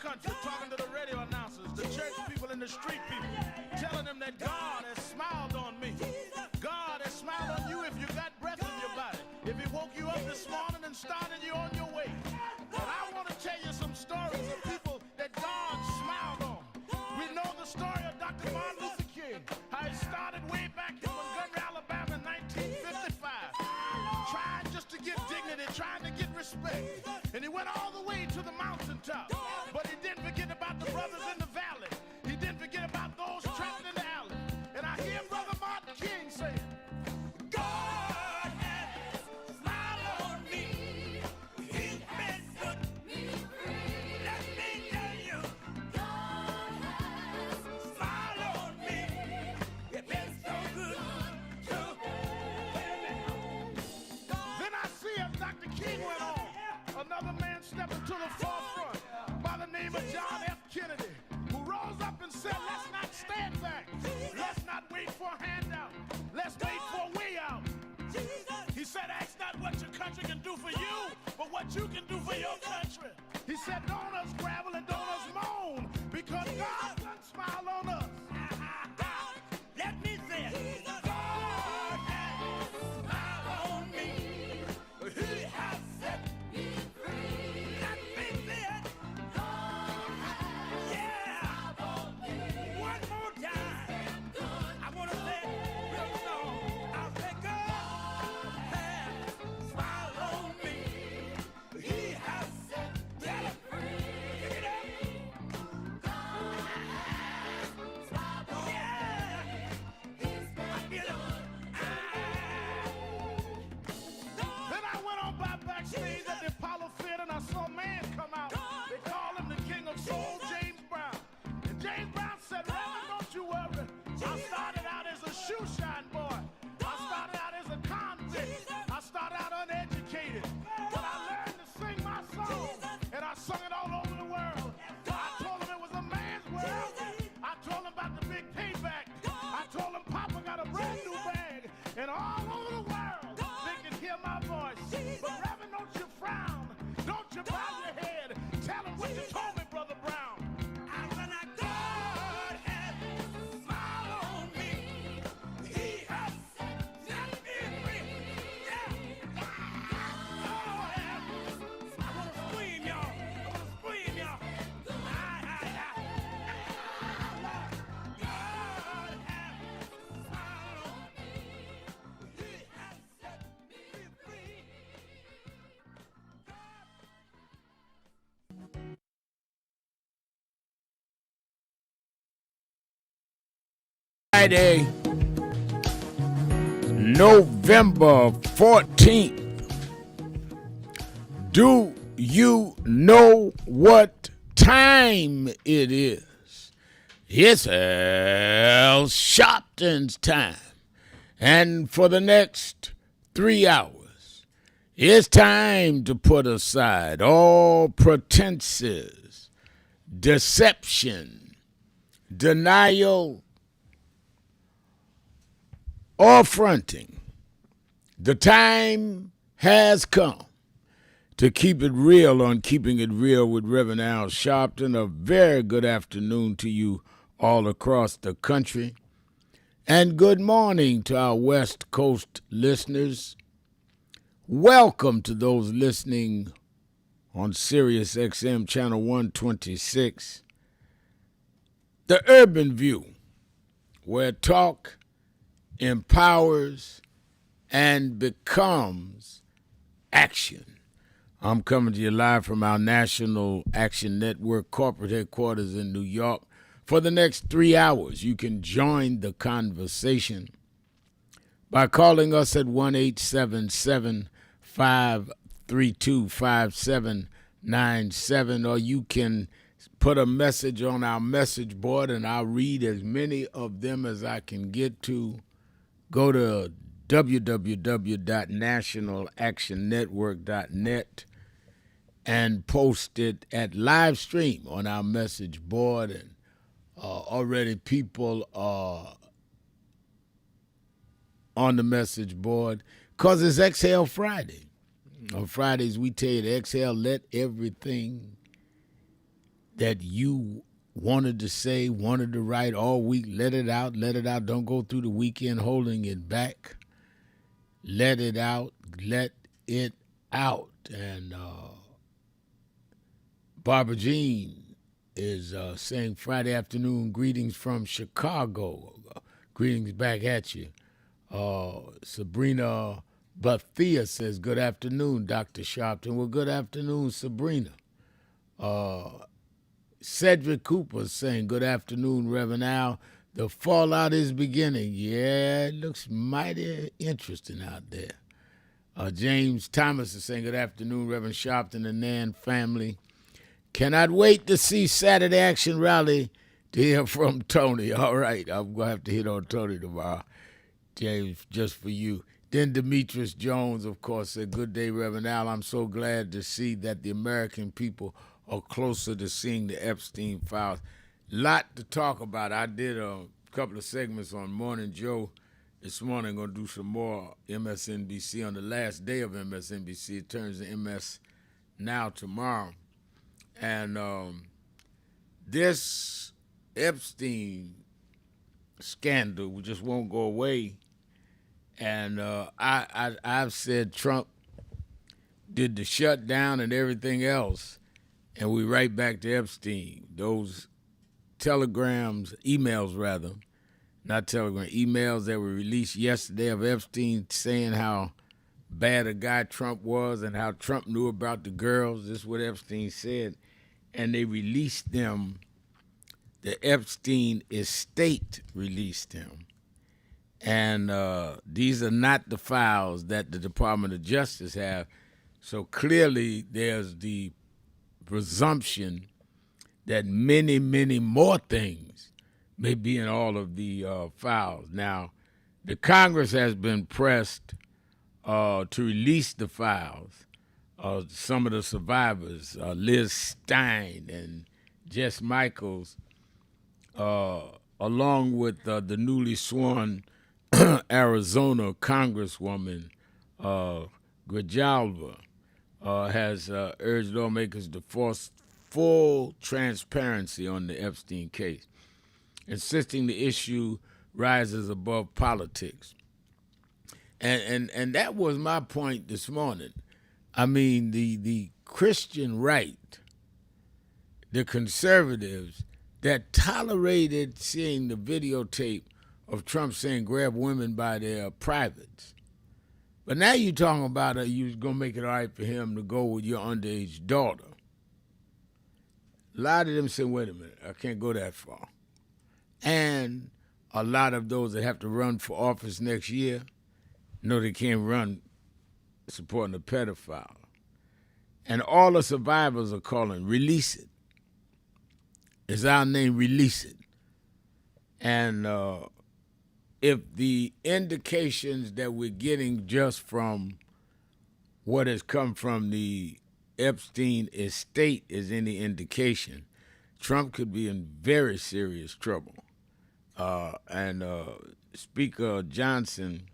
country talking to the radio announcers, the church people and the street people, telling them that God has smiled on me. God has smiled on you if you got breath in your body. If he woke you up this morning and started you on your way. But I want to tell you some stories of people that God smiled on. We know the story of Dr. Martin Luther King, how it started way back in Montgomery, Alabama in 1955, trying just to get dignity, trying to get respect. And he went all the way to the mountaintop. But he didn't forget about the brothers in the valley. He didn't forget about those trapped in the alley. And I hear Brother Martin King saying, God has smiled on me. He's been good to me. Let me tell you, God has smiled on me. It's been so good to me. Then I see as Dr. King went on, another man stepping to the forefront by the name of John F. Kennedy, who rose up and said, let's not stand back. Let's not wait for a handout. Let's wait for a way out. He said, ask not what your country can do for you, but what you can do for your country. He said, don't us gravel and don't us moan, because God done smile on us. Let me say it. God has smiled on me. He has set me free. Let me say it. God has smiled on me. One more time. I want to say it real slow. I'll say God has smiled on me. He has set me free. Pick it up. God has smiled on me. I feel it. Then I went on by backstage at the Apollo Theater and I saw a man come out. They call him the King of Soul, James Brown. And James Brown said, Reverend, don't you worry. I started out as a shoe shine boy. I started out as a convict. I started out uneducated. But I learned to sing my song. And I sung it all over the world. I told him it was a man's world. I told him about the big payback. I told him Papa got a brand new bag. And all over the world, they can hear my voice. But Reverend, don't you frown. Don't you bow your head. Tell him what you told me, Brother Brown. When I God has smiled on me, he has set me free. Yeah. Oh, yeah. I want to scream, y'all. I want to scream, y'all. God has smiled on me. He has set me free. Friday, November 14th. Do you know what time it is? It's Al Sharpton's time. And for the next 3 hours, it's time to put aside all pretenses, deception, denial, or fronting. The time has come to keep it real on Keeping It Real with Reverend Al Sharpton. A very good afternoon to you all across the country. And good morning to our West Coast listeners. Welcome to those listening on Sirius XM Channel 126. The Urban View, where talk empowers and becomes action. I'm coming to you live from our National Action Network corporate headquarters in New York. For the next 3 hours, you can join the conversation by calling us at 1-877-532-5797, or you can put a message on our message board, and I'll read as many of them as I can get to. Go to www.nationalactionnetwork.net and post it at live stream on our message board. And already people are on the message board because it's Exhale Friday. On Fridays, we tell you to exhale, let everything that you wanted to say, wanted to write all week, let it out, let it out. Don't go through the weekend holding it back. Let it out, let it out. And Barbara Jean is saying Friday afternoon greetings from Chicago. Greetings back at you. Sabrina Bethia says, good afternoon, Dr. Sharpton. Well, good afternoon, Sabrina. Cedric Cooper saying, good afternoon, Reverend Al. The fallout is beginning. Yeah, it looks mighty interesting out there. James Thomas is saying, good afternoon, Reverend Sharpton and Nan family. Cannot wait to see Saturday Action Rally to hear from Tony. All right, I'm going to have to hit on Tony tomorrow. James, just for you. Then Demetrius Jones, of course, said, good day, Reverend Al. I'm so glad to see that the American people are closer to seeing the Epstein files. Lot to talk about. I did a couple of segments on Morning Joe this morning. Going to do some more MSNBC on the last day of MSNBC. It turns to MS Now tomorrow. And this Epstein scandal just won't go away. And I've said Trump did the shutdown and everything else, and we right back to Epstein. Those emails that were released yesterday of Epstein saying how bad a guy Trump was and how Trump knew about the girls. This is what Epstein said. And they released them. The Epstein estate released them. And these are not the files that the Department of Justice have. So clearly there's the presumption that many, many more things may be in all of the files. Now, the Congress has been pressed to release the files. Some of the survivors, Liz Stein and Jess Michaels, along with the newly sworn Arizona Congresswoman Grijalva, has urged lawmakers to force full transparency on the Epstein case, insisting the issue rises above politics. And that was my point this morning. I mean, the Christian right, the conservatives that tolerated seeing the videotape of Trump saying grab women by their privates. But now you're talking about you're going to make it all right for him to go with your underage daughter. A lot of them say, wait a minute, I can't go that far. And a lot of those that have to run for office next year know they can't run supporting a pedophile. And all the survivors are calling, release it. It's our name, release it. And if the indications that we're getting just from what has come from the Epstein estate is any indication, Trump could be in very serious trouble. And Speaker Johnson,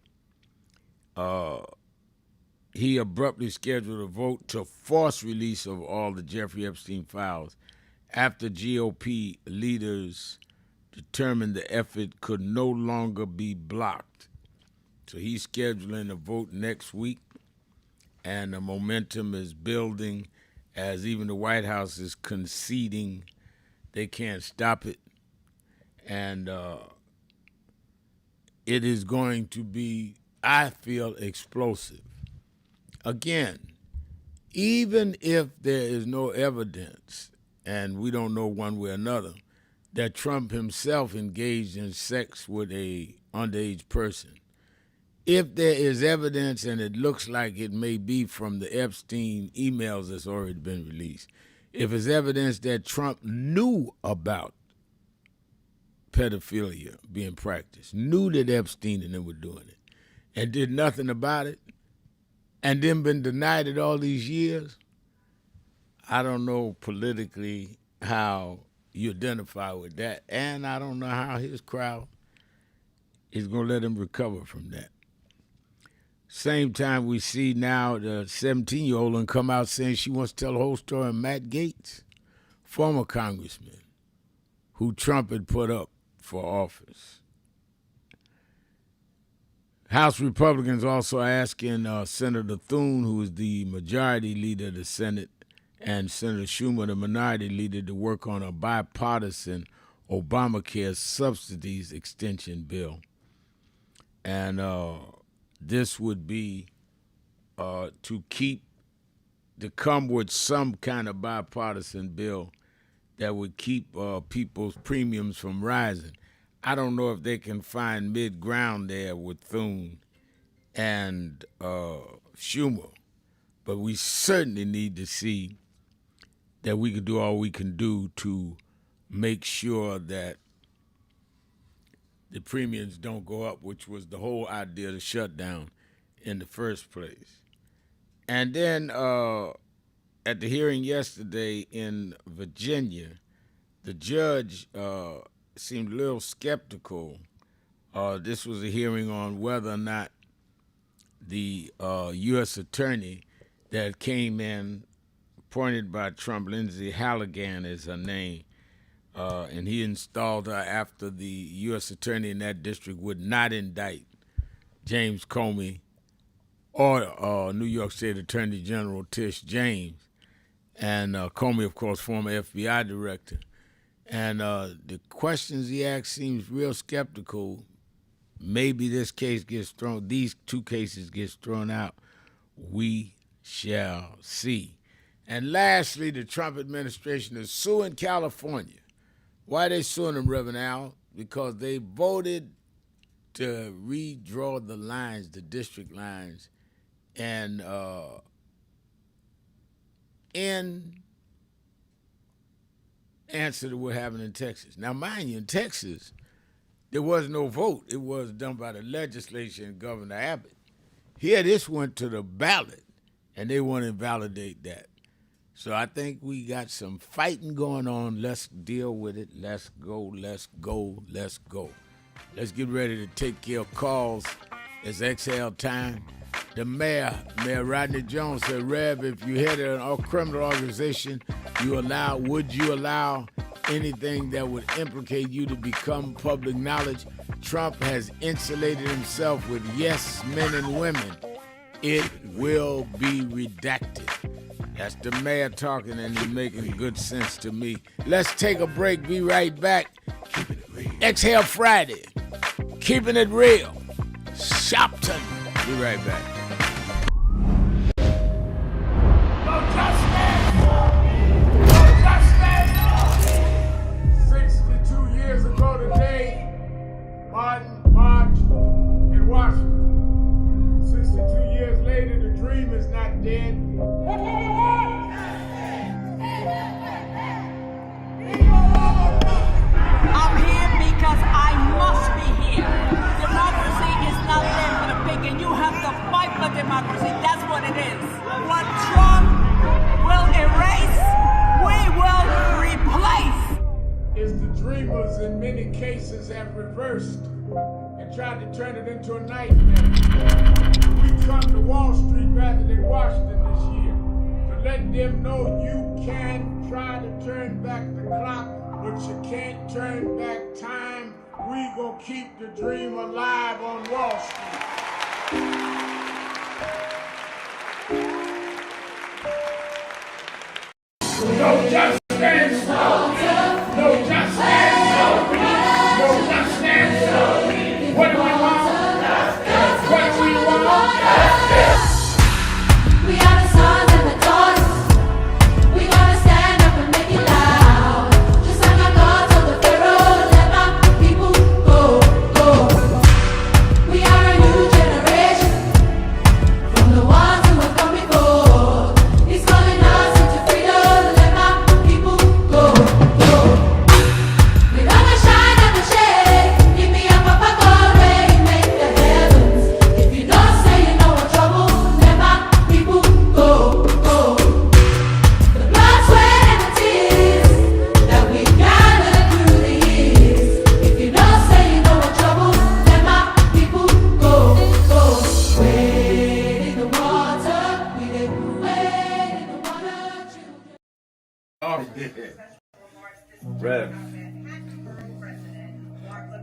he abruptly scheduled a vote to force release of all the Jeffrey Epstein files after GOP leaders determined the effort could no longer be blocked. So he's scheduling a vote next week, and the momentum is building as even the White House is conceding they can't stop it. And it is going to be, I feel, explosive. Again, even if there is no evidence, and we don't know one way or another, that Trump himself engaged in sex with a underage person, if there is evidence, and it looks like it may be from the Epstein emails that's already been released, if it's evidence that Trump knew about pedophilia being practiced, knew that Epstein and them were doing it, and did nothing about it, and then been denied it all these years, I don't know politically how you identify with that, and I don't know how his crowd is going to let him recover from that. Same time we see now the 17-year-old come out saying she wants to tell the whole story of Matt Gaetz, former congressmen who Trump had put up for office. House Republicans also asking Senator Thune, who is the majority leader of the Senate, and Senator Schumer, the minority leader, to work on a bipartisan Obamacare subsidies extension bill. And this would be to come with some kind of bipartisan bill that would keep people's premiums from rising. I don't know if they can find mid-ground there with Thune and Schumer, but we certainly need to see that we can do all we can do to make sure that the premiums don't go up, which was the whole idea of the shutdown in the first place. And then at the hearing yesterday in Virginia, the judge seemed a little skeptical. This was a hearing on whether or not the U.S. attorney that came in, appointed by Trump, Lindsay Halligan is her name, and he installed her after the U.S. attorney in that district would not indict James Comey or New York State Attorney General Tish James. And Comey, of course, former FBI director. And the questions he asked seems real skeptical. Maybe this case gets thrown, these two cases gets thrown out. We shall see. And lastly, the Trump administration is suing California. Why are they suing them, Reverend Al? Because they voted to redraw the lines, the district lines, and in answer to what happened in Texas. Now, mind you, in Texas, there was no vote. It was done by the legislature and Governor Abbott. Here, this went to the ballot, and they want to invalidate that. So I think we got some fighting going on. Let's deal with it. Let's go, let's go, let's go. Let's get ready to take care of calls. It's exhale time. The mayor, Mayor Rodney Jones, said, Rev, if you had a criminal organization, would you allow anything that would implicate you to become public knowledge? Trump has insulated himself with yes men and women. It will be redacted. That's the mayor talking, and he's making good sense to me. Let's take a break. Be right back. Keeping it real. Exhale Friday. Keeping it real. Sharpton. Be right back. No justice! 62 years ago today, Martin marched in Washington. 62 years later, the dream is not dead. I'm here because I must be here. Democracy is not there for the pig, and you have to fight for democracy. That's what it is. What Trump will erase, we will replace. Is the dreamers in many cases have reversed and tried to turn it into a nightmare. We come to Wall Street rather than Washington this year to let them know you can try to turn back the clock, but you can't turn back time. We gonna keep the dream alive on Wall Street. No justice, no justice, no justice, no justice. What do we want? What do we want? We are the sons and the daughters. We gonna stand up and make it loud. Just like our God told the Pharaoh, let my people go, go. We are a new generation from the ones who have come before. He's calling us into freedom. Let my people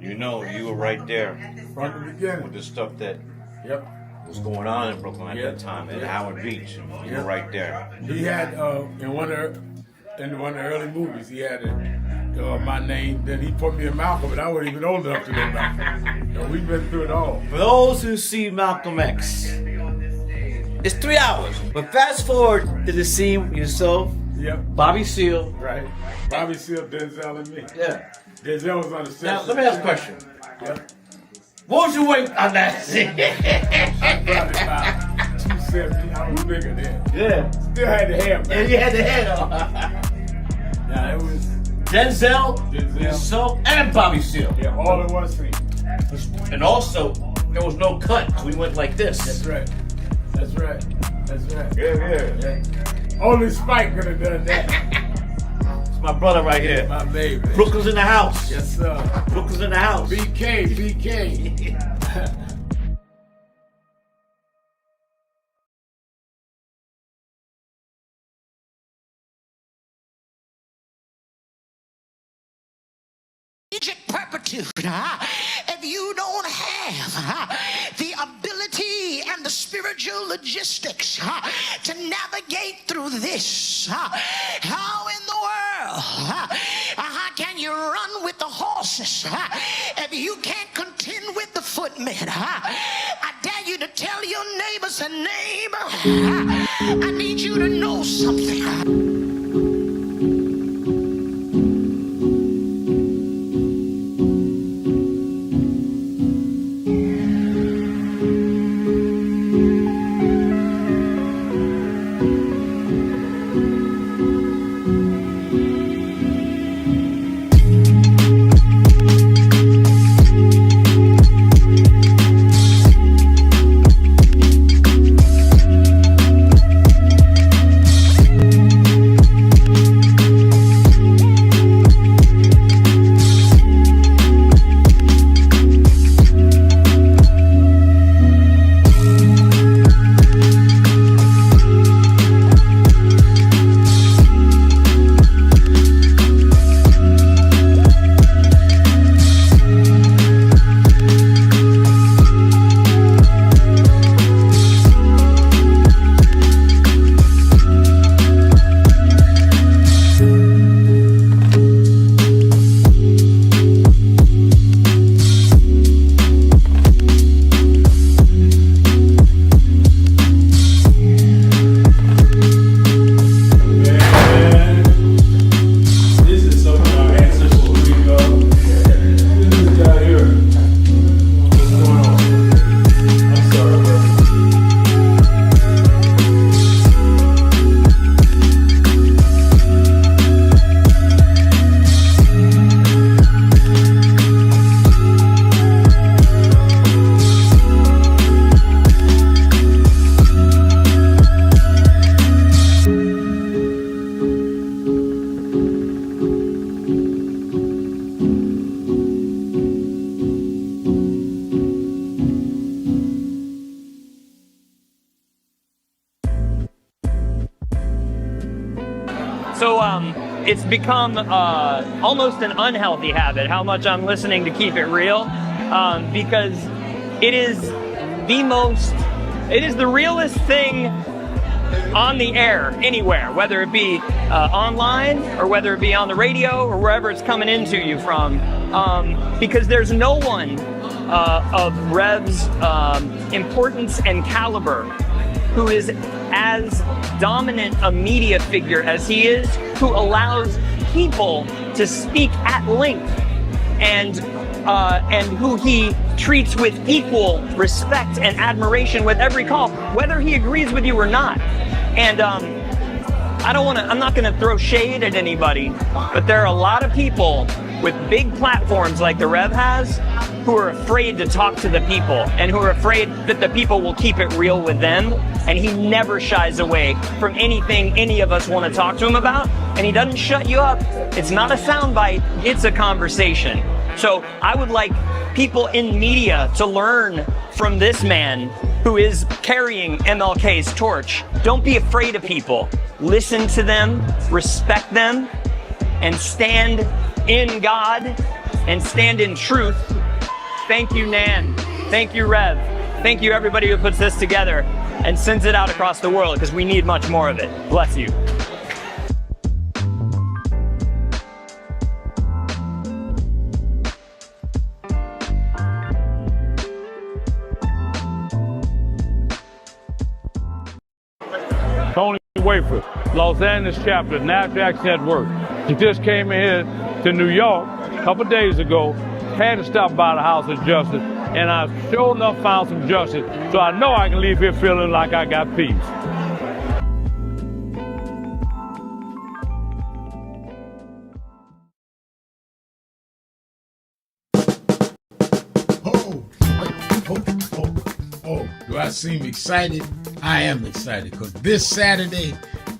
You know, you were right there From the beginning. with the stuff that Yep. was going on in Brooklyn at Yeah. that time, at Yeah. Howard Beach. You Yeah. were right there. He had in one of the early movies, he had my name. Then he put me in Malcolm, and I wasn't even old enough to know Malcolm. So we've been through it all. For those who see Malcolm X, it's 3 hours. But fast forward to the scene yourself, Yep. Bobby Seale. Right. Bobby Seale, Denzel, and me. Yeah. Denzel was on the set. Now, let me ask a question. Yep. What was your weight on that scene? Probably about 270. I was bigger then. Yeah. Still had the hair, And man. you had the head on. Yeah, it was. Denzel, Denzel. yourself, and Bobby Seale. Yeah, all in one scene. And also, there was no cut. We went like this. That's right. That's right. That's right. Yeah. Only Spike could have done that. It's my brother right here. My baby. Brooklyn's in the house. Yes, sir. Brooklyn's in the house. BK. Perpetuity, if you don't have the ability and the spiritual logistics to navigate through this, how in the world how can you run with the horses if you can't contend with the footmen? I dare you to tell your neighbors a neighbor, I need you to know something. So it's become almost an unhealthy habit how much I'm listening to Keep It Real, because it is the realest thing on the air anywhere, whether it be online or whether it be on the radio or wherever it's coming into you from, because there's no one of Rev's importance and caliber who is as dominant a media figure as he is, who allows people to speak at length, and who he treats with equal respect and admiration with every call, whether he agrees with you or not. And I'm not gonna throw shade at anybody, but there are a lot of people with big platforms like the Rev has who are afraid to talk to the people and who are afraid that the people will keep it real with them. And he never shies away from anything any of us want to talk to him about. And he doesn't shut you up. It's not a soundbite, it's a conversation. So I would like people in media to learn from this man who is carrying MLK's torch. Don't be afraid of people. Listen to them, respect them, and stand in God and stand in truth. Thank you, Nan. Thank you, Rev. Thank you, everybody who puts this together and sends it out across the world, because we need much more of it. Bless you. Tony Wafer, Los Angeles chapter, National Action Network. He just came in here to New York a couple days ago, had to stop by the House of Justice, and I sure enough found some justice, so I know I can leave here feeling like I got peace. Do I seem excited? I am excited because this Saturday,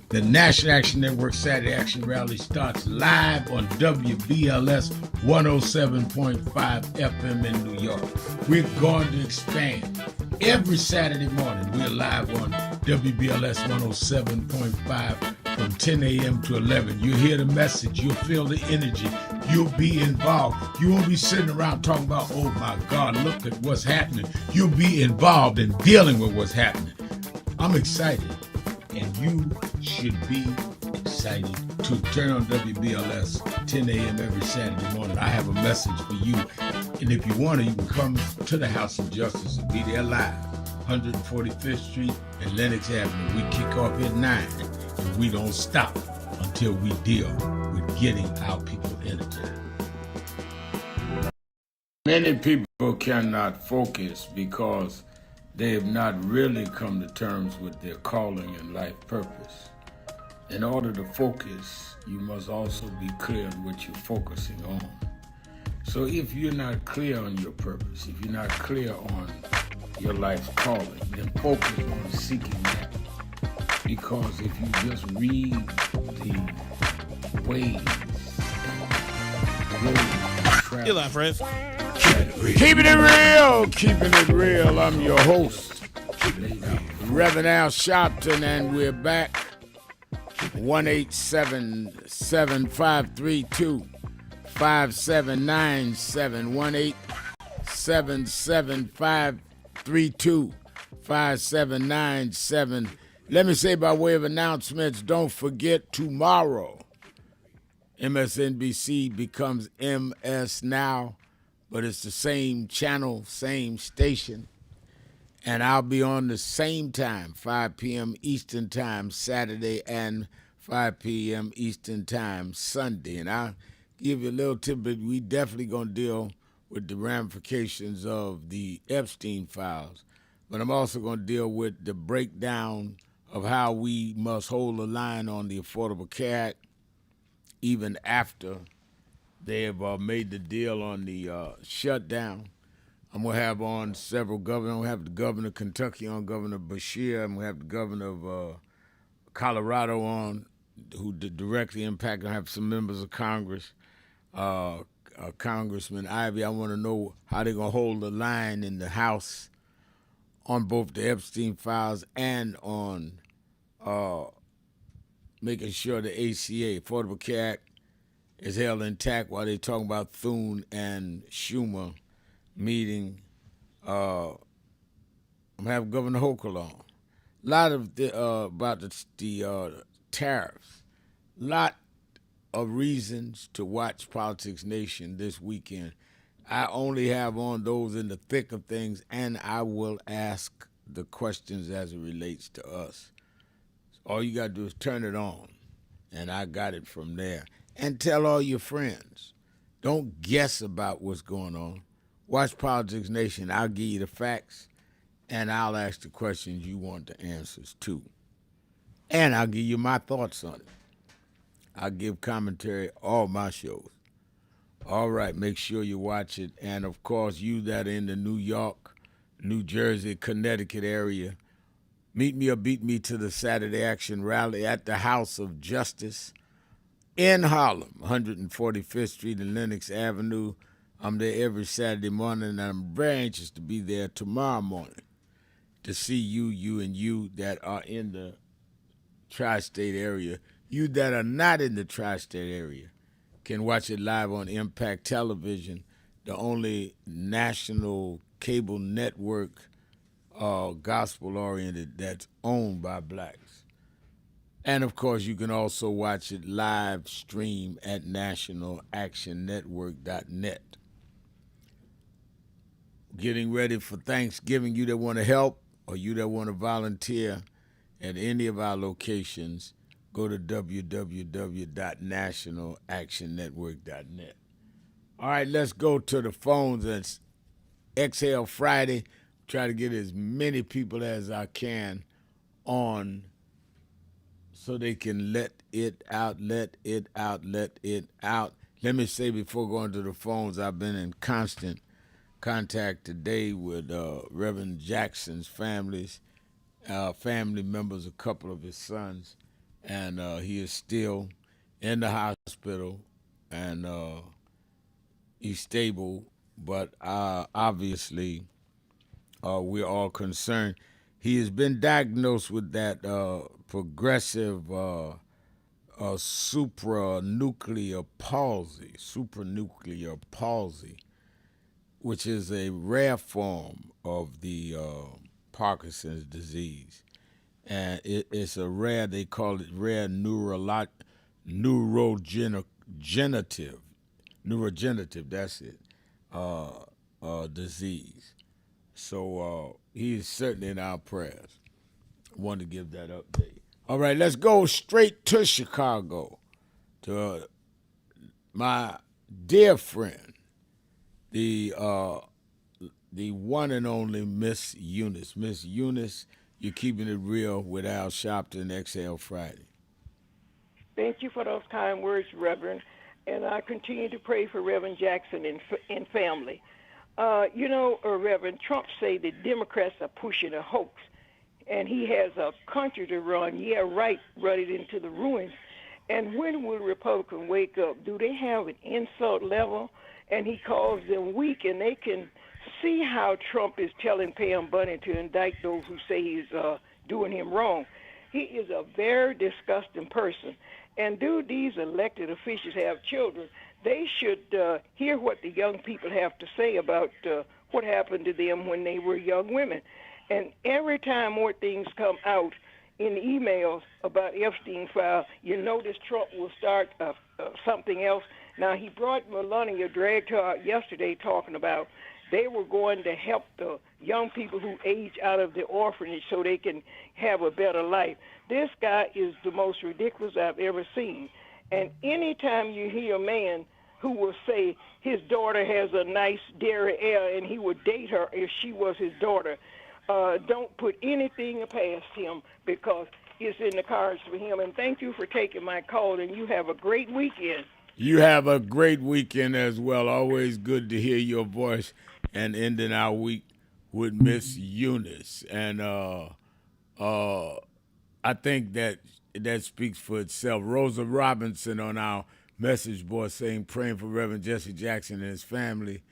the National Action Network Saturday Action Rally starts live on WBLS 107.5 FM in New York. We're going to expand. Every Saturday morning, we're live on WBLS 107.5 from 10 a.m. to 11. You'll hear the message. You'll feel the energy. You'll be involved. You won't be sitting around talking about, oh my God, look at what's happening. You'll be involved in dealing with what's happening. I'm excited, and you should be excited too. Turn on WBLS 10 a.m. every Saturday morning. I have a message for you, and if you want to, you can come to the House of Justice and be there live, 145th Street and Lenox Avenue. We kick off at 9, and we don't stop until we deal with getting our people energized. Many people cannot focus because they have not really come to terms with their calling and life purpose. In order to focus, you must also be clear on what you're focusing on. So if you're not clear on your purpose, if you're not clear on your life's calling, then focus on seeking that. Because if you just read the ways, You laugh, Rev. Keeping it real, keeping it real. I'm your host, Reverend Al Sharpton, and we're back. 1-877-532-5797. 1-877-532-5797. Let me say by way of announcements, don't forget tomorrow, MSNBC becomes MS Now, but it's the same channel, same station. And I'll be on the same time, 5 p.m. Eastern Time, Saturday, and 5 p.m. Eastern Time, Sunday. And I'll give you a little tidbit. We definitely going to deal with the ramifications of the Epstein files. But I'm also going to deal with the breakdown of how we must hold the line on the Affordable Care Act, even after they have made the deal on the shutdown. I'm going to have on several governors. I'm going to have the governor of Kentucky on, Governor Beshear. I'm going to have the governor of Colorado on, who directly impacted. I have some members of Congress, Congressman Ivey. I want to know how they're going to hold the line in the House on both the Epstein files and on making sure the ACA, Affordable Care Act, is held intact while they're talking about Thune and Schumer meeting. I'm gonna have Governor Hochul on. A lot of about the tariffs. Lot of reasons to watch Politics Nation this weekend. I only have on those in the thick of things, and I will ask the questions as it relates to us. All you got to do is turn it on, and I got it from there. And tell all your friends. Don't guess about what's going on. Watch Politics Nation. I'll give you the facts, and I'll ask the questions you want the answers to. And I'll give you my thoughts on it. I'll give commentary all my shows. All right, make sure you watch it. And, of course, you that are in the New York, New Jersey, Connecticut area, meet me or beat me to the Saturday Action Rally at the House of Justice in Harlem, 145th Street and Lenox Avenue. I'm there every Saturday morning, and I'm very anxious to be there tomorrow morning to see you that are in the tri-state area. You that are not in the tri-state area, can watch it live on Impact Television, the only national cable network, gospel-oriented, that's owned by blacks. And, of course, you can also watch it live stream at nationalactionnetwork.net. Getting ready for Thanksgiving, you that want to help or you that want to volunteer at any of our locations, go to www.nationalactionnetwork.net. All right, let's go to the phones. It's Exhale Friday. Try to get as many people as I can on so they can let it out, let it out, let it out. Let me say before going to the phones, I've been in constant contact today with Reverend Jackson's family members, a couple of his sons, and he is still in the hospital, and he's stable, but obviously we're all concerned. He has been diagnosed with that progressive supranuclear palsy, which is a rare form of the Parkinson's disease. And it's a rare, they call it rare neurodegenerative, that's it, disease. So he is certainly in our prayers. I wanted to give that update. All right, let's go straight to Chicago, to my dear friend, the one and only Miss Eunice. Miss Eunice, you're keeping it real with Al Sharpton, Exhale Friday. Thank you for those kind words, Reverend. And I continue to pray for Reverend Jackson and family. Reverend, Trump say the Democrats are pushing a hoax, and he has a country to run. Yeah, right, run it into the ruins. And when will Republicans wake up? Do they have an insult level? And he calls them weak, and they can see how Trump is telling Pam Bunny to indict those who say he's doing him wrong. He is a very disgusting person. And do these elected officials have children? They should hear what the young people have to say about what happened to them when they were young women. And every time more things come out in emails about Epstein file, you notice Trump will start something else. Now, he brought Melania, dragged her out yesterday talking about they were going to help the young people who age out of the orphanage so they can have a better life. This guy is the most ridiculous I've ever seen. And anytime you hear a man who will say his daughter has a nice derriere and he would date her if she was his daughter, don't put anything past him because it's in the cards for him. And thank you for taking my call, and you have a great weekend. You have a great weekend as well. Always good to hear your voice, and ending our week with Miss Eunice. And I think that speaks for itself. Rosa Robinson on our message board saying, praying for Reverend Jesse Jackson and his family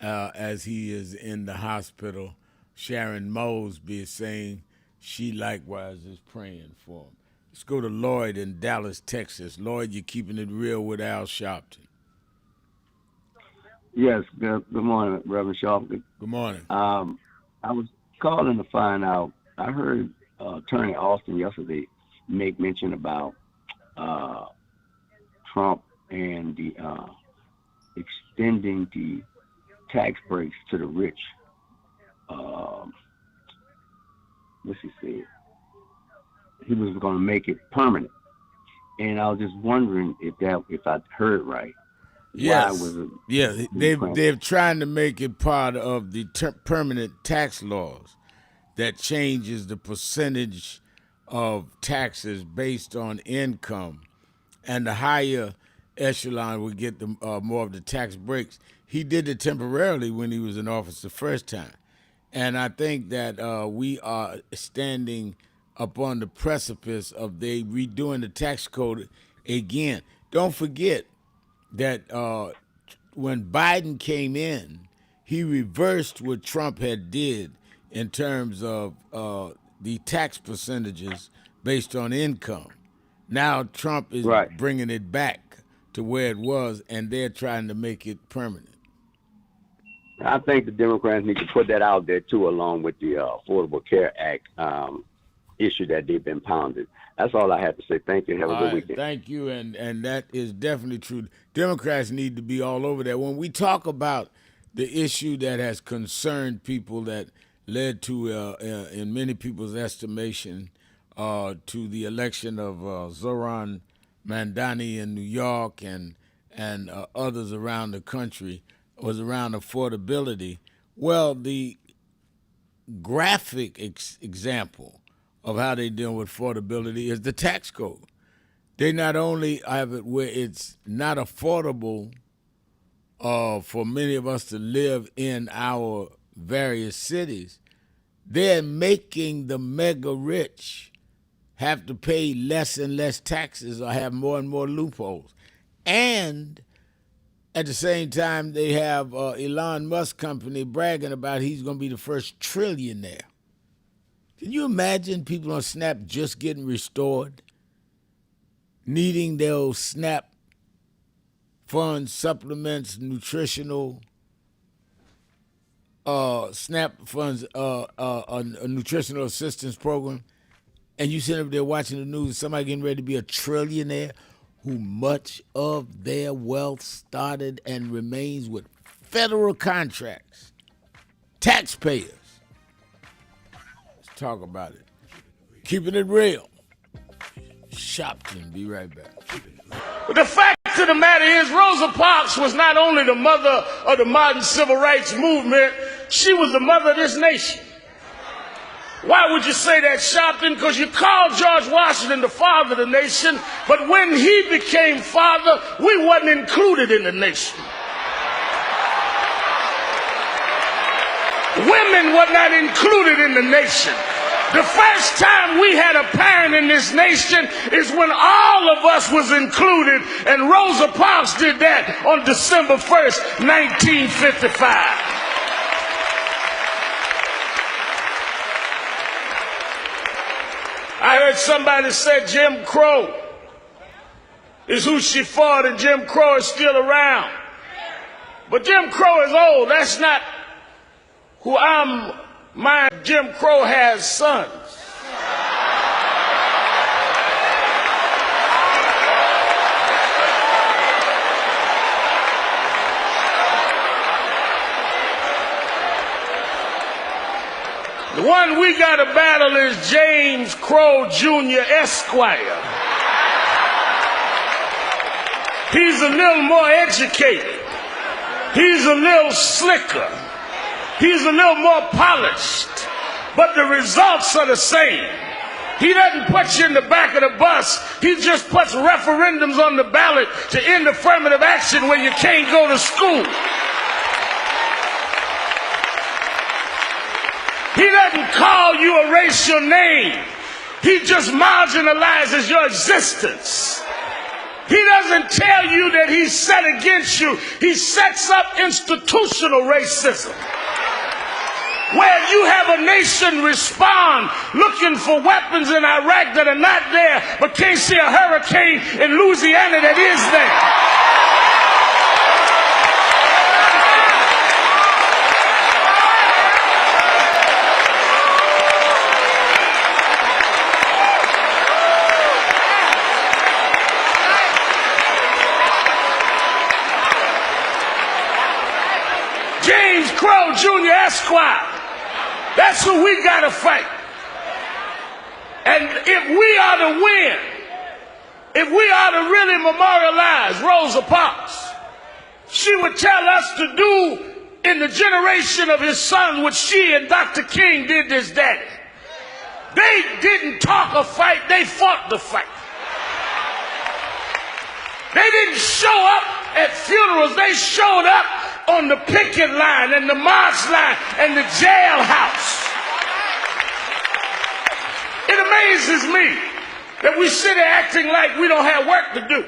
as he is in the hospital. Sharon Mosby is saying she likewise is praying for him. Let's go to Lloyd in Dallas, Texas. Lloyd, you're keeping it real with Al Sharpton. Yes, good morning, Reverend Sharpton. Good morning. I was calling to find out, I heard Attorney Austin yesterday make mention about Trump and the extending the tax breaks to the rich. What's he said? He was going to make it permanent, and I was just wondering if I heard right. Yes. Why was it? Yeah, they're trying to make it part of the permanent tax laws that changes the percentage of taxes based on income, and the higher echelon would get the more of the tax breaks. He did it temporarily when he was in office the first time, and I think that we are standing upon the precipice of they redoing the tax code again. Don't forget that when Biden came in, he reversed what Trump had did in terms of the tax percentages based on income. Now Trump is bringing it back to where it was, and they're trying to make it permanent. I think the Democrats need to put that out there too, along with the Affordable Care Act issue that they've been pounded. That's all I have to say. Thank you. Have a good weekend. Thank you, and that is definitely true. Democrats need to be all over that. When we talk about the issue that has concerned people, that led to, in many people's estimation, to the election of Zoran Mandani in New York and others around the country, was around affordability. Well, the graphic example of how they deal with affordability is the tax code. They not only have it where it's not affordable for many of us to live in our various cities, they're making the mega rich have to pay less and less taxes or have more and more loopholes. And at the same time, they have Elon Musk company bragging about he's going to be the first trillionaire. Can you imagine people on SNAP just getting restored, needing their SNAP funds, supplements, nutritional SNAP funds, a nutritional assistance program, and you sit up there watching the news, somebody getting ready to be a trillionaire, who much of their wealth started and remains with federal contracts, taxpayers. Let's talk about it. Keeping it real. Sharpton, be right back. But the fact of the matter is, Rosa Parks was not only the mother of the modern civil rights movement, she was the mother of this nation. Why would you say that, Sharpton? Because you called George Washington the father of the nation, but when he became father, we wasn't included in the nation. Women were not included in the nation. The first time we had a parent in this nation is when all of us was included, and Rosa Parks did that on December 1st, 1955. I heard somebody say Jim Crow is who she fought, and Jim Crow is still around. But Jim Crow is old. That's not who I'm. Jim Crow has sons. The one we got to battle is James Crow Jr. Esquire. He's a little more educated. He's a little slicker. He's a little more polished. But the results are the same. He doesn't put you in the back of the bus. He just puts referendums on the ballot to end affirmative action when you can't go to school. He doesn't call you erase your name. He just marginalizes your existence. He doesn't tell you that he's set against you. He sets up institutional racism, where you have a nation respond looking for weapons in Iraq that are not there, but can't see a hurricane in Louisiana that is there. James Crow Jr. Esquire. That's who we got to fight. And if we are to win, if we are to really memorialize Rosa Parks, she would tell us to do in the generation of his son what she and Dr. King did to his daddy. They didn't talk a fight, they fought the fight. They didn't show up at funerals, they showed up on the picket line and the march line and the jailhouse. It amazes me that we sit here acting like we don't have work to do.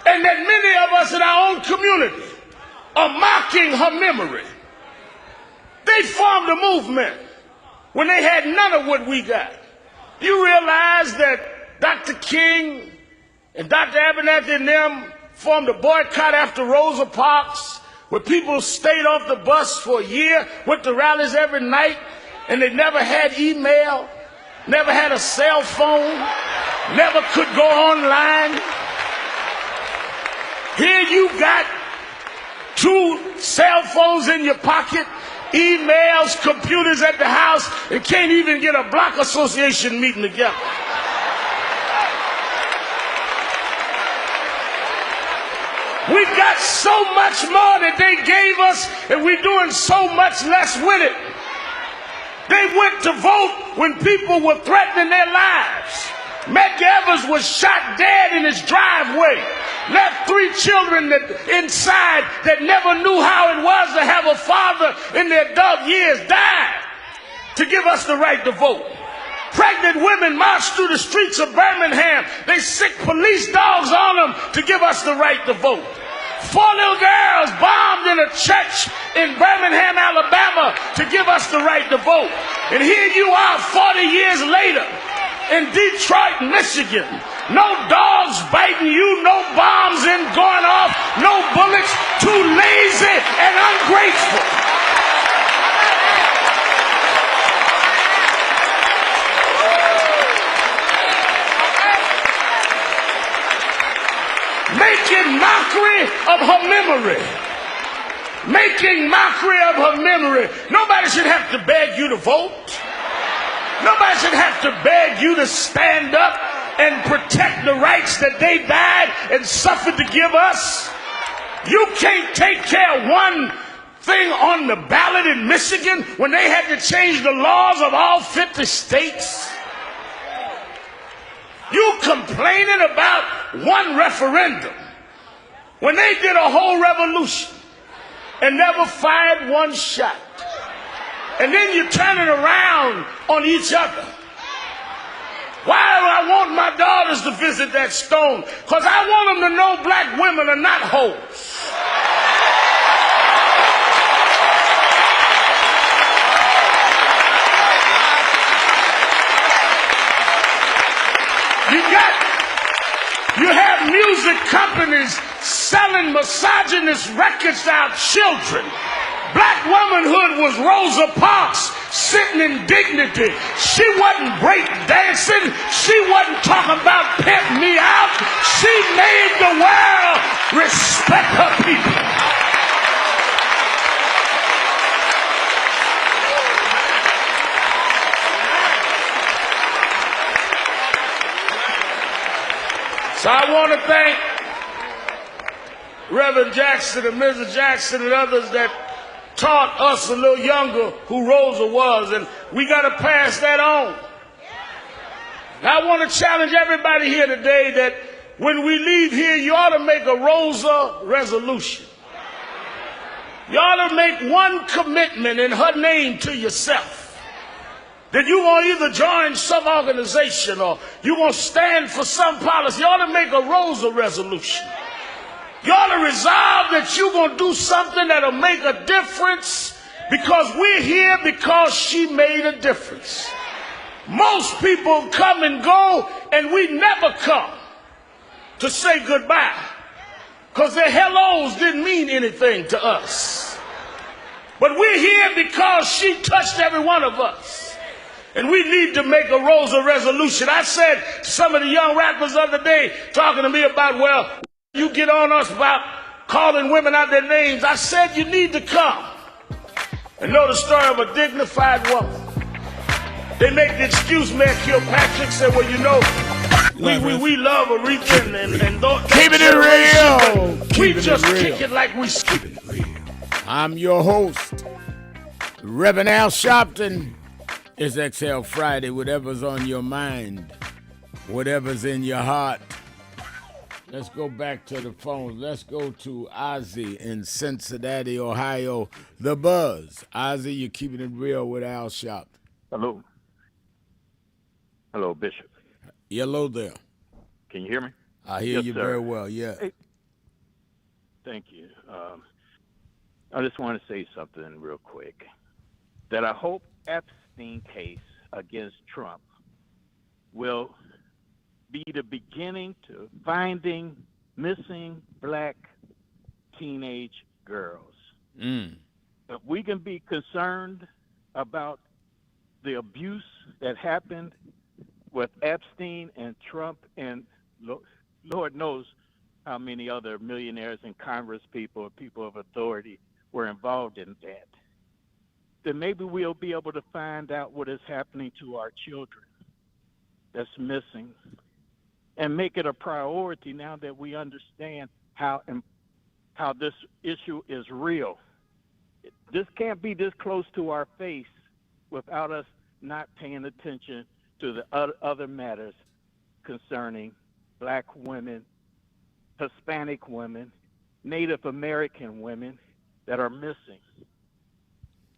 And that many of us in our own community are mocking her memory. They formed a movement when they had none of what we got. You realize that Dr. King And Dr. Abernathy and them formed a boycott after Rosa Parks, where people stayed off the bus for a year, went to rallies every night, and they never had email, never had a cell phone, never could go online. Here you got 2 cell phones in your pocket, emails, computers at the house, and can't even get a block association meeting together. We got so much more that they gave us, and we're doing so much less with it. They went to vote when people were threatening their lives. Medgar Evers was shot dead in his driveway, left 3 children inside that never knew how it was to have a father in their adult years, died to give us the right to vote. Pregnant women marched through the streets of Birmingham. They sick police dogs on them to give us the right to vote. 4 little girls bombed in a church in Birmingham, Alabama to give us the right to vote. And here you are 40 years later in Detroit, Michigan. No dogs biting you, no bombs going off, no bullets, too lazy and ungrateful. Making mockery of her memory. Making mockery of her memory. Nobody should have to beg you to vote. Nobody should have to beg you to stand up and protect the rights that they died and suffered to give us. You can't take care of one thing on the ballot in Michigan when they had to change the laws of all 50 states. You complaining about one referendum when they did a whole revolution and never fired one shot. And then you turn it around on each other. Why do I want my daughters to visit that stone? Because I want them to know black women are not hoes. You have music companies selling misogynist records to our children. Black womanhood was Rosa Parks sitting in dignity. She wasn't break dancing. She wasn't talking about pimp me out. She made the world respect her people. So I want to thank Reverend Jackson and Mrs. Jackson and others that taught us a little younger who Rosa was, and we got to pass that on. I want to challenge everybody here today that when we leave here, you ought to make a Rosa resolution. You ought to make one commitment in her name to yourself. That you won't either join some organization or you won't stand for some policy. You ought to make a Rosa resolution. You ought to resolve that you're going to do something that'll make a difference because we're here because she made a difference. Most people come and go and we never come to say goodbye because their hellos didn't mean anything to us. But we're here because she touched every one of us. And we need to make a Rosa resolution. I said to some of the young rappers the other day talking to me about, well, you get on us about calling women out their names. I said you need to come and know the story of a dignified woman. They make the excuse, Mayor Kilpatrick said, well, you know, we love Aretha and don't Keeping it real. We just kick it like we keeping it real. I'm your host, Reverend Al Sharpton. It's Exhale Friday. Whatever's on your mind, whatever's in your heart. Let's go back to the phone. Let's go to Ozzy in Cincinnati, Ohio. The Buzz. Ozzy, you're keeping it real with Al Sharpton. Hello. Hello, Bishop. Hello there. Can you hear me? I hear you sir. very well, yeah. Hey. Thank you. I just want to say something real quick. That I hope Epstein case against Trump will be the beginning to finding missing black teenage girls. If we can be concerned about the abuse that happened with Epstein and Trump and Lord knows how many other millionaires and Congress people or people of authority were involved in that, then maybe we'll be able to find out what is happening to our children that's missing and make it a priority now that we understand how this issue is real. This can't be this close to our face without us not paying attention to the other matters concerning black women, Hispanic women, Native American women that are missing.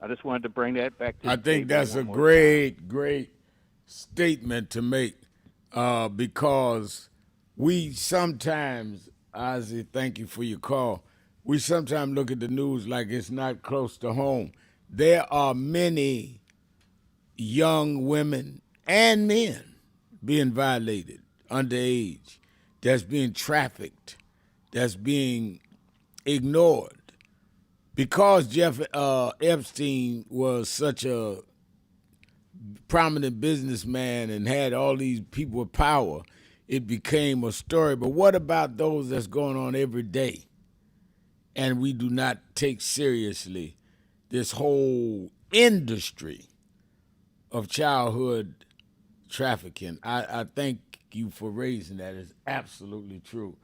I just wanted to bring that back to I think that's a great statement to make because we sometimes, Ozzy, thank you for your call, we sometimes look at the news like it's not close to home. There are many young women and men being violated underage, that's being trafficked, that's being ignored. Because Jeff Epstein was such a prominent businessman and had all these people with power, it became a story. But what about those that's going on every day? And we do not take seriously this whole industry of childhood trafficking. I thank you for raising that. It's absolutely true,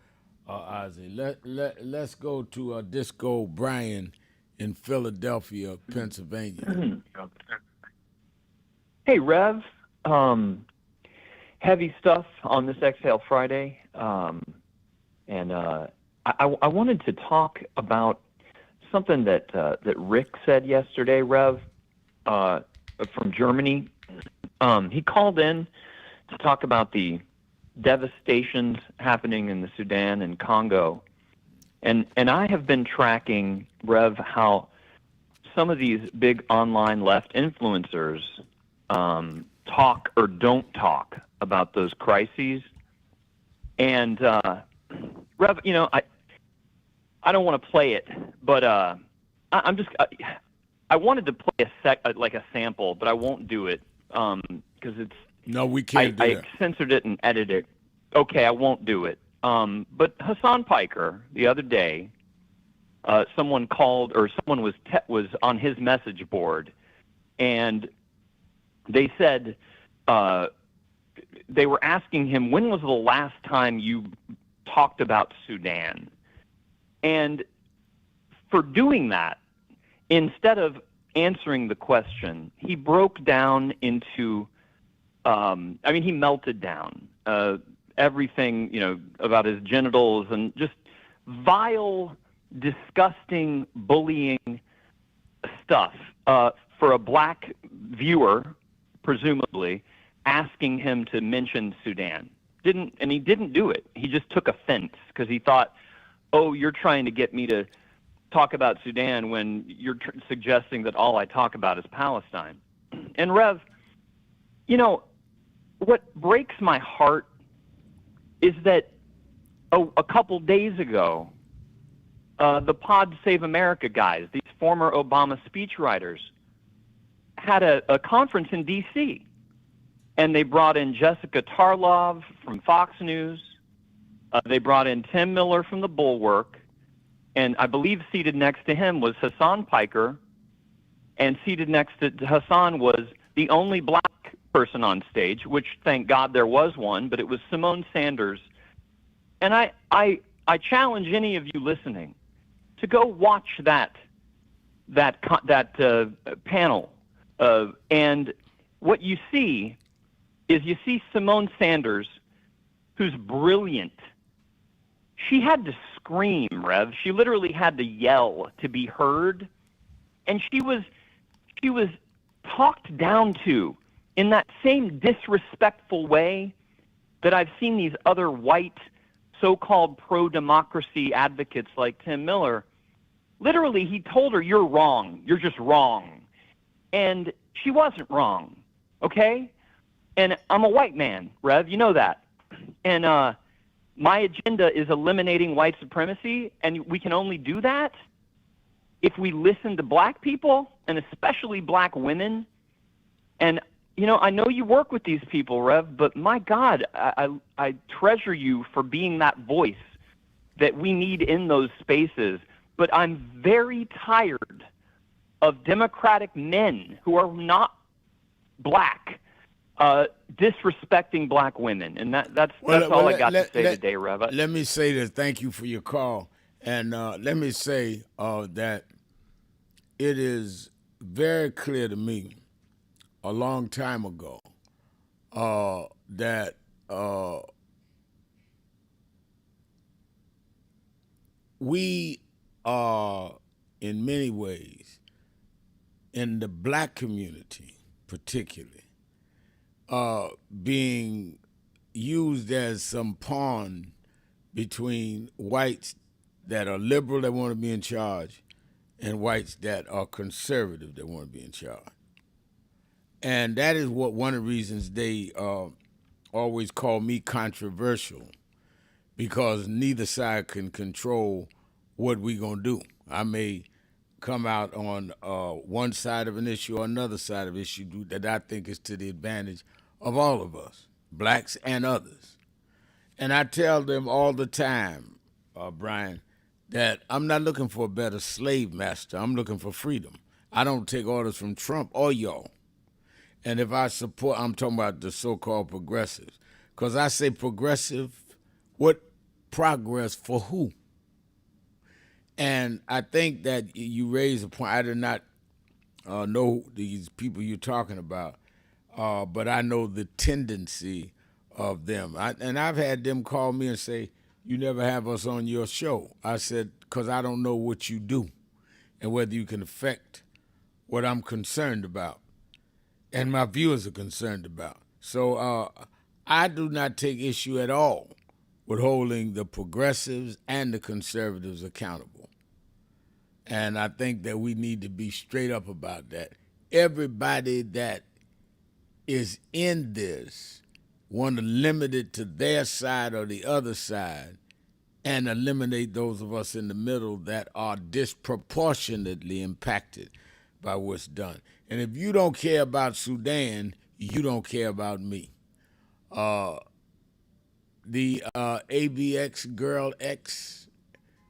Ozzy. Let's go to Disco Brian in Philadelphia, Pennsylvania. Hey, Rev. Heavy stuff on this Exhale Friday. And I wanted to talk about something that Rick said yesterday, Rev, from Germany. He called in to talk about the devastations happening in the Sudan and Congo. And I have been tracking, Rev, how some of these big online left influencers talk or don't talk about those crises. And, Rev, you know, I don't want to play it, but I wanted to play a sample, but I won't do it because it's. No, we can't do that. I censored it and edited it. Okay, I won't do it. But Hassan Piker, the other day, someone called, or someone was on his message board, and they said they were asking him, when was the last time you talked about Sudan? And for doing that, instead of answering the question, he broke down into, he melted down everything, you know, about his genitals and just vile, disgusting, bullying stuff for a black viewer, presumably, asking him to mention Sudan. He didn't do it. He just took offense because he thought, oh, you're trying to get me to talk about Sudan when you're suggesting that all I talk about is Palestine. And Rev, you know, what breaks my heart is that a couple days ago, the Pod Save America guys, these former Obama speechwriters, had a conference in D.C., and they brought in Jessica Tarlov from Fox News. They brought in Tim Miller from The Bulwark, and I believe seated next to him was Hassan Piker, and seated next to Hassan was the only black person on stage, which thank God there was one, but it was Simone Sanders. And I challenge any of you listening to go watch that panel, and what you see is you see Simone Sanders, who's brilliant. She had to scream, Rev. She literally had to yell to be heard, and she was talked down to in that same disrespectful way that I've seen these other white so-called pro-democracy advocates like Tim Miller. Literally, he told her, you're wrong. You're just wrong. And she wasn't wrong, okay? And I'm a white man, Rev. You know that. my agenda is eliminating white supremacy, and we can only do that if we listen to black people, and especially black women. And, you know, I know you work with these people, Rev, but my God, I treasure you for being that voice that we need in those spaces. But I'm very tired of Democratic men who are not black disrespecting black women. And that's all I got to say today, Rev. Let me say this. Thank you for your call. And let me say that it is very clear to me a long time ago that we are, in many ways, in the black community particularly, being used as some pawn between whites that are liberal that want to be in charge and whites that are conservative that want to be in charge. And that is what one of the reasons they always call me controversial, because neither side can control what we gonna do. I may come out on one side of an issue or another side of an issue that I think is to the advantage of all of us, blacks and others. And I tell them all the time, Brian, that I'm not looking for a better slave master. I'm looking for freedom. I don't take orders from Trump or y'all. And if I support, I'm talking about the so-called progressives, because I say progressive, what progress for who? And I think that you raise a point. I did not know these people you're talking about, but I know the tendency of them. And I've had them call me and say, you never have us on your show. I said, because I don't know what you do and whether you can affect what I'm concerned about and my viewers are concerned about. So I do not take issue at all with holding the progressives and the conservatives accountable. And I think that we need to be straight up about that. Everybody that is in this want to limit it to their side or the other side and eliminate those of us in the middle that are disproportionately impacted by what's done. And if you don't care about Sudan, you don't care about me. The ABX Girl X,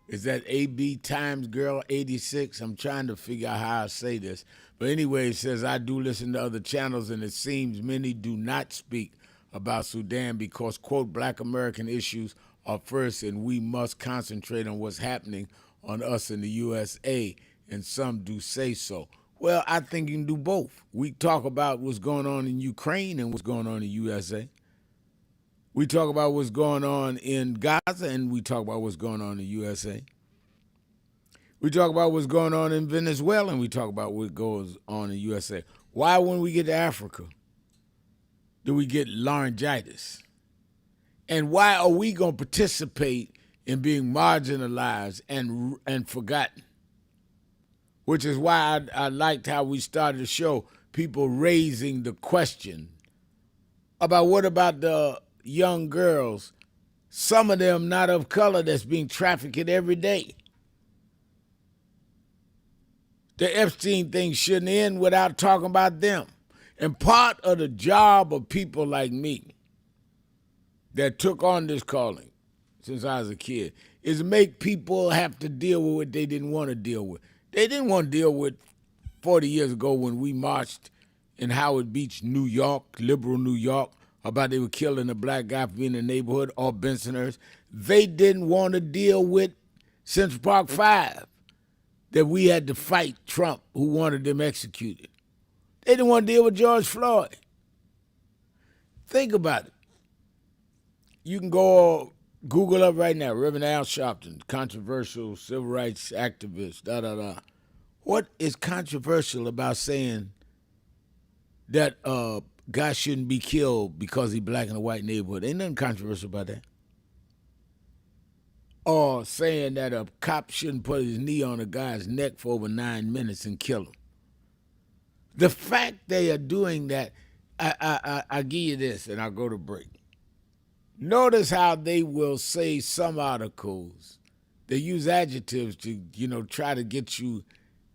is that AB times Girl 86? I'm trying to figure out how I say this. But anyway, it says, I do listen to other channels, and it seems many do not speak about Sudan because, quote, black American issues are first, and we must concentrate on what's happening on us in the USA, and some do say so. Well, I think you can do both. We talk about what's going on in Ukraine and what's going on in USA. We talk about what's going on in Gaza, and we talk about what's going on in USA. We talk about what's going on in Venezuela, and we talk about what goes on in USA. Why, when we get to Africa, do we get laryngitis? And why are we going to participate in being marginalized and forgotten? Which is why I liked how we started the show, people raising the question about what about the young girls, some of them not of color, that's being trafficked every day. The Epstein thing shouldn't end without talking about them. And part of the job of people like me that took on this calling since I was a kid is to make people have to deal with what they didn't want to deal with. They didn't want to deal with 40 years ago when we marched in Howard Beach, New York, liberal New York, about they were killing a black guy for being in the neighborhood, or Bensonhurst. They didn't want to deal with Central Park 5, that we had to fight Trump, who wanted them executed. They didn't want to deal with George Floyd. Think about it. You can go Google up right now, Reverend Al Sharpton, controversial civil rights activist, da-da-da. What is controversial about saying that guy shouldn't be killed because he's black in a white neighborhood? Ain't nothing controversial about that. Or saying that a cop shouldn't put his knee on a guy's neck for over 9 minutes and kill him. The fact they are doing that, I give you this, and I'll go to break. Notice how they will say some articles. They use adjectives to, try to get you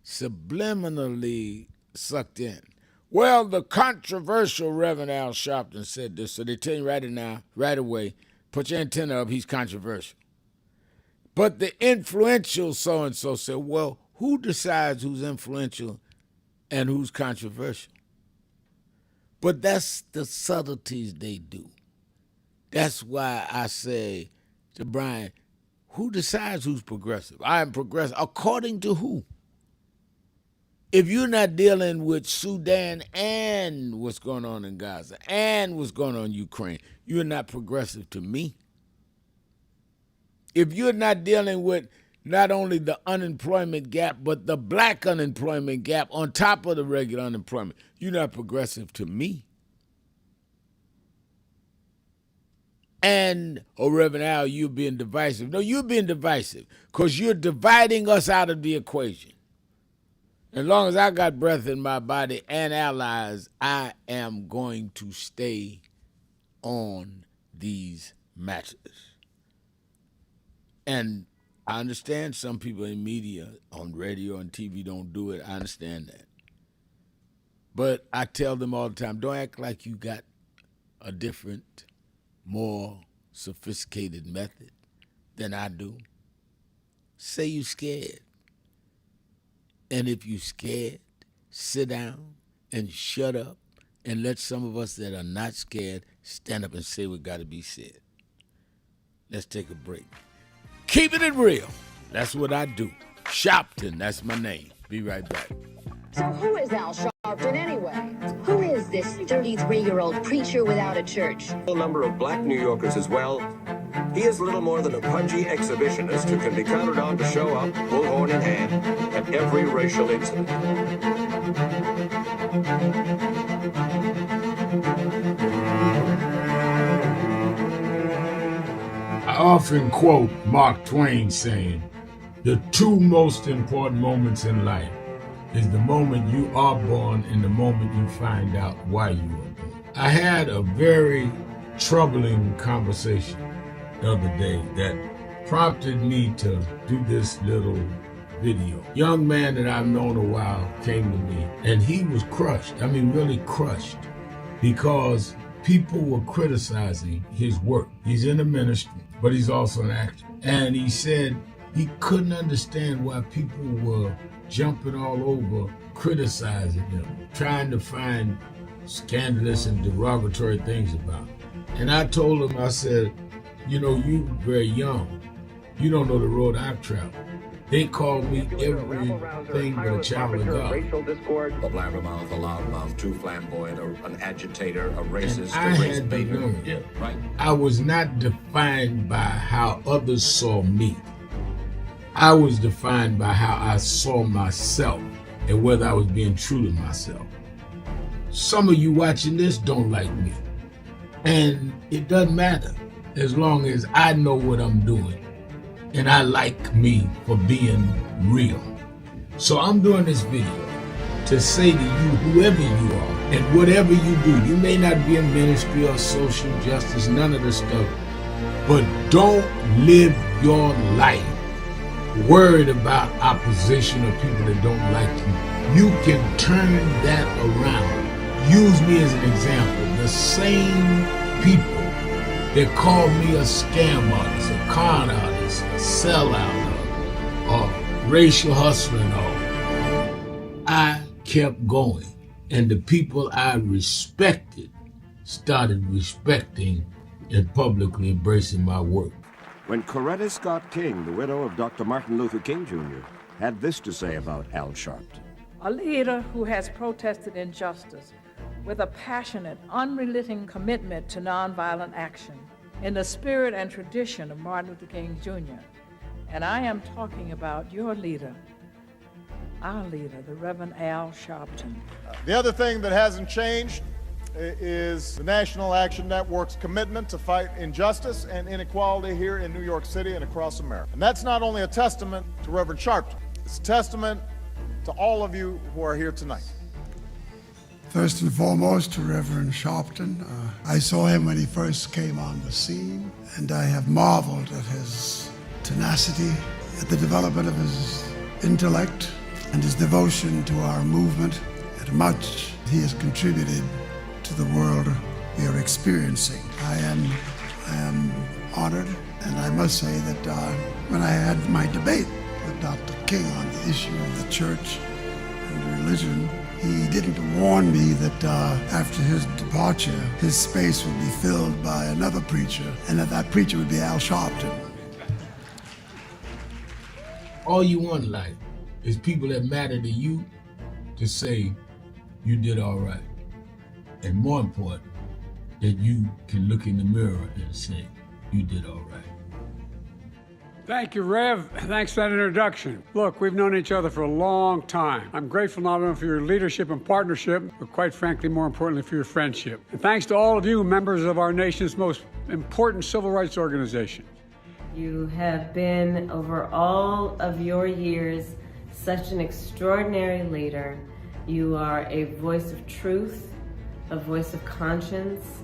subliminally sucked in. Well, the controversial Reverend Al Sharpton said this, so they tell you right away, put your antenna up, he's controversial. But the influential so-and-so said, well, who decides who's influential and who's controversial? But that's the subtleties they do. That's why I say to Brian, who decides who's progressive? I am progressive. According to who? If you're not dealing with Sudan and what's going on in Gaza and what's going on in Ukraine, you're not progressive to me. If you're not dealing with not only the unemployment gap, but the black unemployment gap on top of the regular unemployment, you're not progressive to me. And, Reverend Al, you're being divisive. No, you're being divisive because you're dividing us out of the equation. As long as I got breath in my body and allies, I am going to stay on these matters. And I understand some people in media, on radio and TV don't do it. I understand that. But I tell them all the time, don't act like you got a different, more sophisticated method than I do. Say you scared. And if you scared, sit down and shut up and let some of us that are not scared stand up and say what got to be said. Let's take a break. Keeping it real. That's what I do. Sharpton, that's my name. Be right back. So who is Al Sharpton anyway? Who is this 33-year-old preacher without a church? A number of black New Yorkers as well. He is little more than a pudgy exhibitionist who can be counted on to show up, bullhorn in hand, at every racial incident. I often quote Mark Twain saying, the two most important moments in life is the moment you are born and the moment you find out why you were born. I had a very troubling conversation the other day that prompted me to do this little video. Young man that I've known a while came to me and he was crushed. I mean, really crushed because people were criticizing his work. He's in the ministry, but he's also an actor. And he said he couldn't understand why people were jumping all over, criticizing him, trying to find scandalous and derogatory things about him. And I told him, I said, you very young. You don't know the road I've traveled. They call me everything but a child of God. Racial discord, a blabbermouth, a loudmouth, too flamboyant, an agitator, a racist, and I had to learn. Yeah, right. I was not defined by how others saw me. I was defined by how I saw myself and whether I was being true to myself. Some of you watching this don't like me. And it doesn't matter as long as I know what I'm doing and I like me for being real. So I'm doing this video to say to you, whoever you are and whatever you do, you may not be in ministry or social justice, none of this stuff, but don't live your life worried about opposition or people that don't like you. You can turn that around. Use me as an example. The same people that call me a scam artist, a con artist, a sellout, or racial hustler and all, I kept going. And the people I respected started respecting and publicly embracing my work. When Coretta Scott King, the widow of Dr. Martin Luther King Jr., had this to say about Al Sharpton. A leader who has protested injustice with a passionate, unrelenting commitment to nonviolent action in the spirit and tradition of Martin Luther King Jr. And I am talking about your leader, our leader, the Reverend Al Sharpton. The other thing that hasn't changed is the National Action Network's commitment to fight injustice and inequality here in New York City and across America. And that's not only a testament to Reverend Sharpton, it's a testament to all of you who are here tonight. First and foremost, to Reverend Sharpton. I saw him when he first came on the scene, and I have marveled at his tenacity, at the development of his intellect, and his devotion to our movement, and much he has contributed to the world we are experiencing. I am honored, and I must say that when I had my debate with Dr. King on the issue of the church and religion, he didn't warn me that after his departure, his space would be filled by another preacher, and that preacher would be Al Sharpton. All you want in life is people that matter to you to say you did all right. And more important, that you can look in the mirror and say you did all right. Thank you, Rev. Thanks for that introduction. Look, we've known each other for a long time. I'm grateful not only for your leadership and partnership, but quite frankly, more importantly, for your friendship. And thanks to all of you, members of our nation's most important civil rights organization. You have been, over all of your years, such an extraordinary leader. You are a voice of truth, a voice of conscience,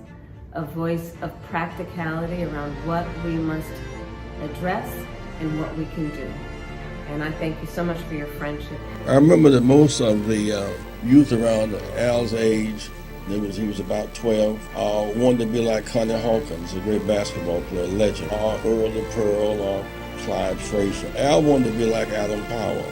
a voice of practicality around what we must address and what we can do. And I thank you so much for your friendship. I remember that most of the youth around Al's age, he was about 12, wanted to be like Connie Hawkins, a great basketball player, legend, or Earl the Pearl, or Clyde Frazier. Al wanted to be like Adam Powell,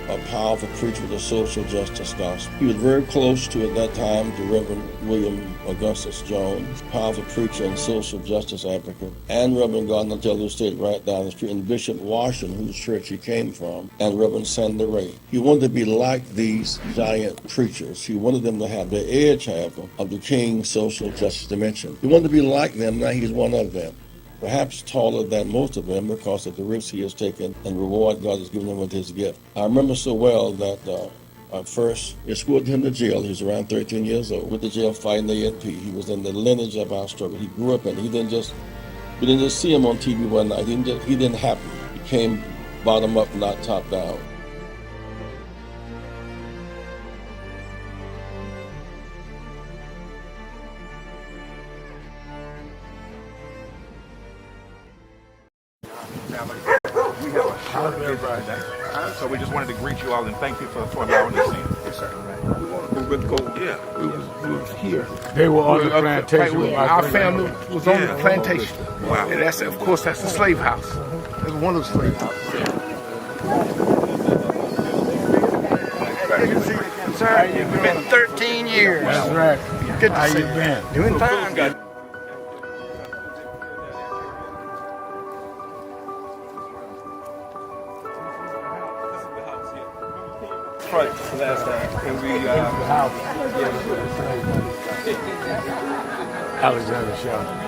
a powerful preacher with a social justice gospel. He was very close to, at that time, to Reverend William Augustus Jones, powerful preacher and social justice advocate, and Reverend Gardner Taylor State right down the street, and Bishop Washington, whose church he came from, and Reverend Sandy Ray. He wanted to be like these giant preachers. He wanted them to have the edge, however, of the King's social justice dimension. He wanted to be like them, now he's one of them. Perhaps taller than most of them because of the risks he has taken and the reward God has given him with his gift. I remember so well that first escorted him to jail. He was around 13 years old with the jail fighting the ANP. He was in the lineage of our struggle. He grew up in it. We didn't just see him on TV one night. He didn't happen. He came bottom up, not top down. So we just wanted to greet you all and thank you for allowing us in. Yes, sir. We was here. They were on the plantation. Our family was on the plantation. Wow. And that's, of course, that's the slave house. It was one of the slave houses. Sir, it's been 13 years. That's right. Good to How see you been? Doing fine. Good. Right, last time. And we, Alexander Sharpton.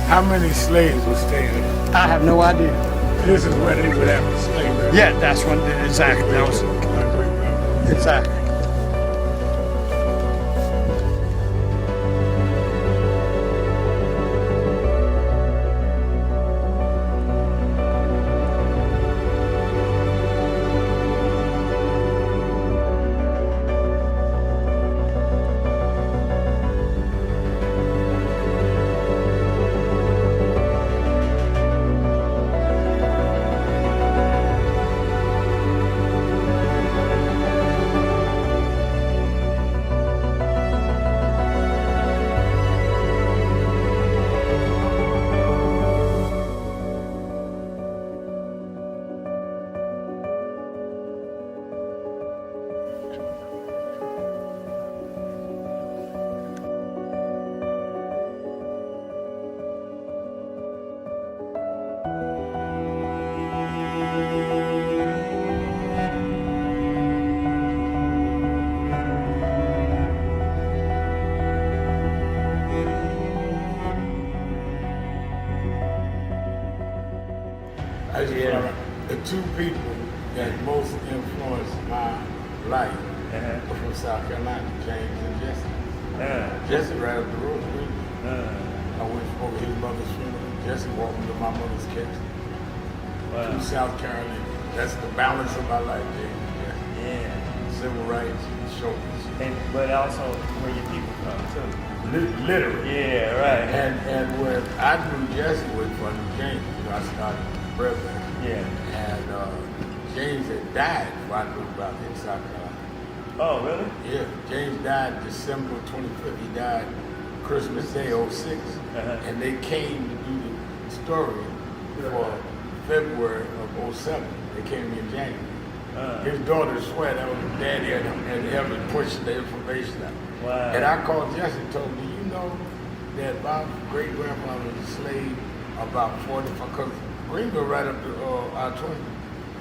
How many slaves were staying there? I have no idea. This is where they would have a slave. Yeah, that's when, exactly. That was, exactly. Yeah. The two people that most influenced my life were from South Carolina, James and Jesse. Jesse right up the road with me. I went over his mother's funeral. Jesse walked me to my mother's casket. Wow. To South Carolina. That's the balance of my life, James. Yeah. Civil rights, shoulders. But also where your people from too. Literally. Yeah, right. And where I knew Jesse was from James, I started Brevard. Yeah. And James had died before I knew about him in South Carolina. Oh, really? Yeah. James died December 25th. He died Christmas Day, 06. And they came to do the story for February of 07. They came in January. His daughter swear that was his daddy and him pushing the information out. Wow. And I called Jesse and told him, do you know that my great-grandfather was a slave about 45, because Greenville right up to I-20.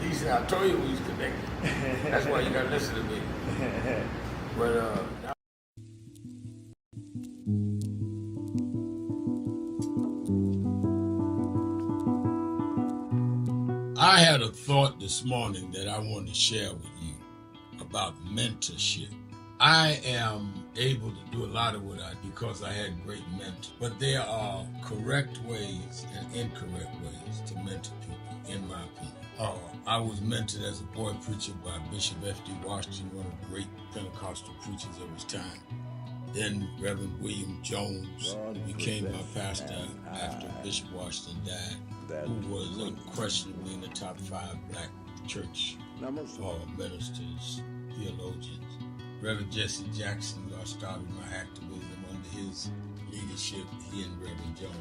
He said, I told you we was connected. That's why you got to listen to me. But I had a thought this morning that I want to share with you about mentorship. I am able to do a lot of what I do because I had great mentors. But there are correct ways and incorrect ways to mentor people, in my opinion. I was mentored as a boy preacher by Bishop F.D. Washington, one of the great Pentecostal preachers of his time. Then Reverend William Jones, who became my pastor after Bishop Washington died, who was unquestionably in the top 5 black church ministers, theologians. Reverend Jesse Jackson, who I started my activism under his leadership, he and Reverend Jones.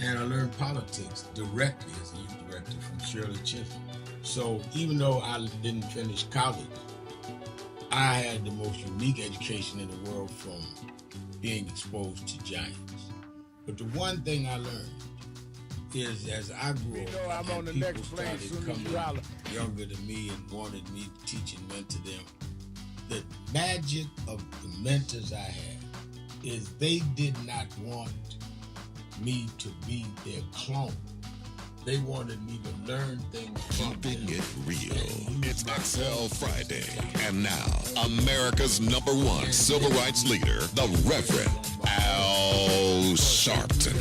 And I learned politics directly as a youth director from Shirley Chisholm. So even though I didn't finish college, I had the most unique education in the world from being exposed to giants. But the one thing I learned is as I grew up and people started coming younger than me and wanted me to teach and mentor them, the magic of the mentors I had is they did not want me to be their clone. They wanted me to learn things from Keeping it real. It's XL Friday. And now, America's #1 civil rights leader, the Reverend Al Sharpton.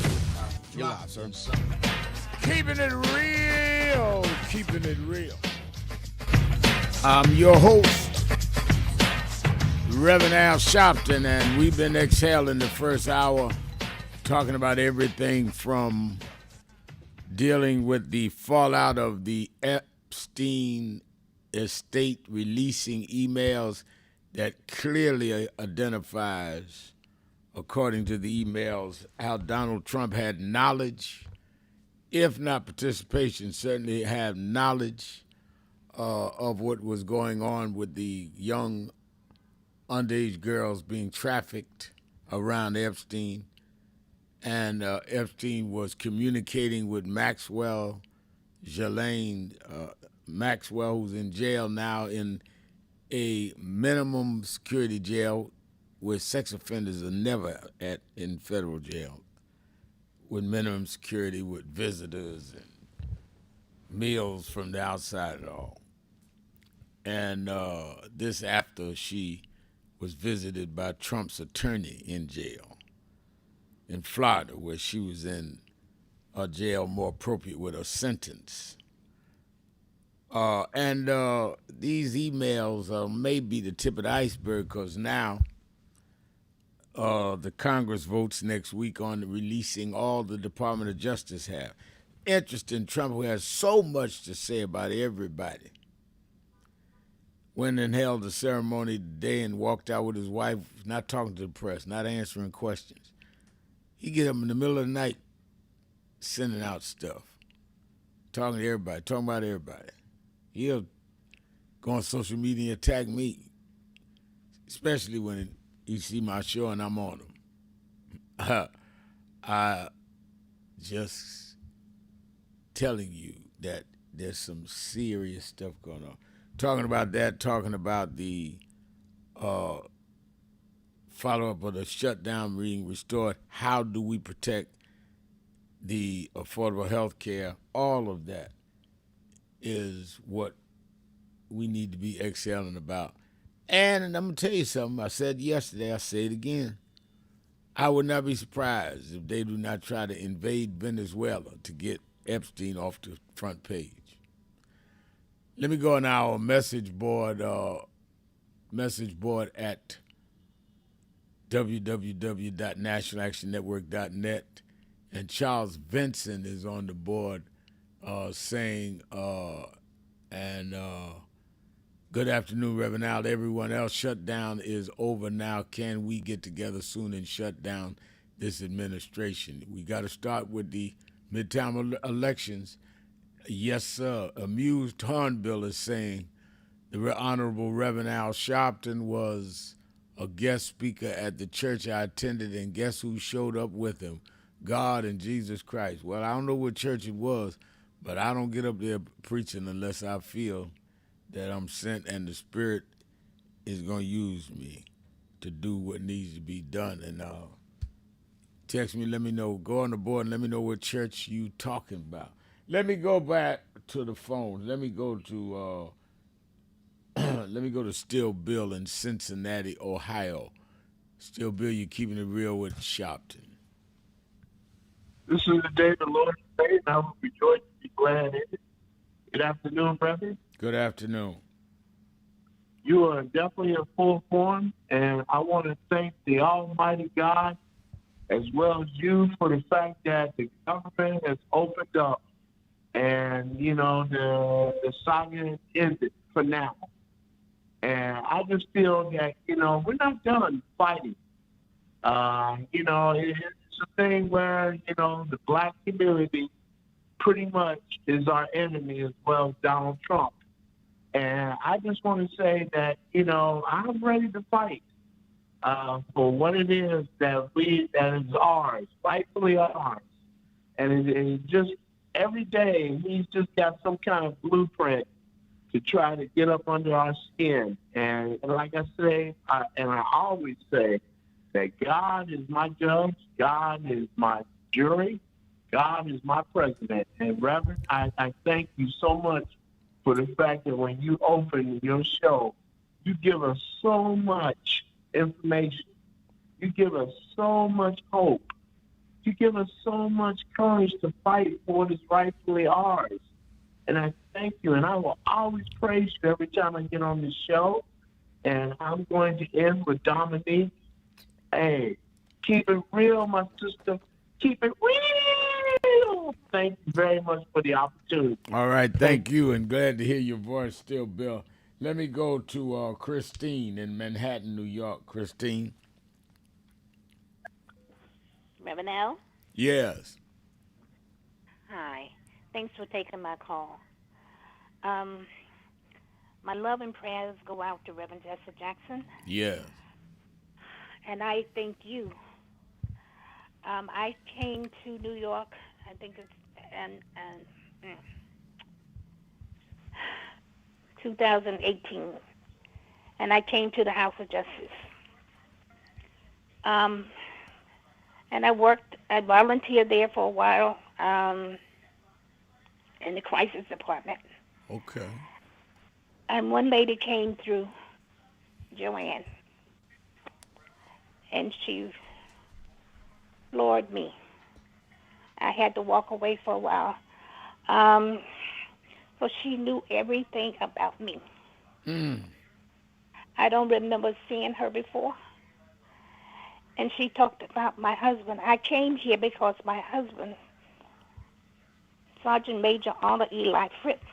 You're live, sir. Keeping it real. Keeping it real. I'm your host, Reverend Al Sharpton, and we've been exhaling the first hour talking about everything from dealing with the fallout of the Epstein estate releasing emails that clearly identifies, according to the emails, how Donald Trump had knowledge, if not participation, certainly had knowledge of what was going on with the young underage girls being trafficked around Epstein. And Epstein was communicating with Maxwell Ghislaine, Maxwell, who's in jail now in a minimum security jail where sex offenders are never in federal jail, with minimum security, with visitors and meals from the outside at all. And this after she was visited by Trump's attorney in jail in Florida, where she was in a jail more appropriate with her sentence. And these emails may be the tip of the iceberg, because now the Congress votes next week on releasing all the Department of Justice have. Interesting, Trump, who has so much to say about everybody, went and held a ceremony today and walked out with his wife, not talking to the press, not answering questions. He get up in the middle of the night sending out stuff, talking to everybody, talking about everybody. He'll go on social media and attack me, especially when he see my show and I'm on him. I just telling you that there's some serious stuff going on. Talking about that, talking about the follow-up of the shutdown being restored. How do we protect the affordable health care? All of that is what we need to be excelling about. And I'm going to tell you something. I said yesterday, I say it again. I would not be surprised if they do not try to invade Venezuela to get Epstein off the front page. Let me go on our message board at www.nationalactionnetwork.net. And Charles Vincent is on the board saying, good afternoon, Reverend Al. Everyone else, shutdown is over now. Can we get together soon and shut down this administration? We got to start with the midterm elections. Yes, sir. Amused Hornbill is saying the Honorable Reverend Al Sharpton was a guest speaker at the church I attended, and guess who showed up with him? God and Jesus Christ. Well, I don't know what church it was, but I don't get up there preaching unless I feel that I'm sent and the Spirit is going to use me to do what needs to be done. And text me, let me know. Go on the board and let me know what church you talking about. Let me go back to the phone. Let me go to Still Bill in Cincinnati, Ohio. Still Bill, you're keeping it real with Sharpton. This is the day the Lord has made, and I will rejoice and be glad in it. Good afternoon, brother. Good afternoon. You are definitely in full form, and I want to thank the Almighty God as well as you for the fact that the government has opened up and, the saga ended for now. And I just feel that, we're not done fighting. It's a thing where, the black community pretty much is our enemy as well as Donald Trump. And I just want to say that, I'm ready to fight for what it is that is ours, rightfully ours. And it just, every day, he's just got some kind of blueprint to try to get up under our skin. And like I say, I always say that God is my judge, God is my jury, God is my president. And Reverend, I thank you so much for the fact that when you open your show, you give us so much information. You give us so much hope. You give us so much courage to fight for what is rightfully ours. And I thank you, and I will always praise you every time I get on this show. And I'm going to end with Dominique. Hey, keep it real, my sister. Keep it real. Thank you very much for the opportunity. All right, thank you, and glad to hear your voice still, Bill. Let me go to Christine in Manhattan, New York. Christine. Reverend Al? Yes. Hi. Thanks for taking my call. My love and prayers go out to Reverend Jesse Jackson. Yes. And I thank you. I came to New York, I think it's 2018, and I came to the House of Justice. And I volunteered there for a while in the crisis department. Okay. And one lady came through, Joanne, and she floored me. I had to walk away for a while. So she knew everything about me. I don't remember seeing her before. And she talked about my husband. I came here because my husband, Sergeant Major Honor Eli Fritz,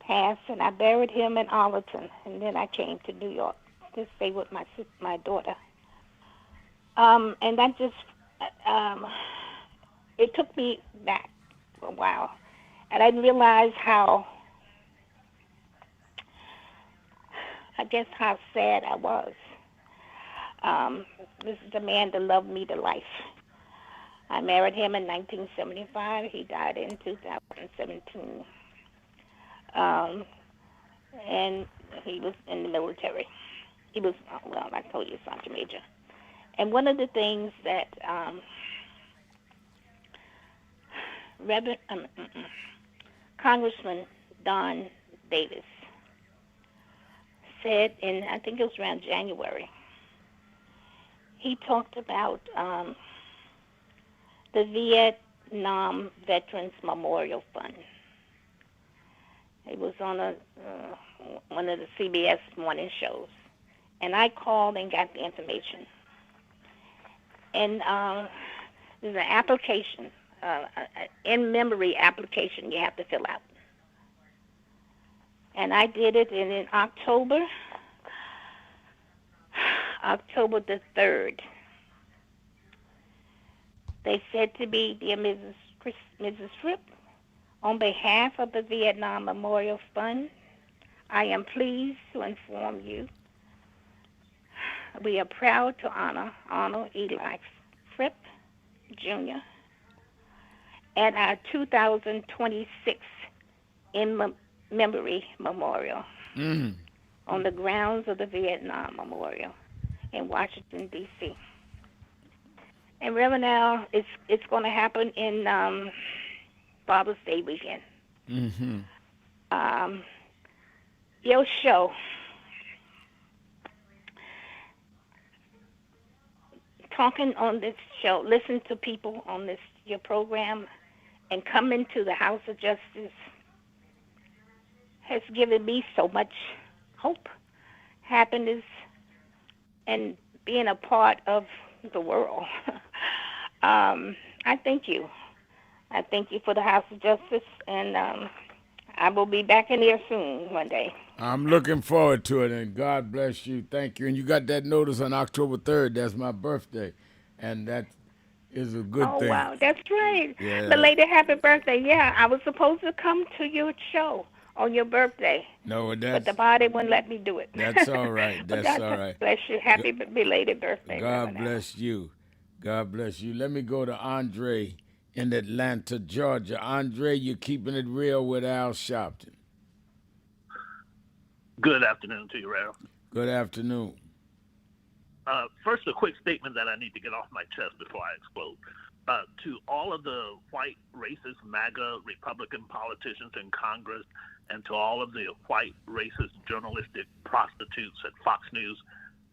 passed, and I buried him in Arlington. And then I came to New York to stay with my daughter. And that just, it took me back for a while. And I didn't realize how sad I was. This is the man that loved me to life. I married him in 1975. He died in 2017. And he was in the military. He was, well, I told you, Sergeant Major. And one of the things that Congressman Don Davis said in, I think it was around January, he talked about the Vietnam Veterans Memorial Fund. It was on one of the CBS morning shows. And I called and got the information. And there's an application, in-memory application you have to fill out. And I did it, and in October the 3rd, they said to me, "Dear Mrs. Fripp, on behalf of the Vietnam Memorial Fund, I am pleased to inform you we are proud to honor Eli Fripp, Jr. at our 2026 in-memory memorial on the grounds of the Vietnam Memorial in Washington, D.C. And Reverend Al, it's going to happen in Father's Day weekend. Your show, talking on this show, listen to people on your program, and coming to the House of Justice has given me so much hope, happiness, and being a part of the world. I thank you. I thank you for the House of Justice, and I will be back in here soon one day. I'm looking forward to it, and God bless you. Thank you. And you got that notice on October 3rd. That's my birthday, and that is a good thing. Oh, wow. That's right. Yeah. Belated happy birthday. Yeah, I was supposed to come to your show on your birthday. No, but the body wouldn't let me do it. That's all right. That's God all right. Bless you. Happy belated birthday. God bless you. God bless you. Let me go to Andre in Atlanta, Georgia. Andre, you're keeping it real with Al Sharpton. Good afternoon to you, Ralph. Good afternoon. First, a quick statement that I need to get off my chest before I explode. To all of the white, racist, MAGA Republican politicians in Congress, and to all of the white, racist, journalistic prostitutes at Fox News,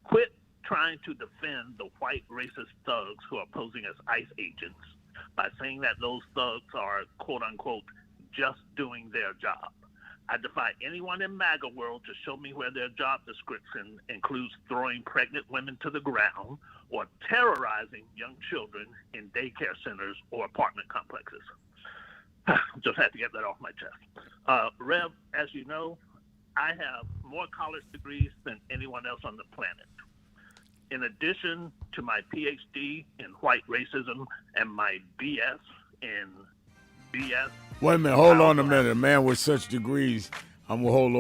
quit trying to defend the white, racist thugs who are posing as ICE agents by saying that those thugs are, quote unquote, just doing their job. I defy anyone in MAGA world to show me where their job description includes throwing pregnant women to the ground or terrorizing young children in daycare centers or apartment complexes. Just had to get that off my chest. Rev, as you know, I have more college degrees than anyone else on the planet. In addition to my PhD in white racism and my BS in BS. Wait a minute, hold on a minute. A man with such degrees, I'm gonna hold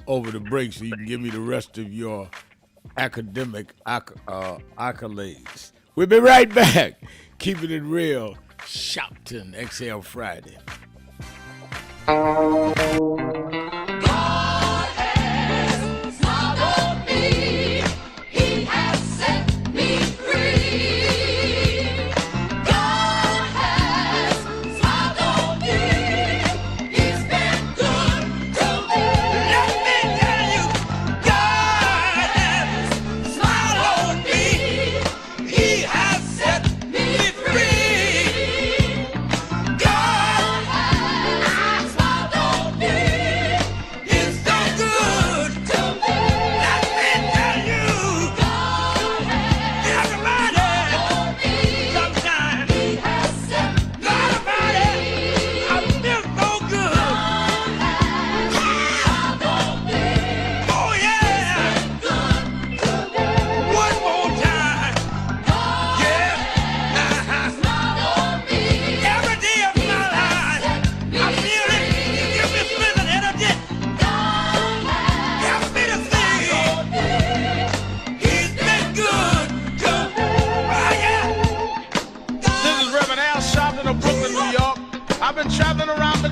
over the break so you can give me the rest of your academic accolades. We'll be right back. Keeping it real, Sharpton, XL Friday.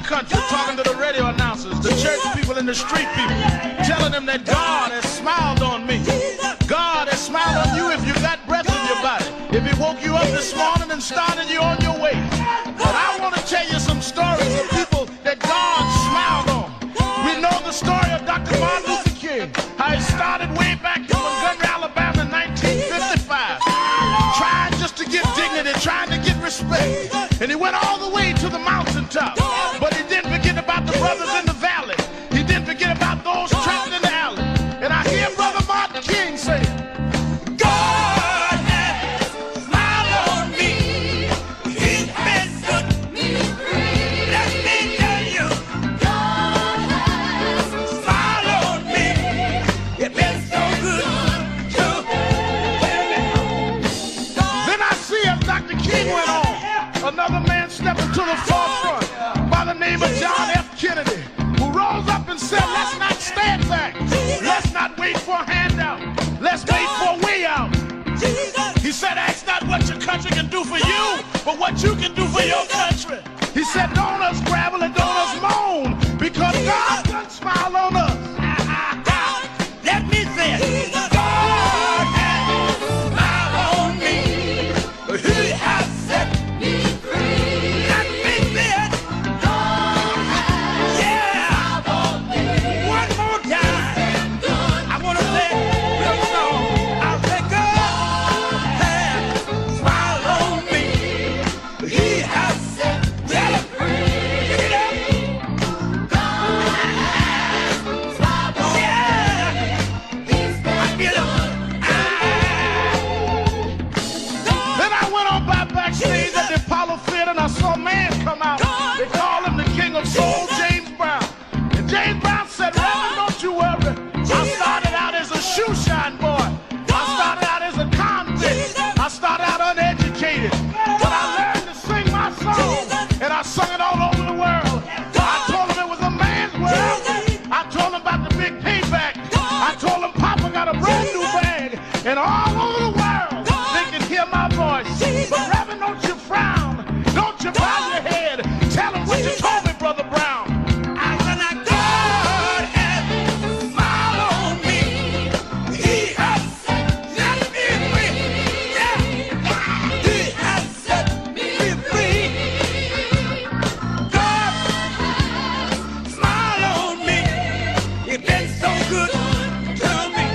Country, talking to the radio announcers, the church people and the street people, telling them that God has smiled on me. God has smiled on you if you got breath in your body. If he woke you up this morning and started you on your way. But I want to tell you some stories of people that God smiled on. head back. Let's not wait for a handout. Let's wait for a way out. He said, ask not what your country can do for you, but what you can do for your country. He said, don't us gravel and don't us moan, because God doesn't smile on us. Let me say it. God has smiled on me. He has set me free. Let me say it. God has smiled on me. One more time. I want to say it real strong. I'll say God has smiled on me. He has set me free. Pick it up. God has smiled on me. Then I went on backstage at the Apollo Theater and I saw a man come out. They call him the King of Soul, James Brown. And James Brown said, Reverend, don't you worry. I started out as a shoe shine boy. I started out as a convict. I started out uneducated. But I learned to sing my song. And I sung it all over the world. I told him it was a man's world. I told him about the big payback. I told him Papa got a brand new bag. And all over the world, they can hear my voice. But Reverend, don't you frown. Don't you bow your head. Tell him what you told me, Brother Brown. I said, now God has smiled on me. He has set me free. Yeah. He has set me free. God smiled on me. It's been so good to me.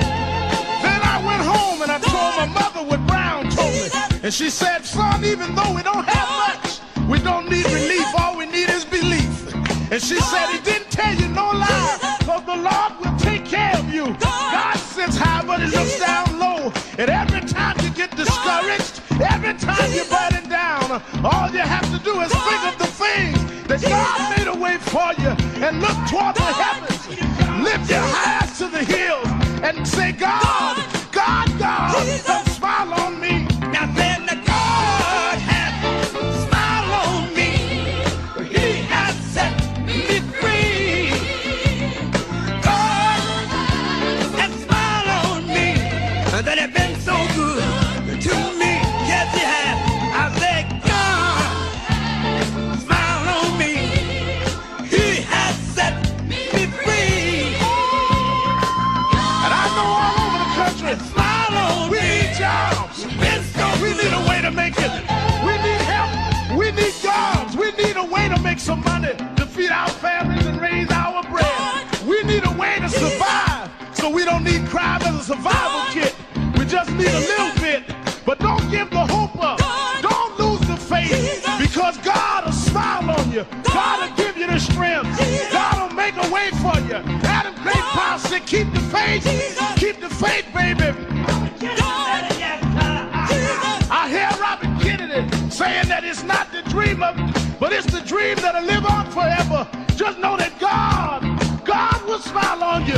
Then I went home and I told my mother what Brown told me. And she said, son, even though we don't have much, we don't need relief. All we need is belief. And she said, he didn't tell you no lie, because the Lord will take care of you. God sits high, but he looks down low. And every time you get discouraged, every time you're burning down, all you have to do is think of the things that God made a way for you and look toward the heavens. Lift your eyes to the hills and say, God, God, God, don't smile on me. Now then, the God has smiled on me. He has set me free. God has smiled on me. That has been so good to me. Yes, he has. I said, God smiled on me. He has set me free. And I know all over the country, smile on me. We need jobs. We need a way to make it. We need help. We need jobs. We need a way to make some money to feed our families and raise our bread. We need a way to survive, so we don't need crime as a survival kit. We just need a little bit. But don't give the hope up. Don't lose the faith, because God will smile on you. God will give you the strength. God will make a way for you. Adam Great Power said, keep the faith. Keep the faith, baby. I hear Robert Kennedy saying that it's not the dream of, but it's the dream that'll live on forever. Just know that God will smile on you.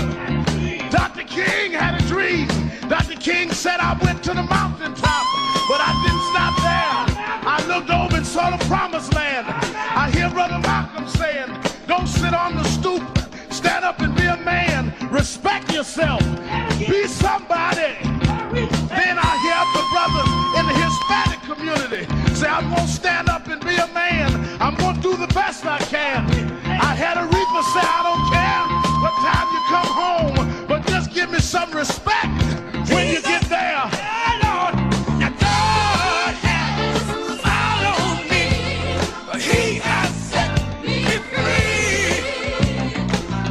Dr. King had a dream. Dr. King said, I went to the mountaintop, but I didn't stop there. I looked over and saw the promised land. I hear Brother Malcolm saying, don't sit on the stoop. Stand up and be a man. Respect yourself. Be somebody. Then I hear the brothers in the Hispanic community say, I'm going to stand up and be a man. I'm going to do the best I can. I had a reaper say, I don't care what time you come home, but just give me some respect when you get there. Now God has smiled on me. He has set me free.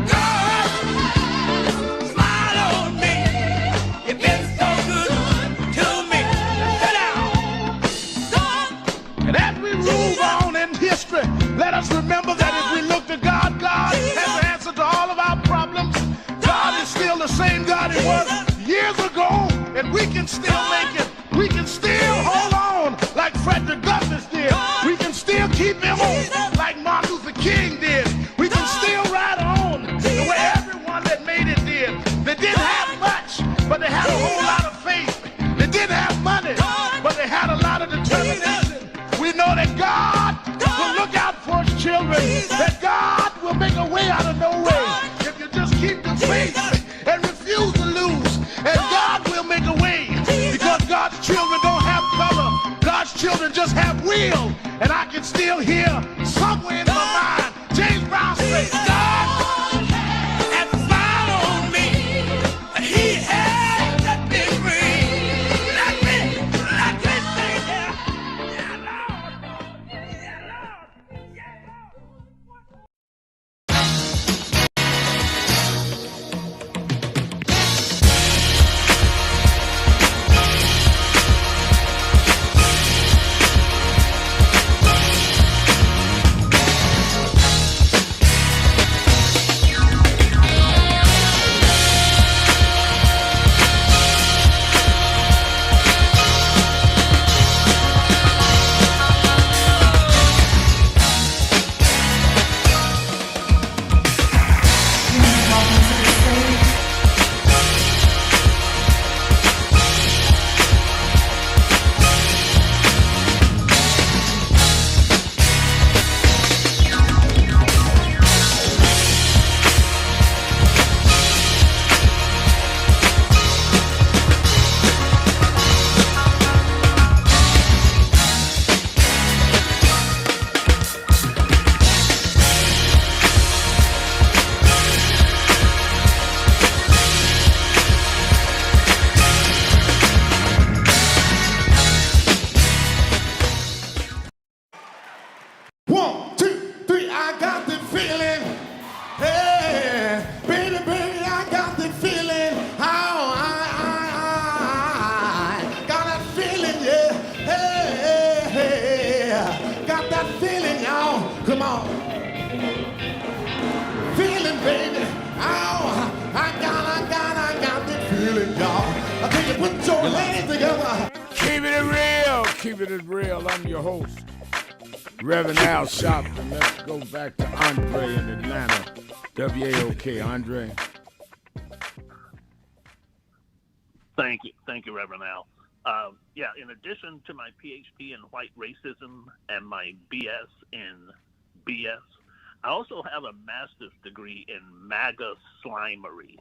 God smiled on me. It's been so good to me. Sit down. And as we move on in history, let us remember that if we look to God, God has the answer to all of our problems. God is still the same God he was years ago, and we can still make it. We can still hold on like Frederick Douglass did. We can still keep him on like Martin Luther King did. We can still ride on the way everyone that made it did. They didn't have much, but they had a whole lot of faith. They didn't have money, but they had a lot of determination. We know that God will look out for his children, that God will make a way out of no way. If you just keep the faith and refuse to lose. And God will make a way because God's children don't have color. God's children just have will. And I can still hear somewhere in my mind James Brown say, God has smiled on me. He has let me free. Let me say that. One, two, three, I got the feeling. Hey, baby, baby, I got the feeling. Oh, I got that feeling, yeah. Hey, hey, hey, got that feeling, y'all. Come on. Feeling, baby. Oh, I got the feeling, y'all. I think you put your hands together. Keeping it real. I'm your host, Reverend Al Sharpton. Let's go back to Andre in Atlanta. WAOK, Andre. Thank you, Reverend Al. In addition to my PhD in white racism and my BS in BS, I also have a master's degree in MAGA slimery.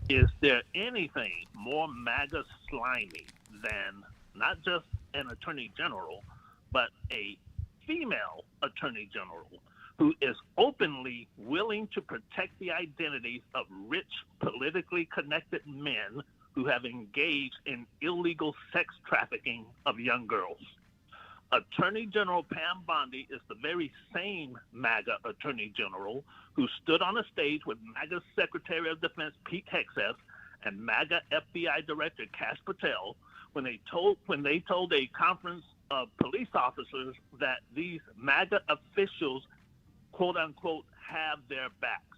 Is there anything more MAGA slimy than not just an attorney general, but a female attorney general who is openly willing to protect the identities of rich, politically connected men who have engaged in illegal sex trafficking of young girls? Attorney General Pam Bondi is the very same MAGA Attorney General who stood on a stage with MAGA Secretary of Defense Pete Hegseth and MAGA FBI Director Kash Patel when they told a conference of police officers that these MAGA officials, quote unquote, have their backs.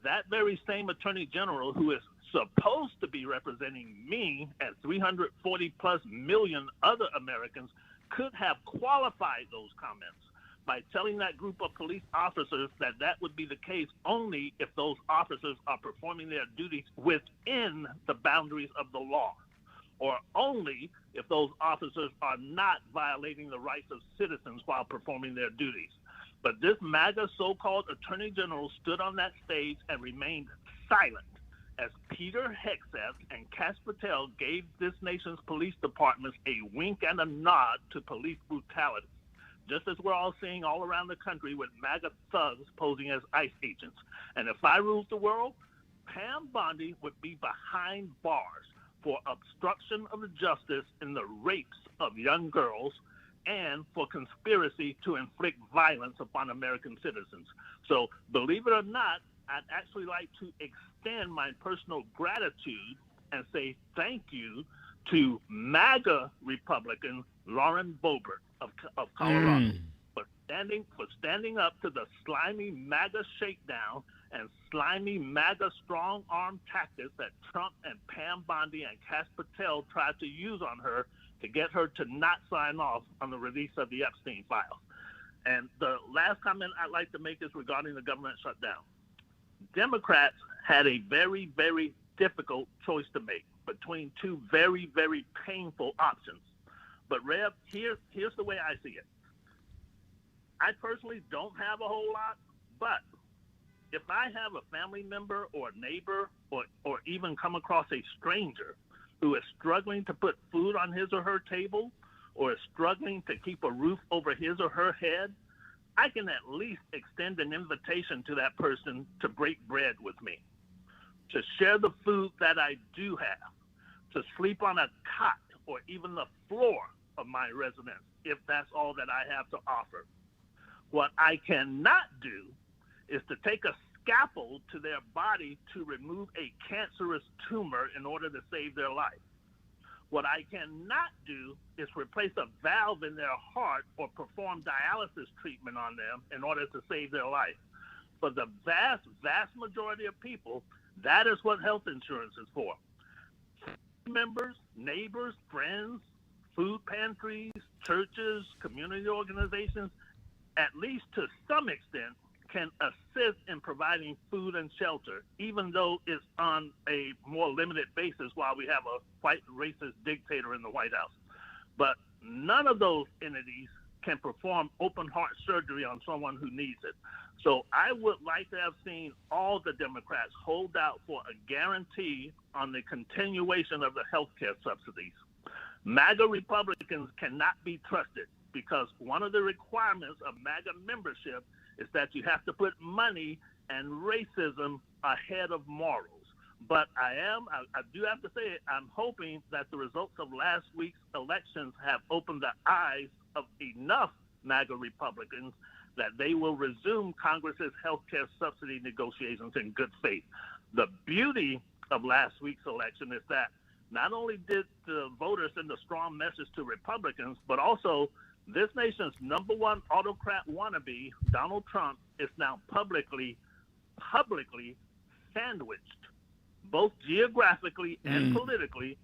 That very same Attorney General who is supposed to be representing me and 340 plus million other Americans could have qualified those comments by telling that group of police officers that that would be the case only if those officers are performing their duties within the boundaries of the law, or only if those officers are not violating the rights of citizens while performing their duties. But this MAGA so-called Attorney General stood on that stage and remained silent as Peter Hegseth and Kash Patel gave this nation's police departments a wink and a nod to police brutality, just as we're all seeing all around the country with MAGA thugs posing as ICE agents. And if I ruled the world, Pam Bondi would be behind bars for obstruction of justice in the rapes of young girls and for conspiracy to inflict violence upon American citizens. So believe it or not, I'd actually like to extend my personal gratitude and say thank you to MAGA Republican Lauren Boebert of Colorado for standing up to the slimy MAGA shakedown and slimy MAGA strong-arm tactics that Trump and Pam Bondi and Kash Patel tried to use on her to get her to not sign off on the release of the Epstein files. And the last comment I'd like to make is regarding the government shutdown. Democrats had a very, very difficult choice to make between two very, very painful options. But Rev, here's the way I see it. I personally don't have a whole lot, but if I have a family member or neighbor or even come across a stranger who is struggling to put food on his or her table or is struggling to keep a roof over his or her head, I can at least extend an invitation to that person to break bread with me, to share the food that I do have, to sleep on a cot or even the floor of my residence if that's all that I have to offer. What I cannot do is to take a scalpel to their body to remove a cancerous tumor in order to save their life. What I cannot do is replace a valve in their heart or perform dialysis treatment on them in order to save their life. For the vast, vast majority of people, that is what health insurance is for. Members, neighbors, friends, food pantries, churches, community organizations, at least to some extent, can assist in providing food and shelter, even though it's on a more limited basis while we have a white racist dictator in the White House. But none of those entities can perform open heart surgery on someone who needs it. So I would like to have seen all the Democrats hold out for a guarantee on the continuation of the health care subsidies. MAGA Republicans cannot be trusted because one of the requirements of MAGA membership is that you have to put money and racism ahead of morals. But I do have to say it, I'm hoping that the results of last week's elections have opened the eyes of enough MAGA Republicans that they will resume Congress's health care subsidy negotiations in good faith. The beauty of last week's election is that not only did the voters send a strong message to Republicans, but also this nation's number one autocrat wannabe, Donald Trump, is now publicly sandwiched, both geographically and politically,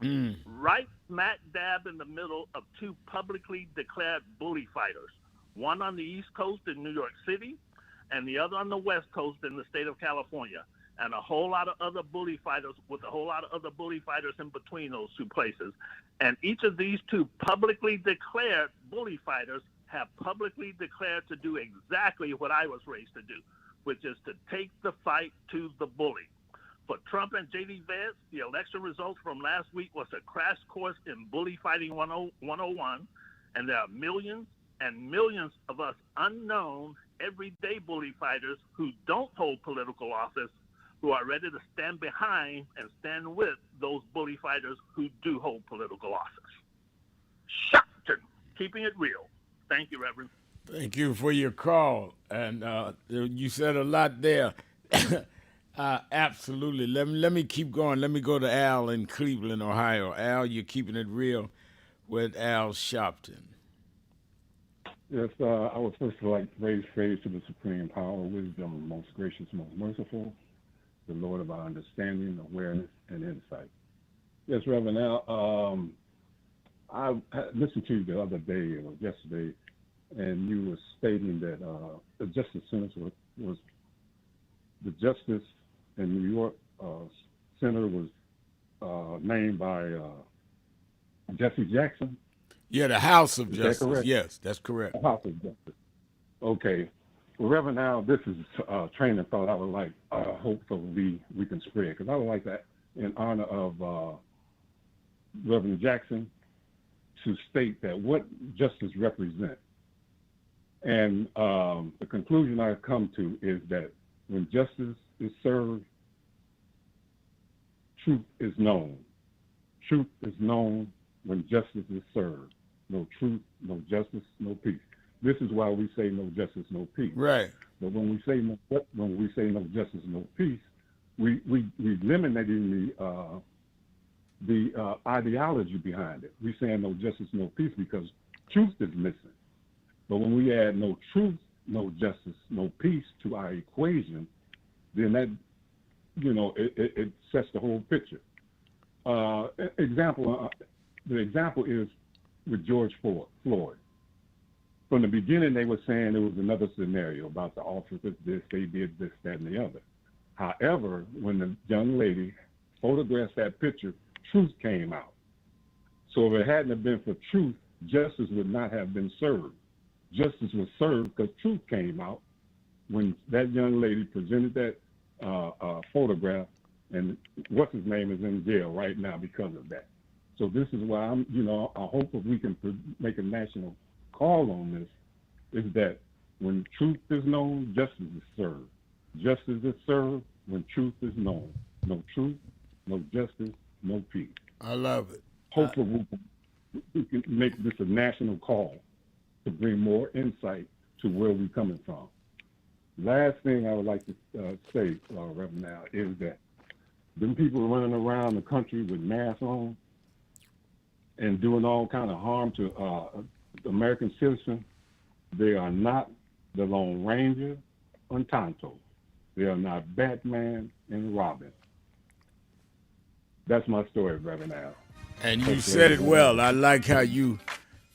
right smack dab in the middle of two publicly declared bully fighters, one on the East Coast in New York City and the other on the West Coast in the state of California, and a whole lot of other bully fighters with a whole lot of other bully fighters in between those two places. And each of these two publicly declared bully fighters have publicly declared to do exactly what I was raised to do, which is to take the fight to the bully. For Trump and J.D. Vance, the election results from last week was a crash course in bully fighting 101, and there are millions and millions of us unknown everyday bully fighters who don't hold political office, who are ready to stand behind and stand with those bully fighters who do hold political office. Sharpton, keeping it real. Thank you, Reverend. Thank you for your call. And you said a lot there. Absolutely. Let me keep going. Let me go to Al in Cleveland, Ohio. Al, you're keeping it real with Al Sharpton. Yes, I would first like to raise praise to the supreme power, wisdom, most gracious, most merciful, the Lord of our understanding, awareness, and insight. Yes, Reverend Al, I listened to you the other day, or yesterday, and you were stating that the Justice Center was the Justice in New York Center was named by Jesse Jackson. Yeah, the House of Justice. Is that correct? Yes, that's correct. The House of Justice. Okay. Well, Reverend Al, this is a train of thought I would like, hopefully we can spread, because I would like that in honor of Reverend Jackson to state that what justice represents. And the conclusion I've come to is that when justice is served, truth is known. Truth is known when justice is served. No truth, no justice, no peace. This is why we say no justice, no peace. Right. But when we say no justice, no peace, we eliminating the ideology behind it. We saying no justice, no peace because truth is missing. But when we add no truth, no justice, no peace to our equation, then that, it sets the whole picture. The example is with George Floyd. From the beginning, they were saying there was another scenario about the officers, this, they did this, that, and the other. However, when the young lady photographed that picture, truth came out. So if it hadn't have been for truth, justice would not have been served. Justice was served because truth came out, when that young lady presented that photograph, and what's his name is in jail right now because of that. So this is why I hope if we can make a national call on this, is that when truth is known, justice is served. Justice is served when truth is known. No truth, no justice, no peace. I love it. Hopefully we can make this a national call to bring more insight to where we're coming from. Last thing I would like to say, Reverend Al, is that them people running around the country with masks on and doing all kind of harm to American citizens, they are not the Lone Ranger and Tonto. They are not Batman and Robin. That's my story, Reverend Al. And you said it well. I like how you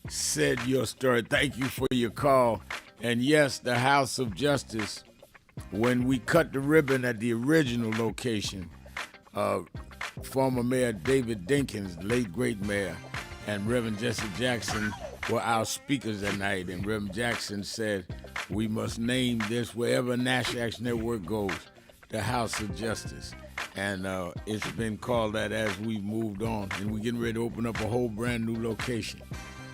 said your story. Thank you for your call. And yes, the House of Justice, when we cut the ribbon at the original location, former Mayor David Dinkins, late great mayor, and Reverend Jesse Jackson were our speakers that night. And Reverend Jackson said, we must name this, wherever National Action Network goes, the House of Justice. And it's been called that as we've moved on. And we're getting ready to open up a whole brand new location.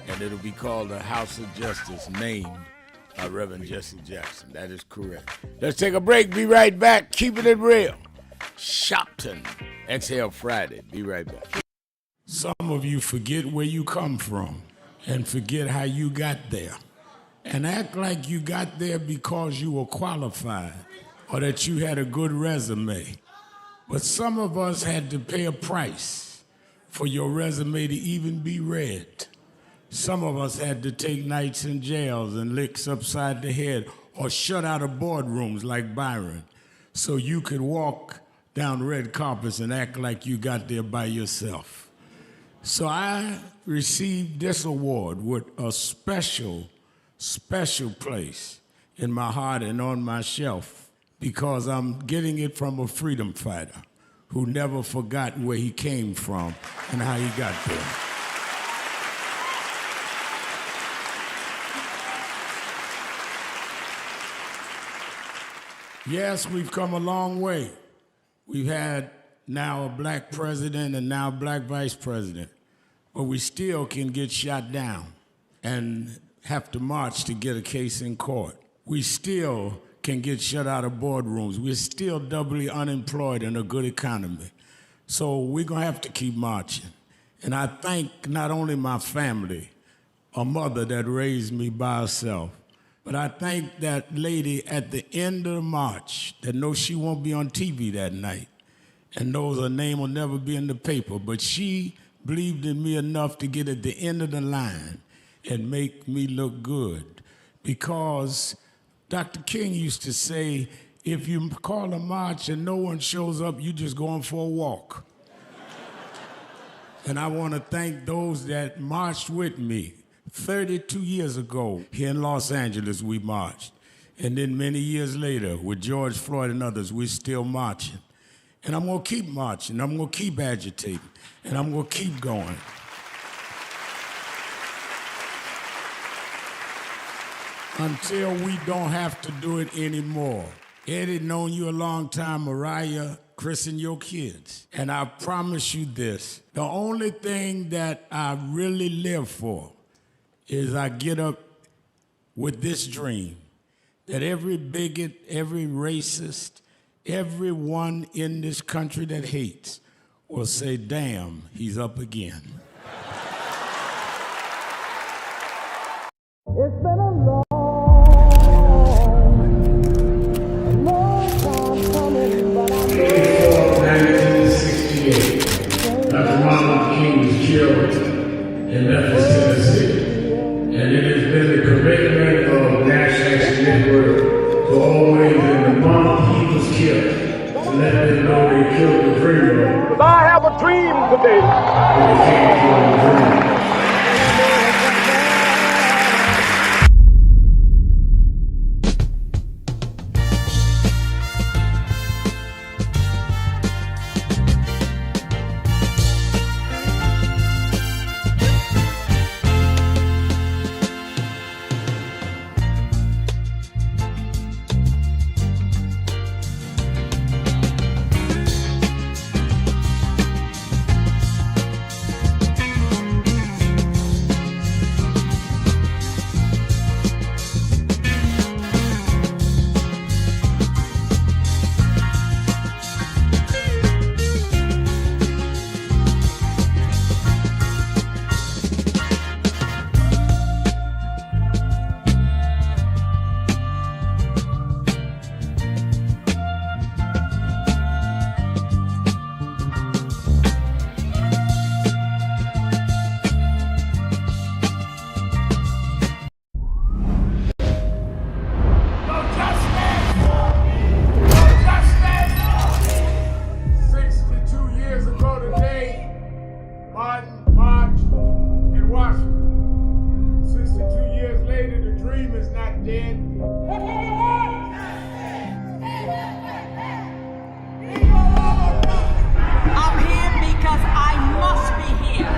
And it'll be called the House of Justice, named Reverend Jesse Jackson. That is correct. Let's take a break. Be right back. Keeping it real. Sharpton. Exhale Friday. Be right back. Some of you forget where you come from and forget how you got there. And act like you got there because you were qualified or that you had a good resume. But some of us had to pay a price for your resume to even be read. Some of us had to take nights in jails and licks upside the head or shut out of boardrooms like Byron so you could walk down red carpets and act like you got there by yourself. So I received this award with a special place in my heart and on my shelf because I'm getting it from a freedom fighter who never forgot where he came from and how he got there. Yes, we've come a long way. We've had now a black president and now a black vice president, but we still can get shot down and have to march to get a case in court. We still can get shut out of boardrooms. We're still doubly unemployed in a good economy. So we're gonna have to keep marching. And I thank not only my family, a mother that raised me by herself, but I thank that lady at the end of the march that knows she won't be on TV that night and knows her name will never be in the paper, but she believed in me enough to get at the end of the line and make me look good. Because Dr. King used to say, if you call a march and no one shows up, you just going for a walk. And I want to thank those that marched with me. 32 years ago, here in Los Angeles, we marched. And then many years later, with George Floyd and others, we're still marching. And I'm going to keep marching. I'm going to keep agitating. And I'm going to keep going. Until we don't have to do it anymore. Eddie, known you a long time. Mariah, Chris, and your kids. And I promise you this. The only thing that I really live for is I get up with this dream that every bigot, every racist, everyone in this country that hates will say, damn, he's up again. It's been a long time coming, but I know 1968, Dr. Martin King was killed in Memphis, Tennessee. And it has been the commitment of National Action Network to always, in the month he was killed, to let them know they killed the dreamer. I have a dream today. When they came for the dream. Martin marched in Washington. 62 years later, the dream is not dead. I'm here because I must be here.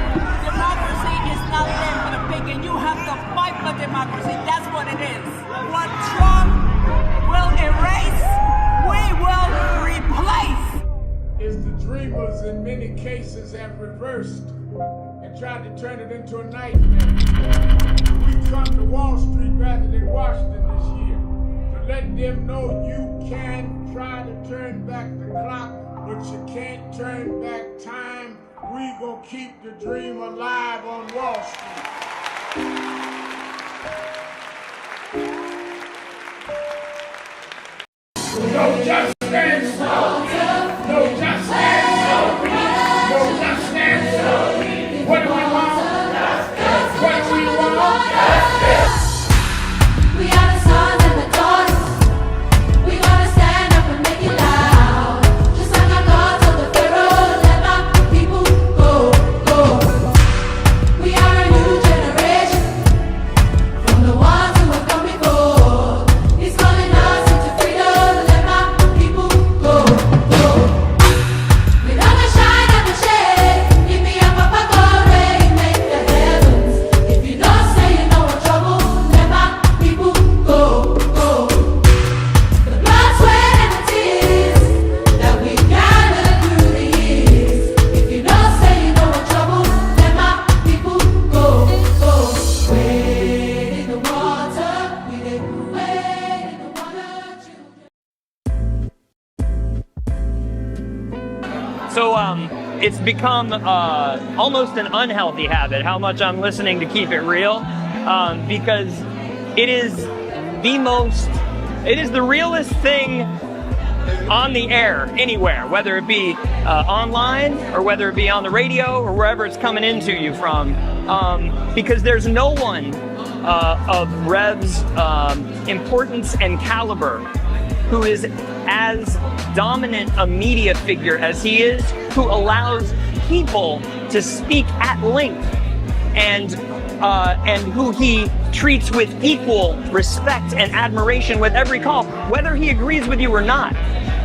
Democracy is not there for the pig, and you have to fight for democracy. That's what it is. What Trump will erase, we will replace. It's the dreamers in many cases have reversed and tried to turn it into a nightmare. We come to Wall Street rather than Washington this year to let them know you can try to turn back the clock, but you can't turn back time. We gonna keep the dream alive on Wall Street. No just stand still. No just stand still. No just stand still. What do we want? What do we want? We are the sons and the daughters. We gotta stand up and make it loud. Just like our God told the Pharaoh, let my people go, go. We are a new generation from the ones who have come before. He's calling us into freedom. Let my people go, go. We don't shine at the shade. Give me a papa glory, make the heavens. If you don't say you know what trouble, let my people go, go. The blood, sweat, and the tears that we gathered through the years. If you don't say you know what trouble, let my people go, go. Wade in the water, we did wade in the water, So it's become almost an unhealthy habit how much I'm listening to Keep It Real, because it is the realest thing on the air anywhere, whether it be online or whether it be on the radio or wherever it's coming into you from, because there's no one of Rev's importance and caliber who is as dominant a media figure as he is, who allows people to speak at length, and who he treats with equal respect and admiration with every call, whether he agrees with you or not.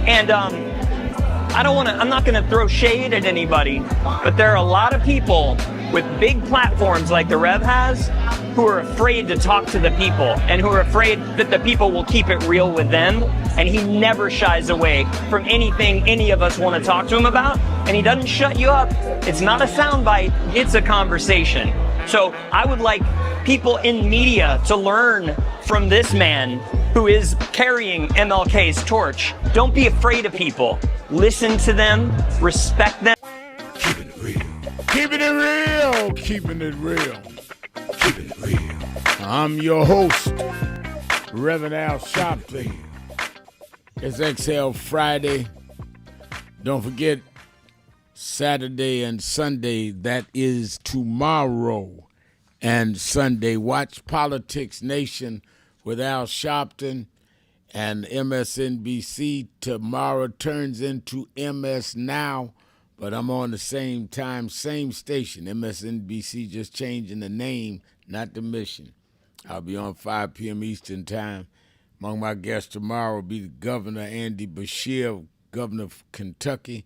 And I'm not gonna throw shade at anybody, but there are a lot of people with big platforms like the Rev has who are afraid to talk to the people and who are afraid that the people will keep it real with them. And he never shies away from anything any of us want to talk to him about. And he doesn't shut you up. It's not a soundbite, it's a conversation. So I would like people in media to learn from this man who is carrying MLK's torch. Don't be afraid of people. Listen to them, respect them. Keeping it real. Keeping it real. Keeping it real. Keeping it real. I'm your host, Reverend Al Sharpton. It's XL Friday. Don't forget Saturday and Sunday. That is tomorrow and Sunday. Watch Politics Nation with Al Sharpton and MSNBC. Tomorrow turns into MS Now, but I'm on the same time, same station. MSNBC just changing the name, not the mission. I'll be on 5 p.m. Eastern Time. Among my guests tomorrow will be Governor Andy Beshear, governor of Kentucky,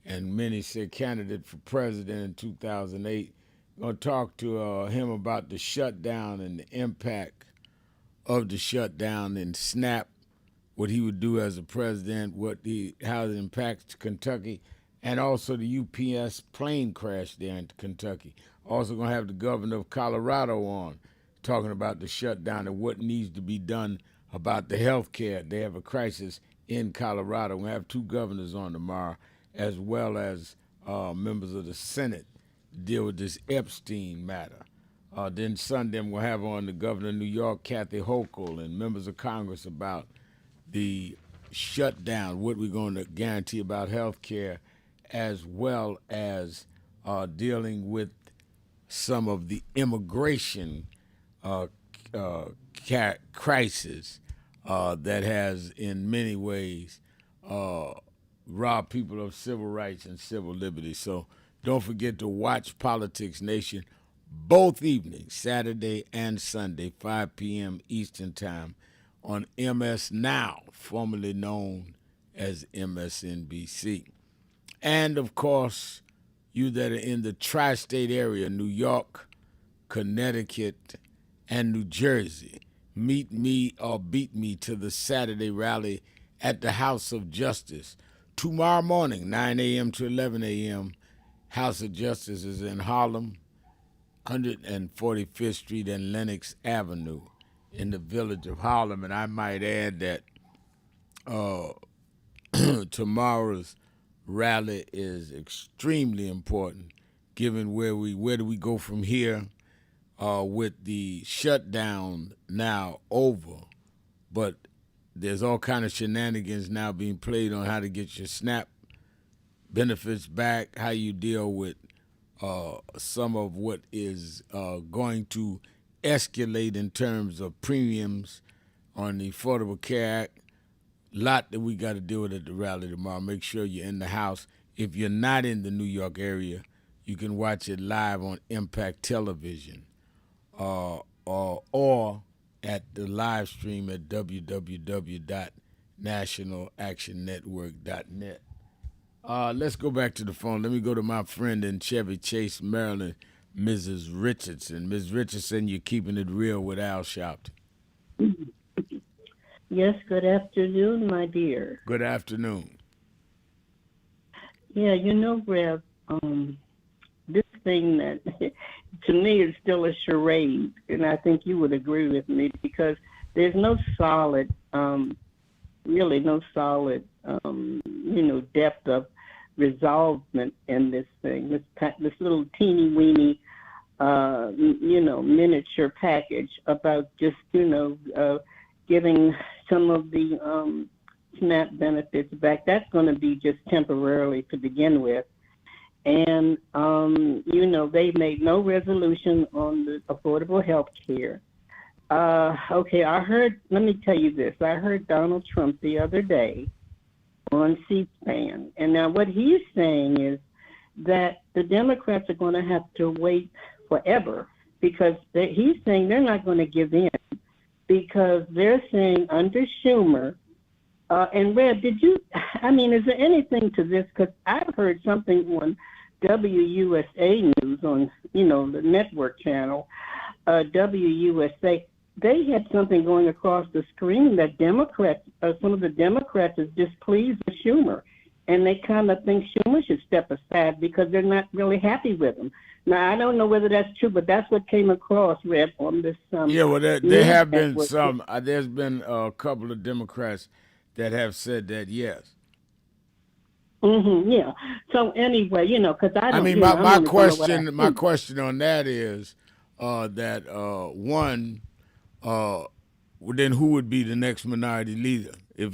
and many say candidate for president in 2008. I'm going to talk to him about the shutdown and the impact of the shutdown and SNAP, what he would do as a president, how it impacts Kentucky, and also the UPS plane crash there in Kentucky. Also going to have the governor of Colorado on, talking about the shutdown and what needs to be done about the health care. They have a crisis in Colorado. We'll have 2 governors on tomorrow, as well as members of the Senate to deal with this Epstein matter. Then Sunday, we'll have on the governor of New York, Kathy Hochul, and members of Congress about the shutdown, what we're going to guarantee about health care, as well as dealing with some of the immigration crisis that has, in many ways, robbed people of civil rights and civil liberties. So Don't forget to watch Politics Nation both evenings, Saturday and Sunday, 5 p.m. Eastern Time on MS Now, formerly known as MSNBC. And, of course, you that are in the tri-state area, New York, Connecticut, and New Jersey, meet me or beat me to the Saturday rally at the House of Justice. Tomorrow morning, 9 a.m. to 11 a.m., House of Justice is in Harlem, 145th Street and Lenox Avenue in the village of Harlem. And I might add that tomorrow's rally is extremely important, given where do we go from here with the shutdown now over. But there's all kind of shenanigans now being played on how to get your SNAP benefits back, how you deal with some of what is going to escalate in terms of premiums on the Affordable Care Act. Lot that we got to deal with at the rally tomorrow. Make sure you're in the house. If you're not in the New York area, you can watch it live on Impact Television or at the live stream at www.nationalactionnetwork.net. Let's go back to the phone. Let me go to my friend in Chevy Chase, Maryland, Mrs. Richardson. Ms. Richardson, you're keeping it real with Al Sharpton. Yes, good afternoon, my dear. Good afternoon. Yeah, you know, Rev, this thing that to me is still a charade, and I think you would agree with me, because there's no solid, really no solid, depth of resolvement in this thing. This little teeny weeny, miniature package about just, giving some of the SNAP benefits back. That's going to be just temporarily to begin with. And, they made no resolution on the affordable health care. Let me tell you this. I heard Donald Trump the other day on C-SPAN. And now what he's saying is that the Democrats are going to have to wait forever, because he's saying they're not going to give in, because they're saying under Schumer, and Red, is there anything to this? Because I've heard something on WUSA News on, the network channel, WUSA. They had something going across the screen that some of the Democrats is displeased with Schumer, and they kind of think Schumer should step aside because they're not really happy with him. Now, I don't know whether that's true, but that's what came across, Rep, on this. There have been some. There's been a couple of Democrats that have said that, yes. Mm-hmm, yeah. So anyway, because I don't. My question on that is that one. Then who would be the next minority leader? If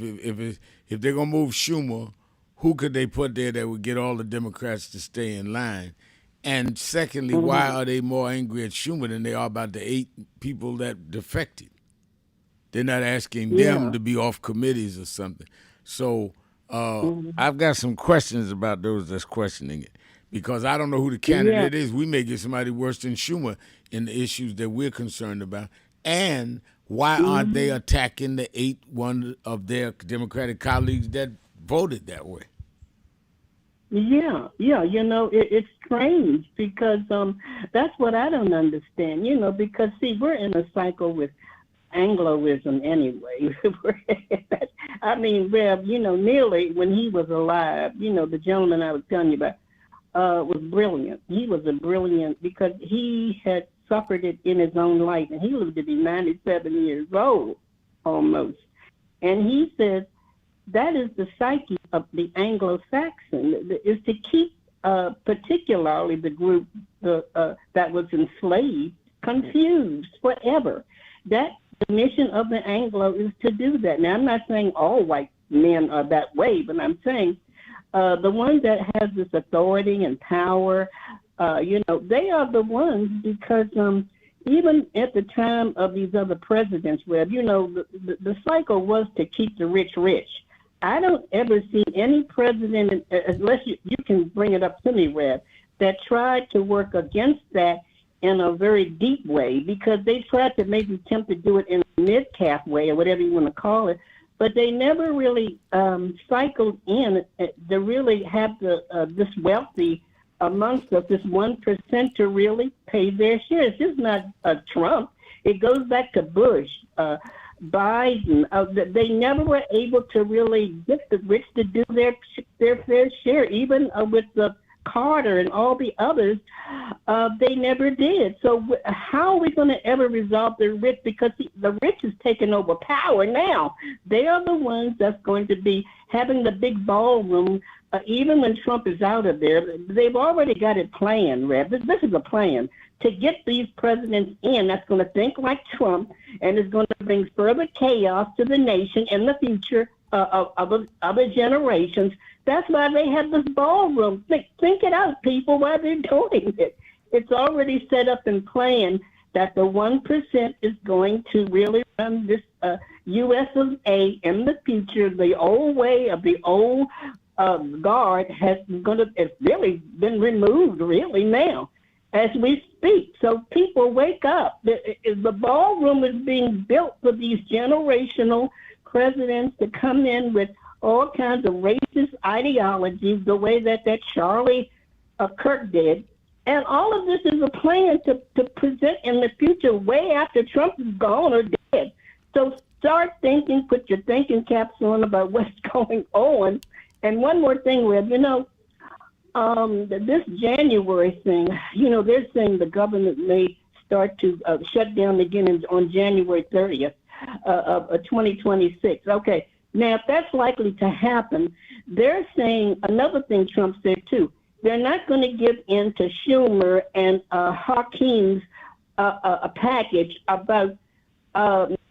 they're gonna move Schumer, who could they put there that would get all the Democrats to stay in line? And secondly, why are they more angry at Schumer than they are about the 8 people that defected? They're not asking them to be off committees or something. So I've got some questions about those that's questioning it, because I don't know who the candidate is. We may get somebody worse than Schumer in the issues that we're concerned about. And why aren't they attacking the 8 of their Democratic colleagues that voted that way? Yeah, it's strange, because that's what I don't understand, because, see, we're in a cycle with Angloism anyway. Rev, Neely, when he was alive, the gentleman I was telling you about, was brilliant. He was brilliant because he had suffered it in his own life, and he lived to be 97 years old almost. And he says that is the psyche of the Anglo-Saxon, is to keep particularly the group that was enslaved confused forever. That the mission of the Anglo is to do that. Now, I'm not saying all white men are that way, but I'm saying the one that has this authority and power, they are the ones, because even at the time of these other presidents, Reb, the cycle was to keep the rich rich. I don't ever see any president, unless you can bring it up to me, Reb, that tried to work against that in a very deep way, because they tried to maybe attempt to do it in a mid-cap way or whatever you want to call it, but they never really cycled in to really have this wealthy amongst us, this 1% to really pay their share. It's just not Trump. It goes back to Bush, Biden. They never were able to really get the rich to do their fair share, even with the Carter and all the others. They never did. So how are we going to ever resolve the rich? Because the rich is taking over power now. They are the ones that's going to be having the big ballroom. Even when Trump is out of there, they've already got it planned, Rev. This is a plan to get these presidents in that's going to think like Trump and is going to bring further chaos to the nation in the future of other generations. That's why they have this ballroom. Think it out, people, why they're doing it. It's already set up and planned that the 1% is going to really run this U.S. of A in the future. The old way of the old guard it's really been removed really now as we speak. So people wake up. The ballroom is being built for these generational presidents to come in with all kinds of racist ideologies, the way that Charlie Kirk did. And all of this is a plan to present in the future way after Trump is gone or dead. So start thinking, put your thinking caps on about what's going on. And one more thing, Reb, this January thing, they're saying the government may start to shut down again on January 30th of 2026. Okay, now if that's likely to happen, they're saying another thing Trump said too. They're not going to give in to Schumer and Hakeem's a package about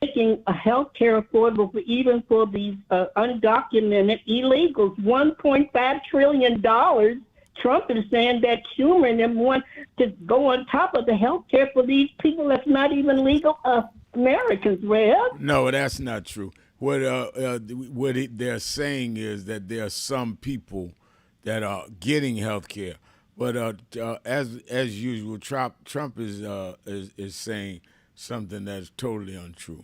making health care affordable even for these undocumented illegals. $1.5 trillion. Trump is saying that Schumer and them want to go on top of the health care for these people that's not even legal Americans, Rev. No, that's not true. What they're saying is that there are some people that are getting health care. But as usual, Trump is saying something that's totally untrue.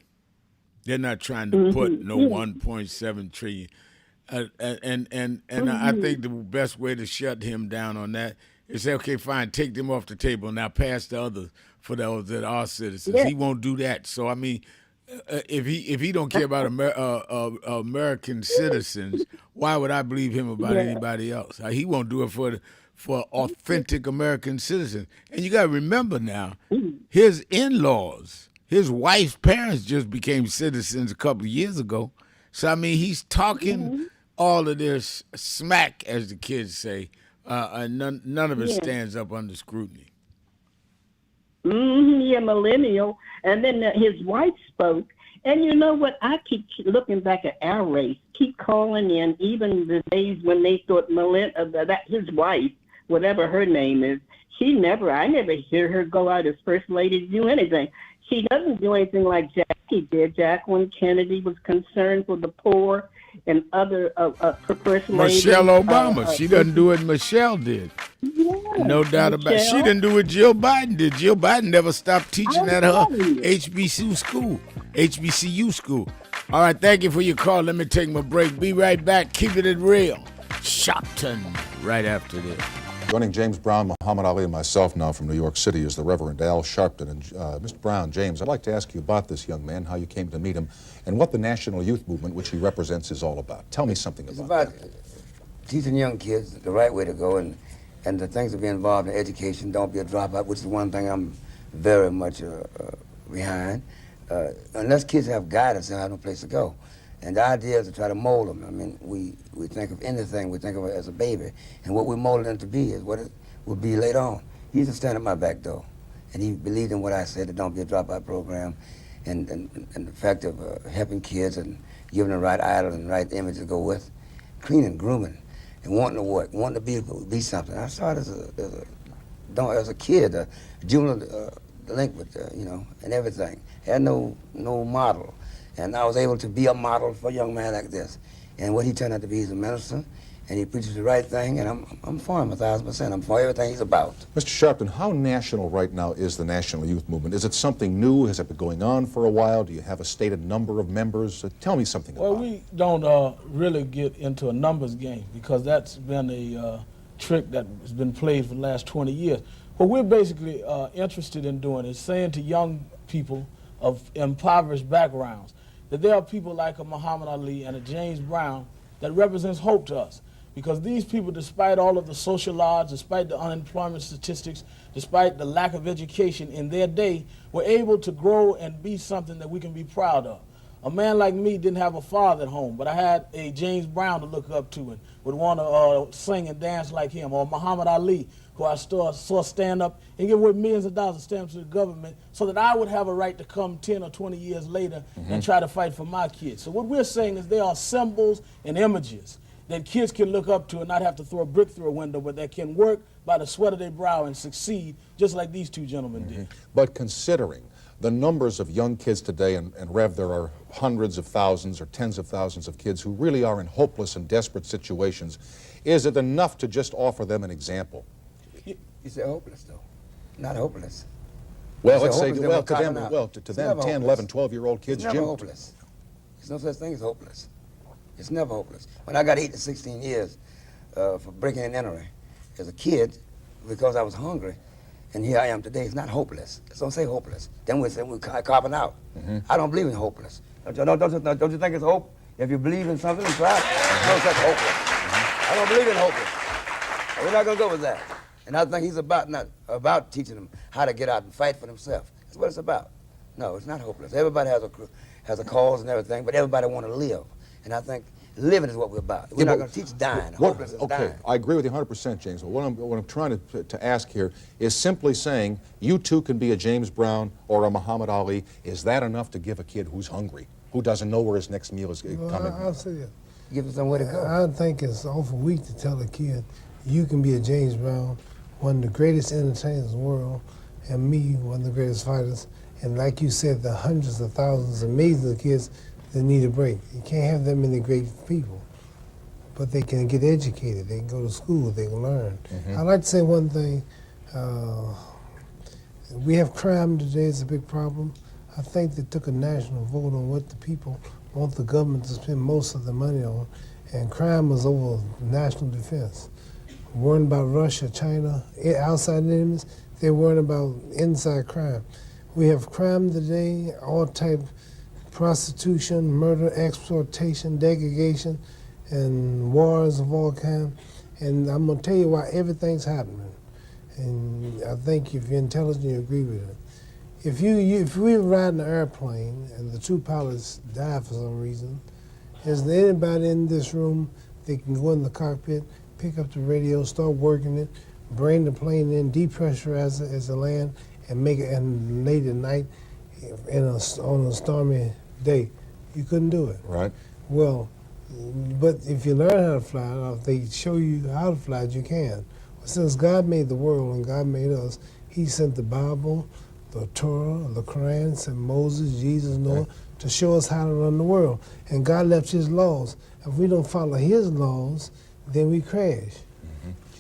They're not trying to put no 1.7 trillion. And I think the best way to shut him down on that is say, okay, fine, take them off the table, now pass the others for those that are citizens. Yeah. He won't do that. So I mean, if he don't care about American citizens, why would I believe him about anybody else? He won't do it for authentic American citizens. And you got to remember now, his in-laws, his wife's parents just became citizens a couple of years ago. So, I mean, he's talking all of this smack, as the kids say, and none of it stands up under scrutiny. Yeah, millennial. And then his wife spoke. And you know what? I keep looking back at our race, keep calling in, even the days when they thought that his wife, whatever her name is, I never hear her go out as first lady to do anything. She doesn't do anything like Jackie did. Jacqueline Kennedy was concerned for the poor and other first ladies. Michelle Obama. She doesn't do what Michelle did. Yeah, no doubt about it. She didn't do what Jill Biden did. Jill Biden never stopped teaching at her HBCU school. All right, thank you for your call. Let me take my break. Be right back. Keeping it real. Sharpton right after this. Joining James Brown, Muhammad Ali, and myself now from New York City is the Reverend Al Sharpton. And Mr. Brown, James, I'd like to ask you about this young man, how you came to meet him, and what the National Youth Movement, which he represents, is all about. Tell me something about that. It's about teaching young kids the right way to go, and the things to be involved in education. Don't be a dropout, which is one thing I'm very much behind. Unless kids have guidance, they have no place to go. And the idea is to try to mold them. I mean, we think of anything, we think of it as a baby. And what we mold them to be is what it will be later on. He used to stand at my back door, and he believed in what I said, the Don't Be a Dropout program, and the fact of helping kids and giving the right idol and the right image to go with, cleaning, grooming, and wanting to work, wanting to be something. I started as a kid, a juvenile delinquent, and everything. Had no model. And I was able to be a model for a young man like this. And what he turned out to be is a minister, and he preaches the right thing, and I'm for him 1,000%. I'm for everything he's about. Mr. Sharpton, how national right now is the National Youth Movement? Is it something new? Has it been going on for a while? Do you have a stated number of members? Tell me something about it. Well, we don't really get into a numbers game because that's been a trick that has been played for the last 20 years. What we're basically interested in doing is saying to young people of impoverished backgrounds that there are people like a Muhammad Ali and a James Brown that represents hope to us. Because these people, despite all of the social odds, despite the unemployment statistics, despite the lack of education in their day, were able to grow and be something that we can be proud of. A man like me didn't have a father at home, but I had a James Brown to look up to and would want to sing and dance like him, or Muhammad Ali, who I saw stand up and give away millions of dollars of stamps to the government so that I would have a right to come 10 or 20 years later and try to fight for my kids. So what we're saying is there are symbols and images that kids can look up to and not have to throw a brick through a window, but that can work by the sweat of their brow and succeed, just like these two gentlemen did. But considering the numbers of young kids today, and Rev, there are hundreds of thousands or tens of thousands of kids who really are in hopeless and desperate situations, is it enough to just offer them an example? You say hopeless, though. Not hopeless. Well, let's say, well, to them, 10, 11, 12-year-old kids, it's never hopeless. There's no such thing as hopeless. It's never hopeless. When I got 8 to 16 years for breaking and entering as a kid because I was hungry, and here I am today, it's not hopeless. Don't say hopeless. Then we say we're carving out. I don't believe in hopeless. Don't you think it's hope? If you believe in something, try. No such hopeless. I don't believe in hopeless. We're not going to go with that. And I think he's not about teaching them how to get out and fight for themselves. That's what it's about. No, it's not hopeless. Everybody has a cause and everything, but everybody want to live. And I think living is what we're about. We're not going to teach dying. Hopeless is dying. I agree with you 100%, James. But what I'm trying to ask here is simply saying you too can be a James Brown or a Muhammad Ali. Is that enough to give a kid who's hungry, who doesn't know where his next meal is coming? I'll say it. Give him somewhere to go. I think it's awful weak to tell a kid you can be a James Brown, one of the greatest entertainers in the world, and me, one of the greatest fighters. And like you said, the hundreds of thousands of millions of kids that need a break. You can't have that many great people, but they can get educated. They can go to school. They can learn. I'd like to say one thing. We have crime today. It's a big problem. I think they took a national vote on what the people want the government to spend most of the money on, and crime was over national defense. Worrying about Russia, China, outside enemies, they're worrying about inside crime. We have crime today, all type prostitution, murder, exploitation, degradation, and wars of all kinds. And I'm going to tell you why everything's happening. And I think if you're intelligent, you agree with it. If we were riding an airplane and the two pilots died for some reason, is there anybody in this room that can go in the cockpit, pick up the radio, start working it, bring the plane in, depressurize it as it land, and make it, and late at night on a stormy day? You couldn't do it. Right. Well, but if you learn how to fly, or if they show you how to fly, you can. Since God made the world and God made us, He sent the Bible, the Torah, the Quran, sent Moses, Jesus, Noah, to show us how to run the world. And God left His laws. If we don't follow His laws, then we crash.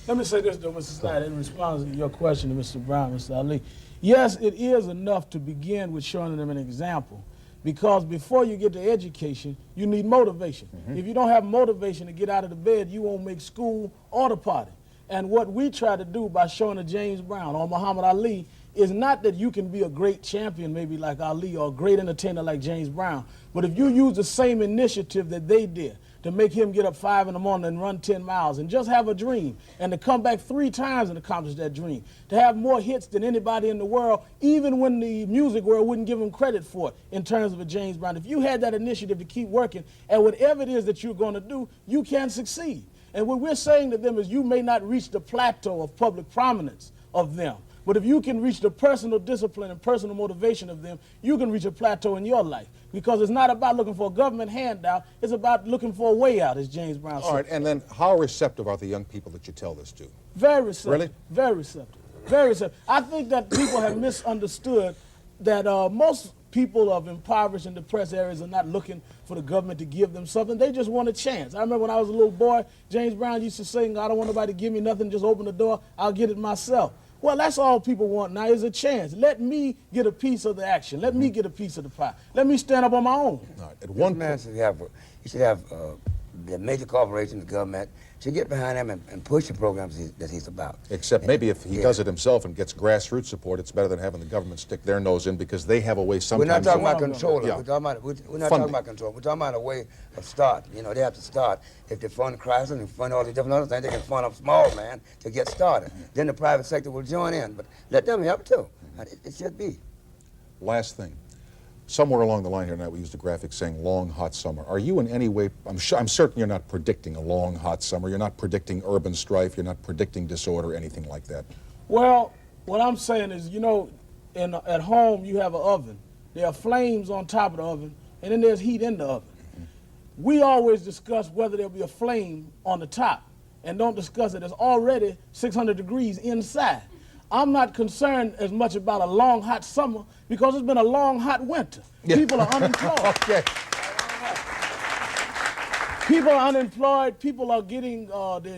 Let me say this, though, Mr. Snyder, in response to your question to Mr. Brown, Mr. Ali. Yes, it is enough to begin with showing them an example, because before you get to education, you need motivation. If you don't have motivation to get out of the bed, you won't make school or the party. And what we try to do by showing a James Brown or Muhammad Ali is not that you can be a great champion maybe like Ali or a great entertainer like James Brown, but if you use the same initiative that they did to make him get up 5 in the morning and run 10 miles and just have a dream and to come back 3 times and accomplish that dream, to have more hits than anybody in the world, even when the music world wouldn't give him credit for it in terms of a James Brown. If you had that initiative to keep working at whatever it is that you're going to do, you can succeed. And what we're saying to them is you may not reach the plateau of public prominence of them, but if you can reach the personal discipline and personal motivation of them, you can reach a plateau in your life. Because it's not about looking for a government handout, it's about looking for a way out, as James Brown said. All right, and then how receptive are the young people that you tell this to? Very receptive. Really? Very receptive. Very receptive. I think that people have misunderstood that most people of impoverished and depressed areas are not looking for the government to give them something. They just want a chance. I remember when I was a little boy, James Brown used to sing, I don't want nobody to give me nothing, just open the door, I'll get it myself. Well, that's all people want now is a chance. Let me get a piece of the action. Let me get a piece of the pie. Let me stand up on my own. All right. At one man should have, the major corporations, the government, should get behind him and push the programs that he's about. Except maybe if he does it himself and gets grassroots support, it's better than having the government stick their nose in because they have a way sometimes. We're not talking about control. Yeah. We're not talking about control. We're talking about a way of start. You know, they have to start. If they fund Chrysler and fund all these different other things, they can fund a small man to get started. Then the private sector will join in, but let them help too. It should be. Last thing. Somewhere along the line here tonight, we used a graphic saying long, hot summer. Are you in any way, I'm certain you're not predicting a long, hot summer. You're not predicting urban strife. You're not predicting disorder, anything like that. Well, what I'm saying is, you know, at home you have an oven. There are flames on top of the oven, and then there's heat in the oven. We always discuss whether there'll be a flame on the top and don't discuss it. It's already 600 degrees inside. I'm not concerned as much about a long, hot summer because it's been a long, hot winter. Yeah. People are unemployed. Okay. People are unemployed. People are getting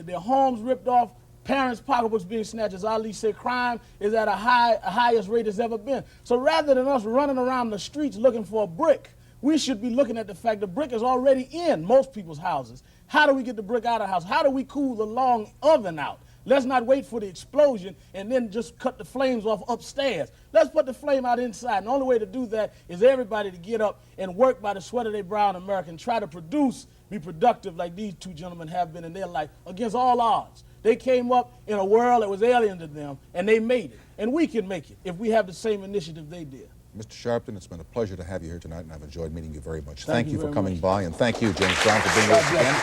their homes ripped off. Parents' pocketbooks being snatched. As Ali said, crime is at a highest rate it's ever been. So rather than us running around the streets looking for a brick, we should be looking at the fact the brick is already in most people's houses. How do we get the brick out of the house? How do we cool the long oven out? Let's not wait for the explosion and then just cut the flames off upstairs. Let's put the flame out inside. And the only way to do that is everybody to get up and work by the sweat of their brow in America and try to produce, be productive like these two gentlemen have been in their life against all odds. They came up in a world that was alien to them, and they made it. And we can make it if we have the same initiative they did. Mr. Sharpton, it's been a pleasure to have you here tonight, and I've enjoyed meeting you very much. Thank you for coming by, and thank you, James Brown, for being with us again.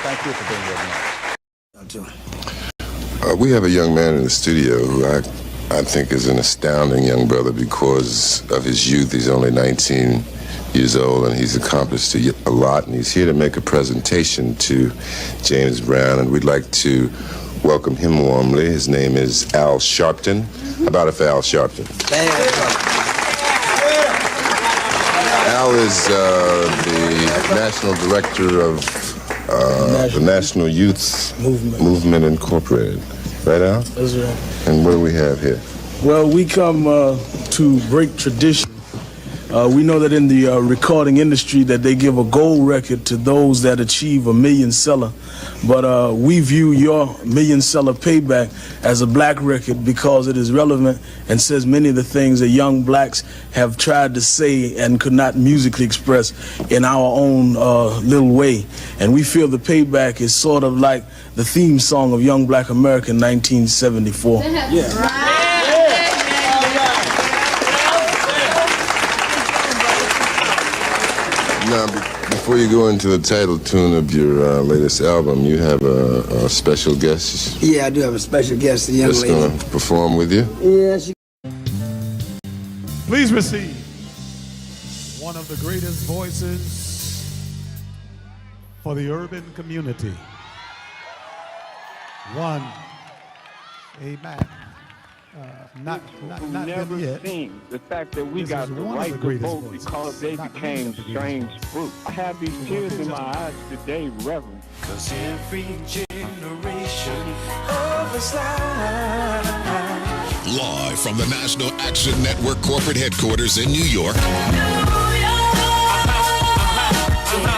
Thank you for being here tonight. We have a young man in the studio who I think is an astounding young brother because of his youth. He's only 19 years old, and he's accomplished a lot, and he's here to make a presentation to James Brown, and we'd like to welcome him warmly. His name is Al Sharpton. How about it for Al Sharpton? Al is the national director of the National Youth Movement Incorporated. Right, Al? That's right. And what do we have here? Well, we come to break tradition. We know that in the recording industry that they give a gold record to those that achieve a million seller. But we view your million seller payback as a black record because it is relevant and says many of the things that young blacks have tried to say and could not musically express in our own little way. And we feel the payback is sort of like the theme song of Young Black America in 1974. Yeah. Now, before you go into the title tune of your latest album, you have a special guest. Yeah, I do have a special guest, a young lady. That's going to perform with you? Yeah, she... Please receive one of the greatest voices for the urban community. One, amen. Not never yet. seen the fact that we This got is the one of right the to greatest vote voices. because they Not became many of the strange greatest fruit. I have these tears in my eyes today, Reverend. Cause every generation of Islam. Live from the National Action Network corporate headquarters in New York,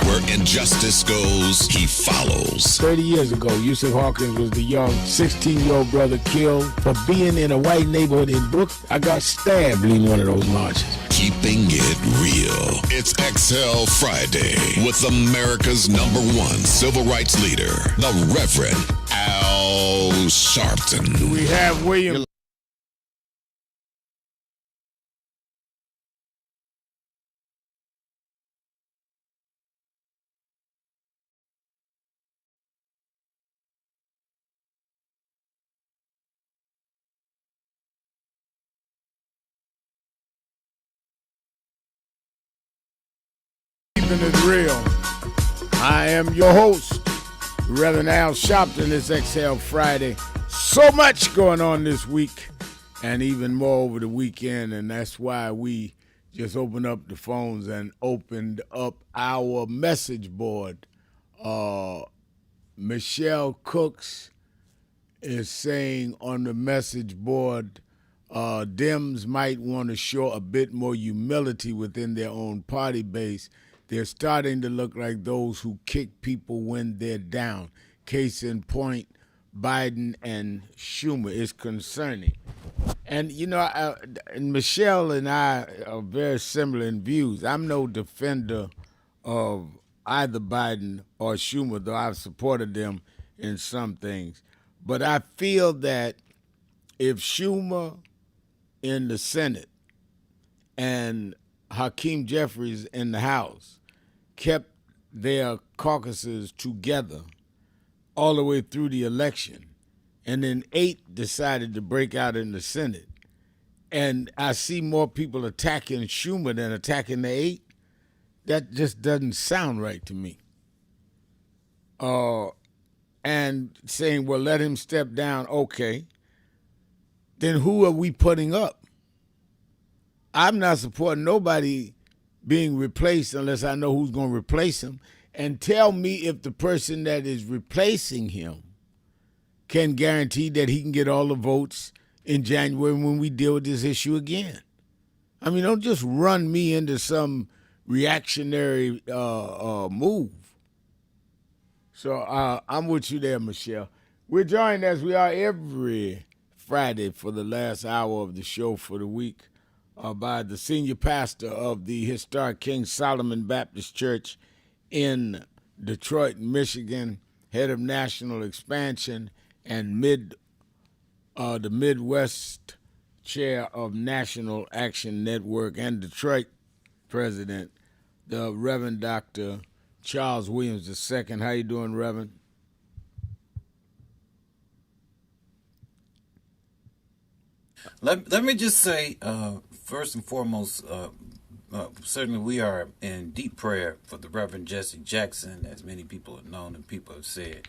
where injustice goes, he follows. 30 years ago, Yusuf Hawkins was the young 16-year-old brother killed for being in a white neighborhood in Brooklyn. I got stabbed leading one of those marches. Keeping it real. It's XL Friday with America's #1 civil rights leader, the Reverend Al Sharpton. Do we have William? Keeping it real. I am your host, Reverend Al Sharpton. It's XL Friday. So much going on this week and even more over the weekend, and that's why we just opened up the phones and opened up our message board. Michelle Cooks is saying on the message board, Dems might want to show a bit more humility within their own party base. They're starting to look like those who kick people when they're down. Case in point, Biden and Schumer is concerning. And, you know, and Michelle and I are very similar in views. I'm no defender of either Biden or Schumer, though I've supported them in some things. But I feel that if Schumer in the Senate and Hakeem Jeffries in the House kept their caucuses together all the way through the election, and then 8 decided to break out in the Senate, and I see more people attacking Schumer than attacking the 8, that just doesn't sound right to me. And saying, well, let him step down, okay. Then who are we putting up? I'm not supporting nobody being replaced unless I know who's going to replace him. And tell me if the person that is replacing him can guarantee that he can get all the votes in January when we deal with this issue again. I mean, don't just run me into some reactionary move. So I'm with you there, Michelle. We're joined as we are every Friday for the last hour of the show for the week by the senior pastor of the historic King Solomon Baptist Church in Detroit, Michigan, head of national expansion and the Midwest chair of National Action Network and Detroit president, the Reverend Dr. Charles Williams II. How you doing, Reverend? Let me just say, first and foremost, certainly we are in deep prayer for the Reverend Jesse Jackson, as many people have known and people have said.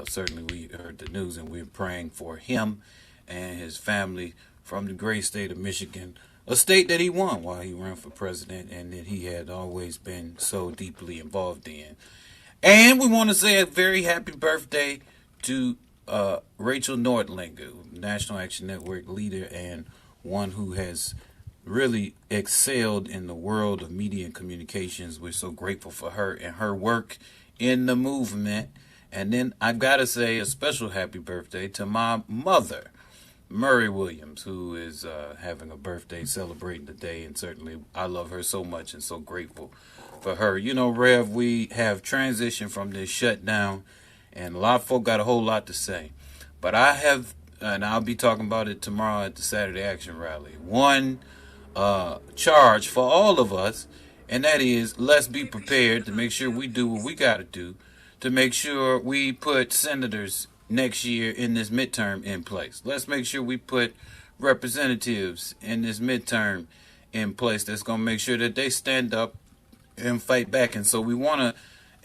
Certainly we heard the news and we're praying for him and his family from the great state of Michigan, a state that he won while he ran for president and that he had always been so deeply involved in. And we want to say a very happy birthday to Rachel Nordlinger, National Action Network leader and one who has really excelled in the world of media and communications. We're so grateful for her and her work in the movement. And then I've got to say a special happy birthday to my mother, Murray Williams, who is having a birthday, celebrating today, and certainly I love her so much and so grateful for her. You know, Rev, we have transitioned from this shutdown, and a lot of folk got a whole lot to say. But I have, and I'll be talking about it tomorrow at the Saturday Action Rally, one charge for all of us, and that is let's be prepared to make sure we do what we got to do to make sure we put senators next year in this midterm in place. Let's make sure we put representatives in this midterm in place that's going to make sure that they stand up and fight back. And so we want to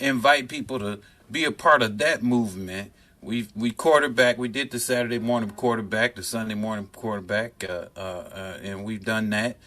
invite people to be a part of that movement. We quarterback. We did the Saturday morning quarterback, the Sunday morning quarterback, and we've done that.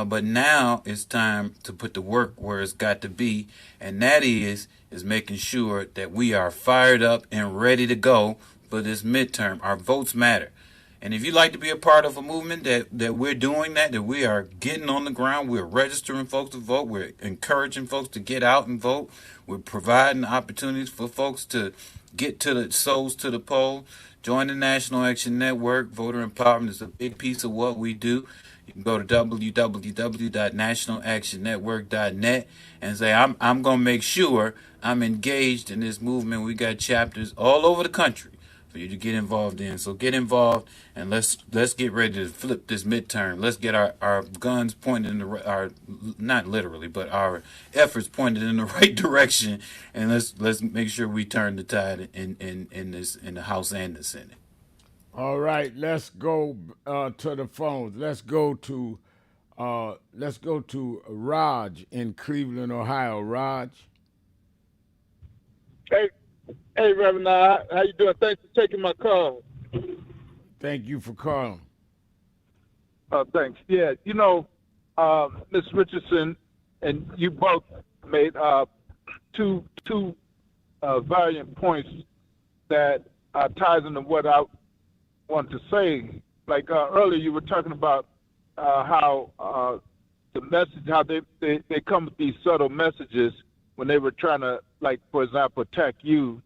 But now it's time to put the work where it's got to be, and that is making sure that we are fired up and ready to go for this midterm. Our votes matter. And if you'd like to be a part of a movement that we're doing that we are getting on the ground, we're registering folks to vote, we're encouraging folks to get out and vote, we're providing opportunities for folks to get to the souls to the poll, join the National Action Network. Voter empowerment is a big piece of what we do. You can go to www.nationalactionnetwork.net and say, I'm going to make sure I'm engaged in this movement. We got chapters all over the country for you to get involved in. So get involved and let's get ready to flip this midterm. Let's get our guns pointed in our not literally, but our efforts pointed in the right direction, and let's make sure we turn the tide in the House and the Senate. All right, let's go to the phones. Let's go to Raj in Cleveland, Ohio. Raj. Hey, Reverend, how you doing? Thanks for taking my call. Thank you for calling. Thanks. Yeah, you know, Ms. Richardson and you both made two valiant points that ties into what I want to say. Like earlier, you were talking about how the message, how they come with these subtle messages when they were trying to, like, for example, attack you,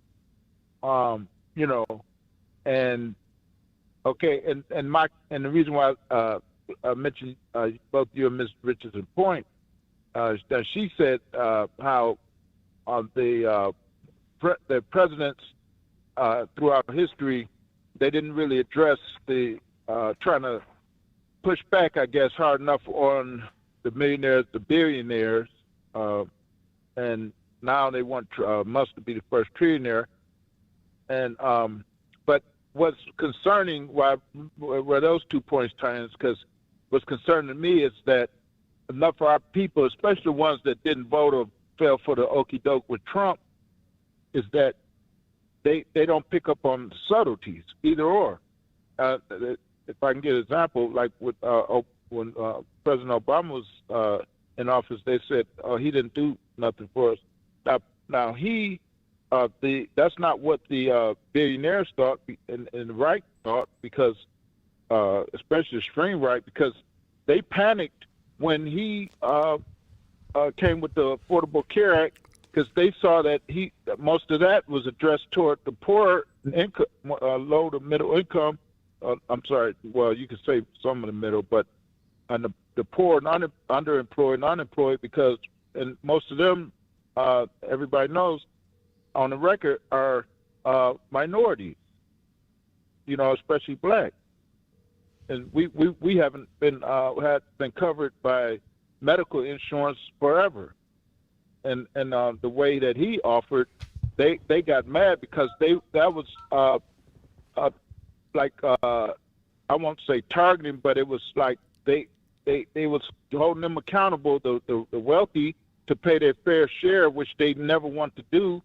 you know, and okay, and the reason why I mentioned both you and Ms. Richardson's point, that she said how the presidents throughout history, they didn't really address the trying to push back, I guess, hard enough on the millionaires, the billionaires, and now they want Musk to be the first trillionaire. And but what's concerning, where those 2 points tie in, is because what's concerning to me is that enough of our people, especially the ones that didn't vote or fell for the okie doke with Trump, is that they don't pick up on the subtleties, either or. If I can get an example, like with when President Obama was in office, they said, "Oh, he didn't do nothing for us." Now he, that's not what the billionaires thought and the right thought, because especially the extreme right, because they panicked when he came with the Affordable Care Act, because they saw that most of that was addressed toward the poor income, low to middle income. I'm sorry, well, you could say some of the middle, but and the poor, underemployed, unemployed, because and most of them, everybody knows, on the record, are minorities. You know, especially black, and we haven't been been covered by medical insurance forever, and the way that he offered, they got mad because that was like I won't say targeting, but it was like they was holding them accountable, the wealthy, to pay their fair share, which they never want to do,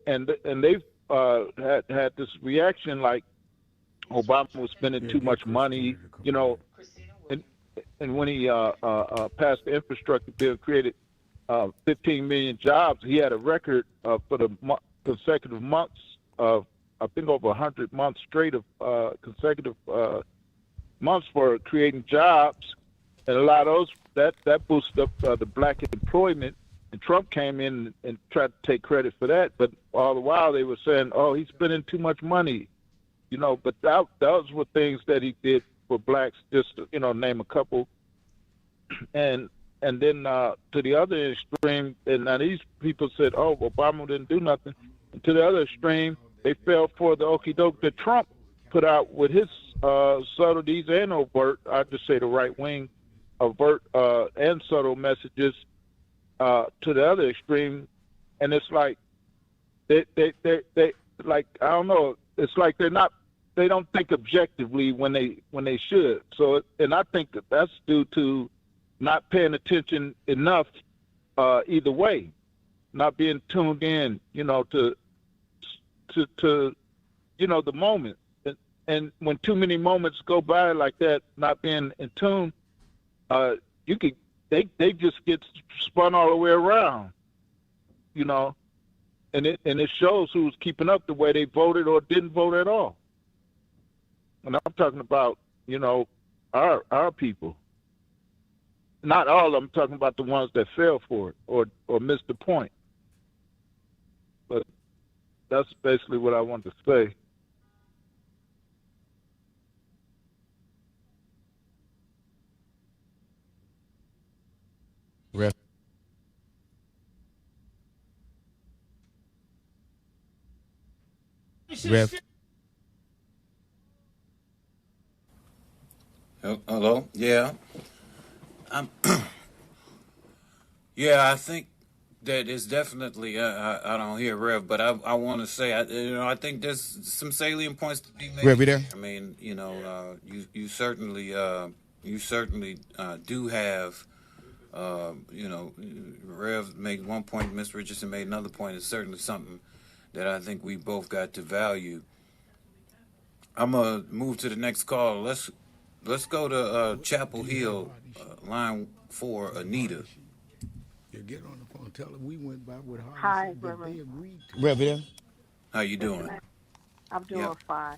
and they've had this reaction like Obama was spending too much money, you know, and when he passed the infrastructure bill, created 15 million jobs, he had a record for the consecutive months of, I think, over 100 months straight of consecutive months for creating jobs, and a lot of those that boosted up the black employment. And Trump came in and tried to take credit for that, but all the while they were saying, "Oh, he's spending too much money," you know. But those were things that he did for blacks, just to, you know, name a couple. And then to the other extreme, and now these people said, "Oh, Obama didn't do nothing." And to the other extreme, they fell for the okie doke that Trump put out with his subtleties and overt, I'd just say the right wing, overt and subtle messages to the other extreme. And it's like they like, I don't know, it's like they don't think objectively when they should. So, and I think that's due to not paying attention enough either way, not being tuned in, you know, to you know, the moment. And when too many moments go by like that, not being in tune, they just get spun all the way around, you know, and it shows who's keeping up the way they voted or didn't vote at all. And I'm talking about, you know, our people. Not all of them, I'm talking about the ones that fell for it or missed the point. But that's basically what I want to say. Rev. Hello? Yeah. Yeah, I think that it's definitely, I don't hear Rev, but I want to say, I think there's some salient points to be made. Rev, you there? I mean, you know, you certainly do have, you know, Rev made one point, Miss Richardson made another point. It's certainly something that I think we both got to value. I'm going to move to the next call. Let's Let's go to Chapel Hill, line 4, Anita. Yeah, get on the phone. Tell her we went by with Harley. Hi, Said that Reverend. they agreed to. Reverend. How you doing? I'm doing fine.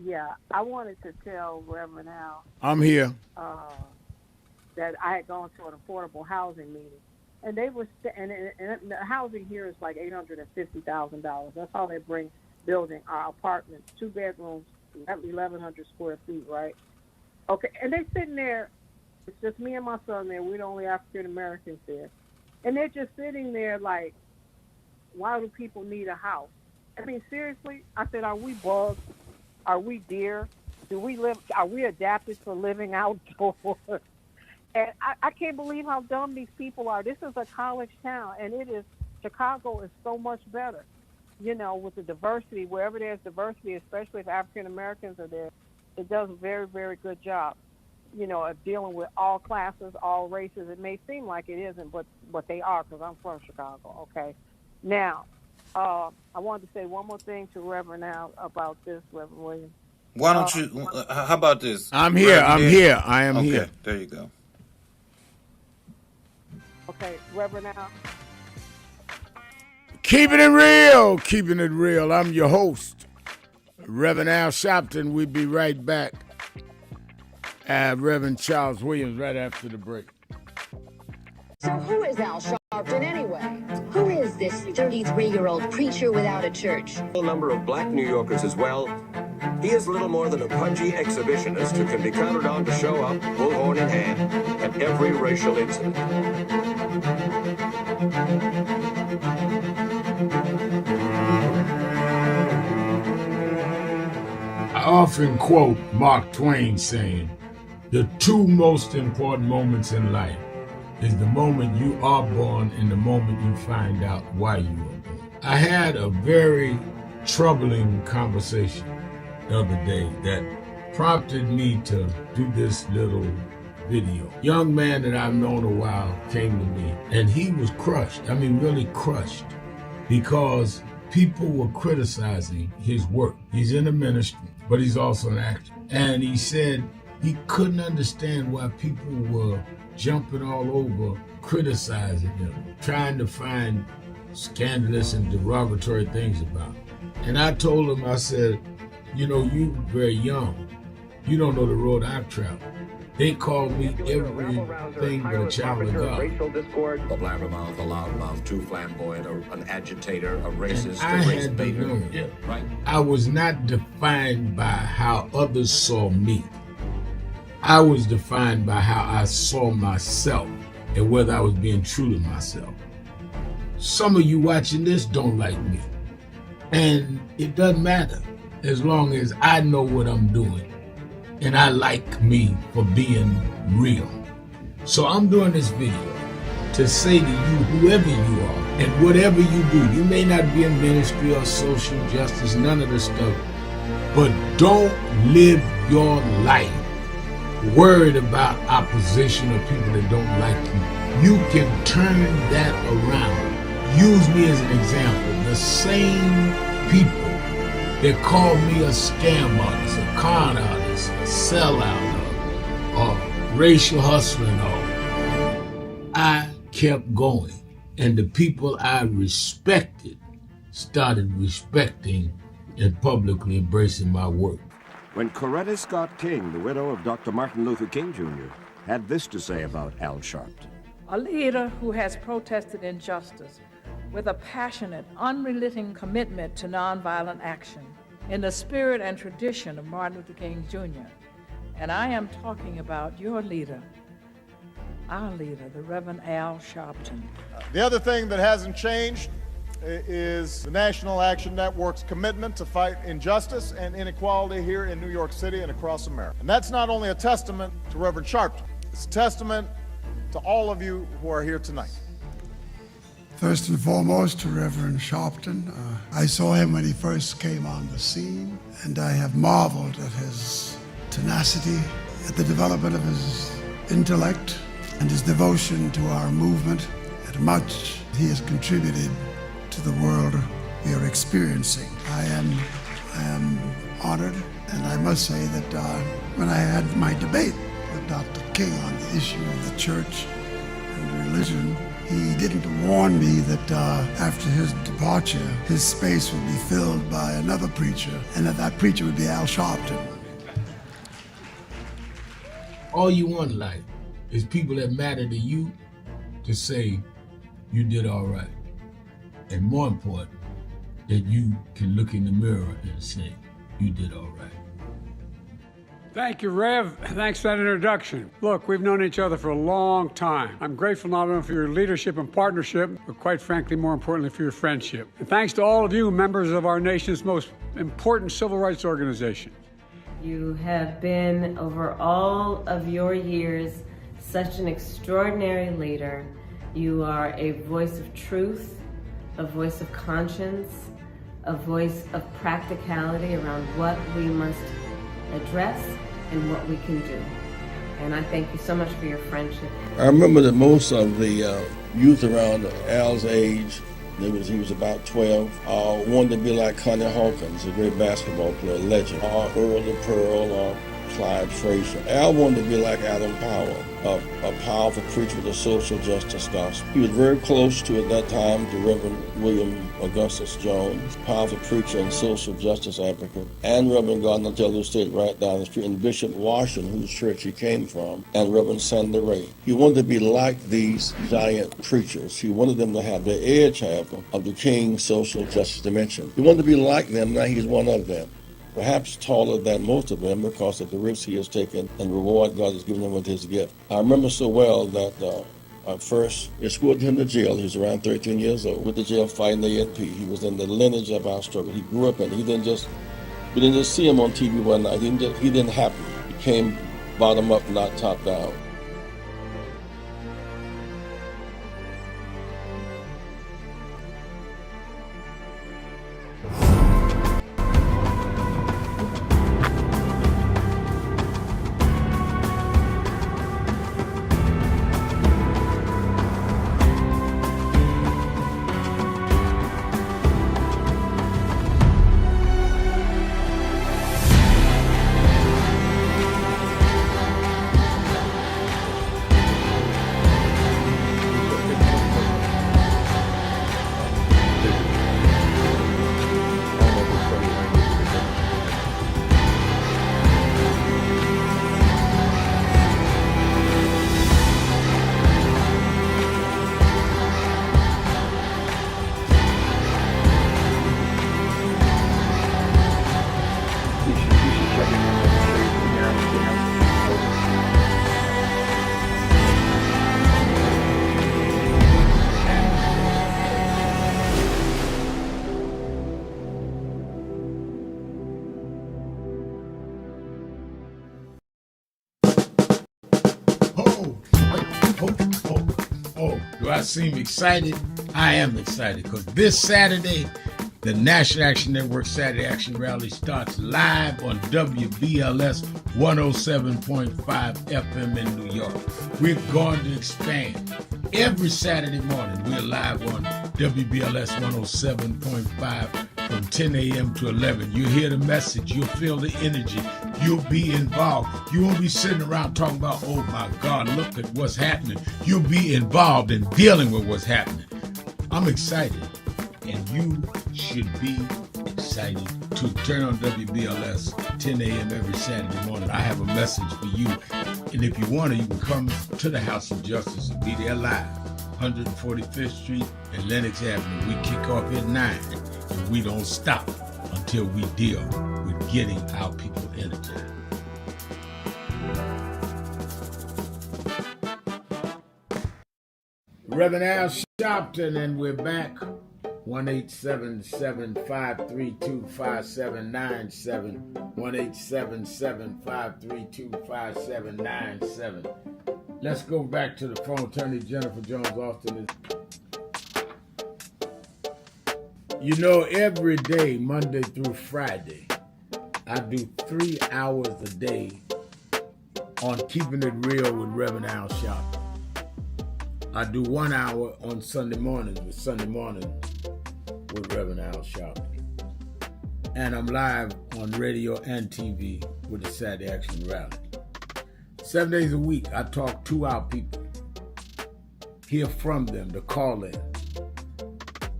Yeah, I wanted to tell Reverend Al I'm here. that I had gone to an affordable housing meeting, and they were and the housing here is like $850,000. That's how they bring building our apartments, 2 bedrooms, 1,100 square feet, right? Okay, and they're sitting there. It's just me and my son there. We're the only African Americans there, and they're just sitting there like, why do people need a house? I mean, seriously, I said, are we bugs? Are we deer? Are we adapted for living outdoors? And I can't believe how dumb these people are. This is a college town, and Chicago is so much better, with the diversity. Wherever there's diversity, especially if African Americans are there, it does a very, very good job, of dealing with all classes, all races. It may seem like it isn't, but they are, because I'm from Chicago, okay? Now, I wanted to say one more thing to Reverend Al about this, Reverend Williams. Why don't you, how about this? I'm here. I am here. Okay, there you go. Okay, Reverend Al. Keeping it real. Keeping it real. I'm your host, Reverend Al Sharpton. We'll be right back. Reverend Charles Williams right after the break. So who is Al Sharpton anyway? Who is this 33-year-old preacher without a church? A number of black New Yorkers as well. He is little more than a pudgy exhibitionist who can be counted on to show up, bullhorn in hand, at every racial incident. I often quote Mark Twain saying, the 2 most important moments in life is the moment you are born and the moment you find out why you are born. I had a very troubling conversation the other day that prompted me to do this little video. Young man that I've known a while came to me, and he was crushed. I mean, really crushed, because people were criticizing his work. He's in the ministry, but he's also an actor. And he said he couldn't understand why people were jumping all over, criticizing him, trying to find scandalous and derogatory things about him. And I told him, I said, you very young. You don't know the road I've traveled. They call me everything but a child of God. Racial discord, a blabbermouth, a loudmouth, too flamboyant, an agitator, a racist, I a race had to baiter. learn. Yeah, right. I was not defined by how others saw me. I was defined by how I saw myself and whether I was being true to myself. Some of you watching this don't like me. And it doesn't matter as long as I know what I'm doing and I like me for being real. So I'm doing this video to say to you, whoever you are and whatever you do, you may not be in ministry or social justice, none of this stuff, but don't live your life worried about opposition or people that don't like you. You can turn that around. Use me as an example. The same people that call me a scam artist, a con artist, a sellout, or racial hustler and all, I kept going. And the people I respected started respecting and publicly embracing my work. When Coretta Scott King, the widow of Dr. Martin Luther King Jr., had this to say about Al Sharpton. A leader who has protested injustice with a passionate, unrelenting commitment to nonviolent action in the spirit and tradition of Martin Luther King Jr. And I am talking about your leader, our leader, the Reverend Al Sharpton. The other thing that hasn't changed is the National Action Network's commitment to fight injustice and inequality here in New York City and across America. And that's not only a testament to Reverend Sharpton, it's a testament to all of you who are here tonight. First and foremost, to Reverend Sharpton. I saw him when he first came on the scene, and I have marveled at his tenacity, at the development of his intellect, and his devotion to our movement, and much he has contributed to the world we are experiencing. I am honored And I must say that when I had my debate with Dr. King on the issue of the church and religion, he didn't warn me that after his departure, his space would be filled by another preacher, and that preacher would be Al Sharpton. All you want in life is people that matter to you to say you did all right. And more important, that you can look in the mirror and say you did all right. Thank you, Rev. Thanks for that introduction. Look, we've known each other for a long time. I'm grateful not only for your leadership and partnership, but quite frankly, more importantly, for your friendship. And thanks to all of you, members of our nation's most important civil rights organization. You have been, over all of your years, such an extraordinary leader. You are a voice of truth, a voice of conscience, a voice of practicality around what we must address and what we can do. And I thank you so much for your friendship. I remember that most of the youth around Al's age, he was about 12, wanted to be like Connie Hawkins, a great basketball player, legend, or Earl the Pearl, or Clyde Frazier. Al wanted to be like Adam Powell, a powerful preacher with a social justice gospel. He was very close to, at that time, to Reverend William Augustus Jones, powerful preacher and social justice advocate, and Reverend Gardner Taylor State right down the street, and Bishop Washington, whose church he came from, and Reverend Sandy Ray. He wanted to be like these giant preachers. He wanted them to have the edge, however, of the King's social justice dimension. He wanted to be like them, now he's one of them. Perhaps taller than most of them because of the risks he has taken and the reward God has given him with his gift. I remember so well that I first escorted him to jail. He was around 13 years old, with the jail fighting the ANP. He was in the lineage of our struggle. He grew up in it. We didn't just see him on TV one night. He didn't happen. He came bottom up, not top down. Do I seem excited? I am excited because this Saturday, the National Action Network Saturday Action Rally starts live on WBLS 107.5 FM in New York. We're going to expand. Every Saturday morning, we're live on WBLS 107.5 from 10 a.m. to 11. You'll hear the message. You'll feel the energy. You'll be involved. You won't be sitting around talking about, oh my God, look at what's happening. You'll be involved in dealing with what's happening. I'm excited, and you should be excited to turn on WBLS 10 a.m. every Saturday morning. I have a message for you, and if you want to, you can come to the House of Justice and be there live, 145th Street and Lenox Avenue. We kick off at 9, and we don't stop until we deal with getting our people energized. Reverend Al Sharpton, and we're back. 1-877-532-5797. 1-877-532-5797. Let's go back to the phone. Attorney Jennifer Jones Austin is. You know, every day, Monday through Friday, I do 3 hours a day on Keeping It Real with Reverend Al Sharpton. I do 1 hour on Sunday mornings with Reverend Al Sharpton. and I'm live on radio and TV with the Saturday Action Rally. 7 days a week, I talk to our people, hear from them, to call in.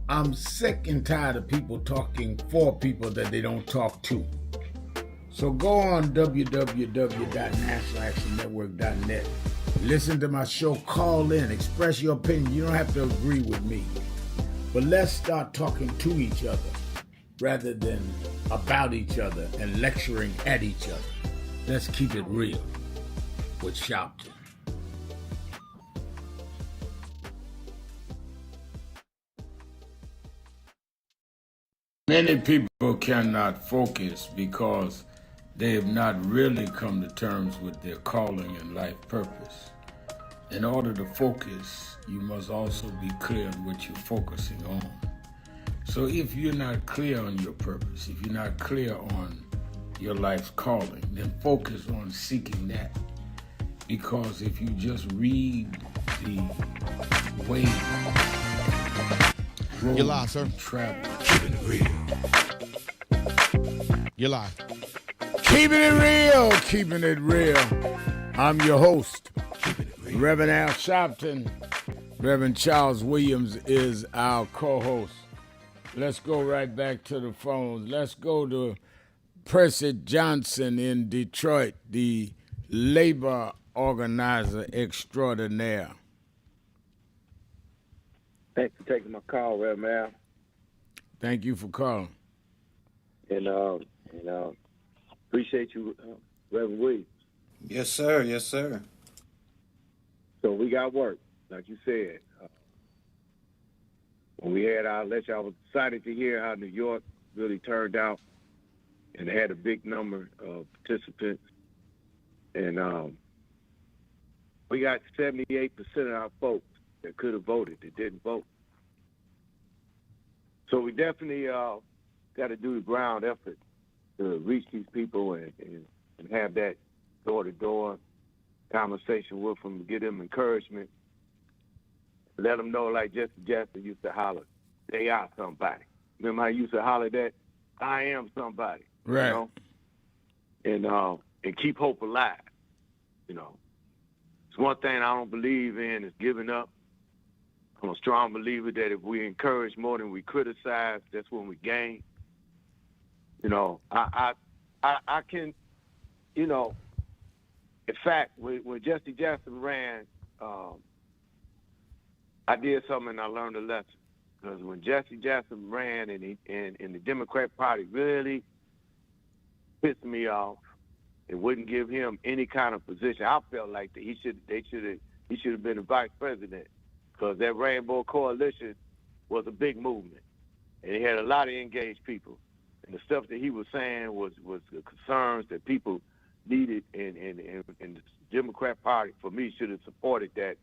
I'm sick and tired of people talking for people that they don't talk to. So go on www.nationalactionnetwork.net. Listen to my show, call in, express your opinion. You don't have to agree with me. But let's start talking to each other rather than about each other and lecturing at each other. Let's keep it real with Sharpton. Many people cannot focus because they have not really come to terms with their calling and life purpose. In order to focus, you must also be clear on what you're focusing on. So if you're not clear on your purpose, if you're not clear on your life's calling, then focus on seeking that. Because if you just read the way you're live, sir. Travel. Keeping it real. You're live. Keeping it real, keeping it real. I'm your host, Reverend Al Sharpton. Reverend Charles Williams is our co-host. Let's go right back to the phones. Let's go to Percy Johnson in Detroit, the labor organizer extraordinaire. Thanks for taking my call, Reverend Al. Thank you for calling. And appreciate you, Reverend Williams. Yes, sir. Yes, sir. So we got work, like you said. When we had our election, I was excited to hear how New York really turned out and had a big number of participants. And we got 78% of our folks that could have voted that didn't vote. So we definitely got to do the ground effort to reach these people and have that door-to-door conversation with them, get them encouragement, let them know, like Jesse Jackson used to holler, they are somebody. Remember how he used to holler that? I am somebody. Right. You know? And keep hope alive. You know, it's one thing I don't believe in is giving up. I'm a strong believer that if we encourage more than we criticize, that's when we gain. You know, I can, you know, in fact, when Jesse Jackson ran, I did something and I learned a lesson. Because when Jesse Jackson ran and the Democrat Party really pissed me off and wouldn't give him any kind of position, I felt like that he should have been the vice president. Because that Rainbow Coalition was a big movement. And he had a lot of engaged people. And the stuff that he was saying was the concerns that people needed, and the Democrat Party, for me, should have supported that.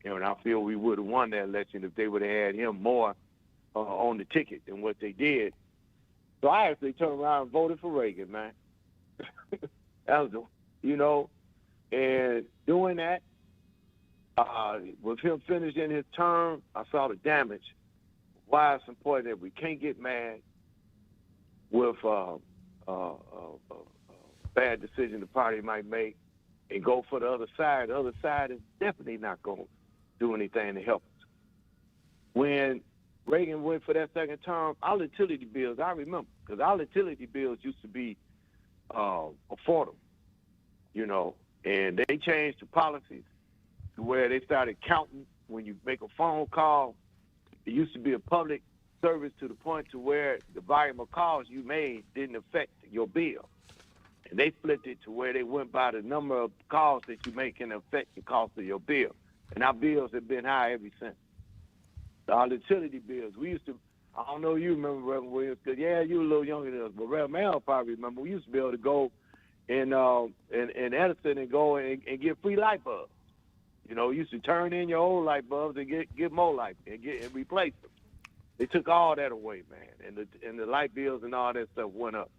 And I feel we would have won that election if they would have had him more on the ticket than what they did. So I actually turned around and voted for Reagan, man. That was, you know, and doing that, with him finishing his term, I saw the damage. Why it's important that we can't get mad with a bad decision the party might make and go for the other side. The other side is definitely not going to do anything to help us. When Reagan went for that second term, our utility bills, I remember, because our utility bills used to be affordable, you know, and they changed the policies to where they started counting when you make a phone call. It used to be a public service to the point to where the volume of calls you made didn't affect your bill. And they flipped it to where they went by the number of calls that you make can affect the cost of your bill. And our bills have been high ever since. Our utility bills, we used to, I don't know if you remember, Reverend Williams, because, yeah, you were a little younger than us, but Reverend Mel probably remember, we used to be able to go in Edison and go and get free light bulbs. You know, you used to turn in your old light bulbs and get more light and replace them. They took all that away, man, and the light bills and all that stuff went up.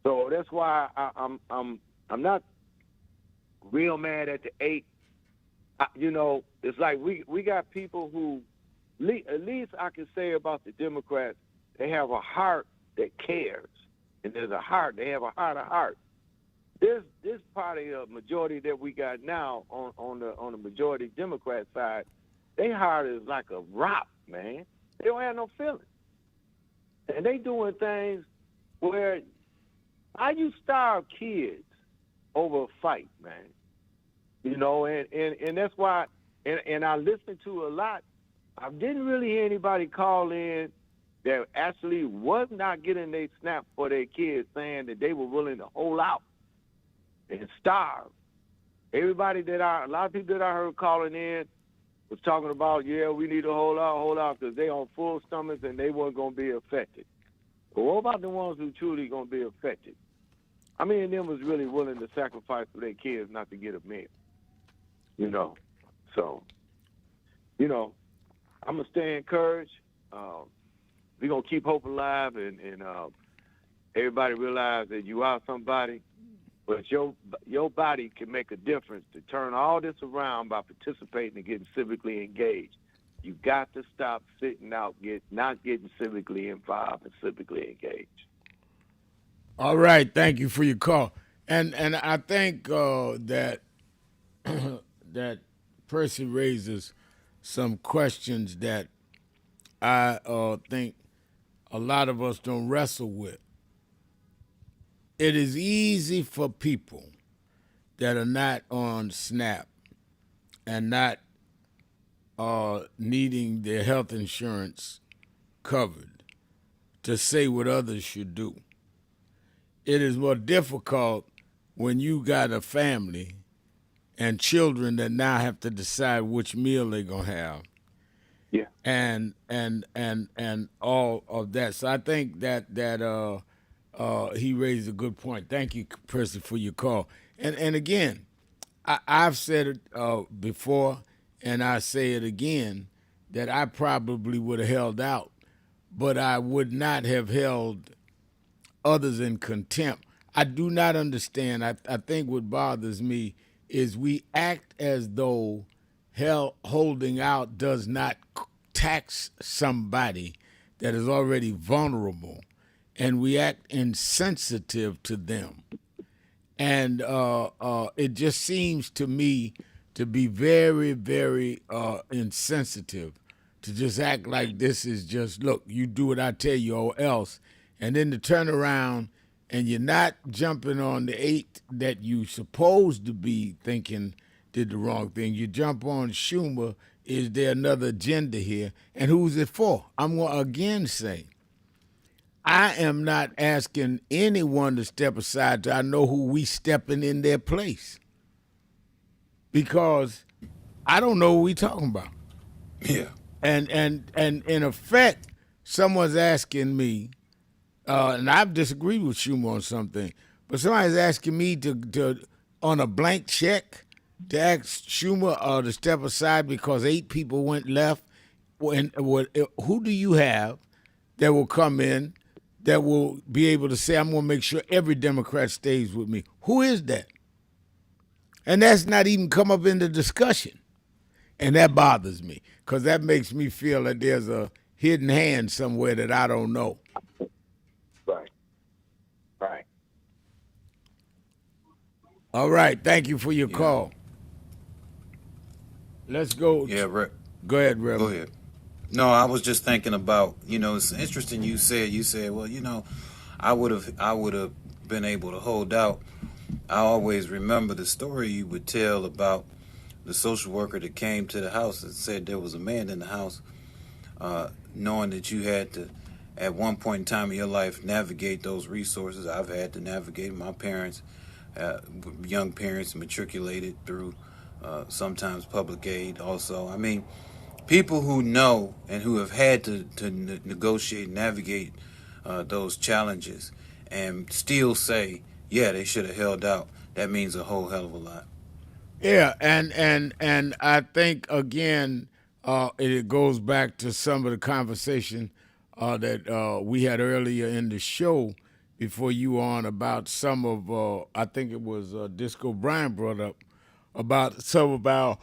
So that's why I'm not real mad at the 8. You know, it's like we got people who, at least I can say about the Democrats, they have a heart that cares, and there's a heart. They have a heart of heart. This party of majority that we got now on the majority Democrat side, their heart is like a rock, man. They don't have no feelings, and they doing things where how you starve kids over a fight, man. You know, and that's why, and I listened to a lot. I didn't really hear anybody call in that actually was not getting their snap for their kids, saying that they were willing to hold out and starve. A lot of people that I heard calling in was talking about, yeah, we need to hold out, because they on full stomachs and they weren't going to be affected. But what about the ones who truly going to be affected? I mean, them was really willing to sacrifice for their kids not to get a meal. You know, so, you know, I'm going to stay encouraged. We're going to keep hope alive, and everybody realize that you are somebody, but your body can make a difference to turn all this around by participating and getting civically engaged. You got to stop sitting out, not getting civically involved and civically engaged. All right, thank you for your call. And I think that that person raises some questions that I think a lot of us don't wrestle with. It is easy for people that are not on SNAP and not needing their health insurance covered to say what others should do. It is more difficult when you got a family and children that now have to decide which meal they're gonna have. Yeah. And all of that. So I think that he raised a good point. Thank you, Percy, for your call. And again, I've said it before, and I say it again, that I probably would have held out, but I would not have held others in contempt. I do not understand. I think what bothers me is we act as though holding out does not tax somebody that is already vulnerable, and we act insensitive to them. And it just seems to me to be very, very insensitive to just act like this is just, look, you do what I tell you or else, and then to turn around and you're not jumping on the 8 that you supposed to be thinking did the wrong thing. You jump on Schumer. Is there another agenda here? And who's it for? I'm going to again say, I am not asking anyone to step aside till I know who we stepping in their place. Because I don't know what we talking about. Yeah. And in effect, someone's asking me, and I've disagreed with Schumer on something, but somebody's asking me to on a blank check to ask Schumer to step aside because 8 people went left. Who do you have that will come in that will be able to say, I'm going to make sure every Democrat stays with me? Who is that? And that's not even come up in the discussion. And that bothers me because that makes me feel that there's a hidden hand somewhere that I don't know. Right. All right. Thank you for your call. Let's go. Yeah, Go ahead, Rev. Go ahead. No, I was just thinking about, it's interesting you said, well, I would have been able to hold out. I always remember the story you would tell about the social worker that came to the house and said there was a man in the house, knowing that you had to, at one point in time in your life, navigate those resources. I've had to navigate. My parents, young parents, matriculated through sometimes public aid also. I mean, people who know and who have had to negotiate, navigate those challenges and still say, yeah, they should have held out. That means a whole hell of a lot. Yeah, and I think, again, it goes back to some of the conversation that we had earlier in the show before you were on about some of, I think it was Disco Brian brought up, about some of our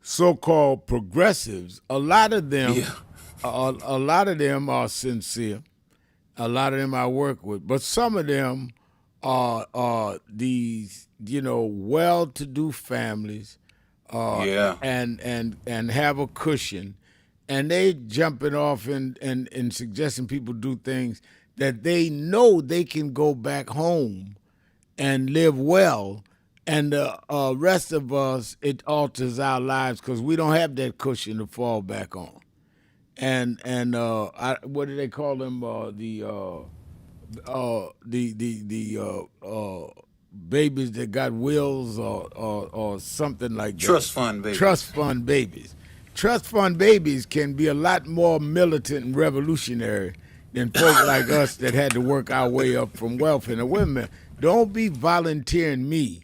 so-called progressives. A lot of them, a lot of them are sincere. A lot of them I work with, but some of them are these, well-to-do families, Yeah. and have a cushion, and they jumping off and suggesting people do things that they know they can go back home and live well, and the rest of us, it alters our lives because we don't have that cushion to fall back on. And what do they call them? Babies that got wills or something like that. Trust fund babies. Trust fund babies. Trust fund babies can be a lot more militant and revolutionary than folk like us that had to work our way up from welfare. Now, wait a minute. Don't be volunteering me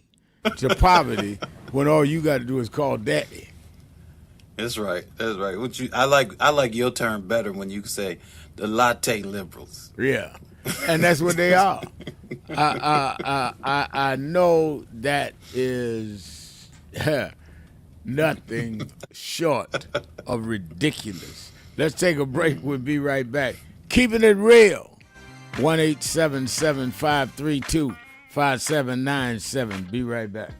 to poverty when all you got to do is call daddy. That's right. That's right. I like your term better when you say the latte liberals. Yeah, and that's what they are. I know that is nothing short of ridiculous. Let's take a break. We'll be right back. Keeping it real. 1-877-532-5797. Be right back.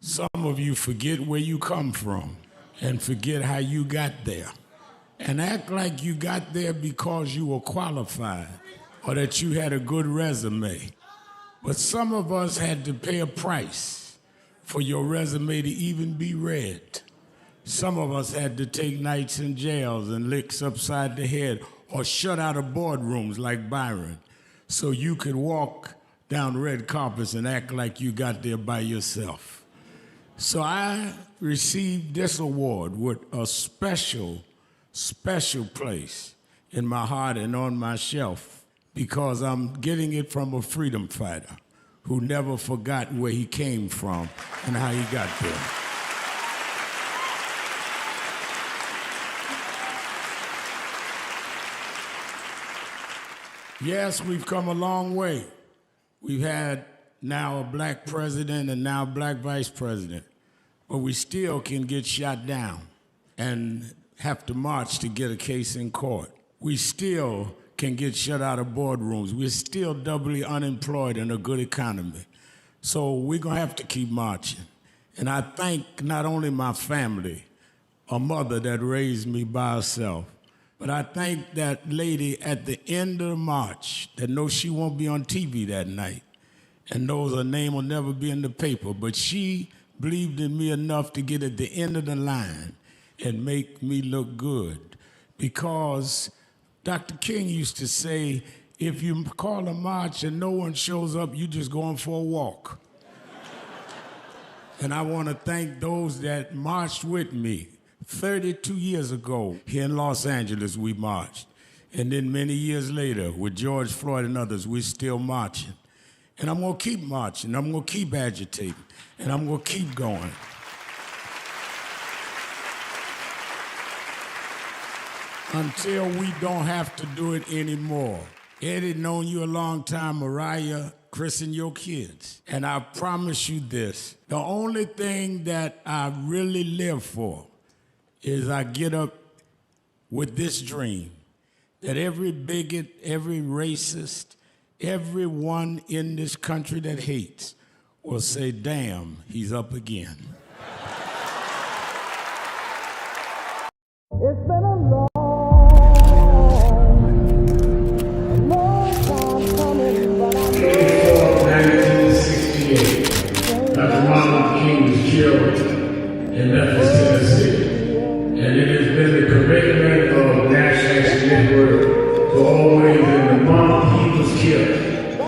Some of you forget where you come from and forget how you got there and act like you got there because you were qualified or that you had a good resume. But some of us had to pay a price for your resume to even be read. Some of us had to take nights in jails and licks upside the head or shut out of boardrooms like Byron so you could walk down red carpets and act like you got there by yourself. So I received this award with a special place in my heart and on my shelf because I'm getting it from a freedom fighter who never forgot where he came from and how he got there. Yes, we've come a long way. We've had now a black president and now a black vice president. But we still can get shot down and have to march to get a case in court. We still can get shut out of boardrooms. We're still doubly unemployed in a good economy. So we're going to have to keep marching. And I thank not only my family, a mother that raised me by herself, but I thank that lady at the end of the march that knows she won't be on TV that night and knows her name will never be in the paper, but she believed in me enough to get at the end of the line and make me look good. Because Dr. King used to say, if you call a march and no one shows up, you just going for a walk. And I want to thank those that marched with me. 32 years ago, here in Los Angeles, we marched. And then many years later, with George Floyd and others, we're still marching. And I'm going to keep marching. I'm going to keep agitating. And I'm going to keep going. Until we don't have to do it anymore. Eddie, known you a long time. Mariah, christen your kids. And I promise you this. The only thing that I really live for is I get up with this dream that every bigot, every racist, everyone in this country that hates will say, damn, he's up again. It's been a long time coming, but I know 1968, Dr. Martin Luther King was killed in Memphis, Tennessee. And it has been the commitment of National Action Network to always, in the month he was killed,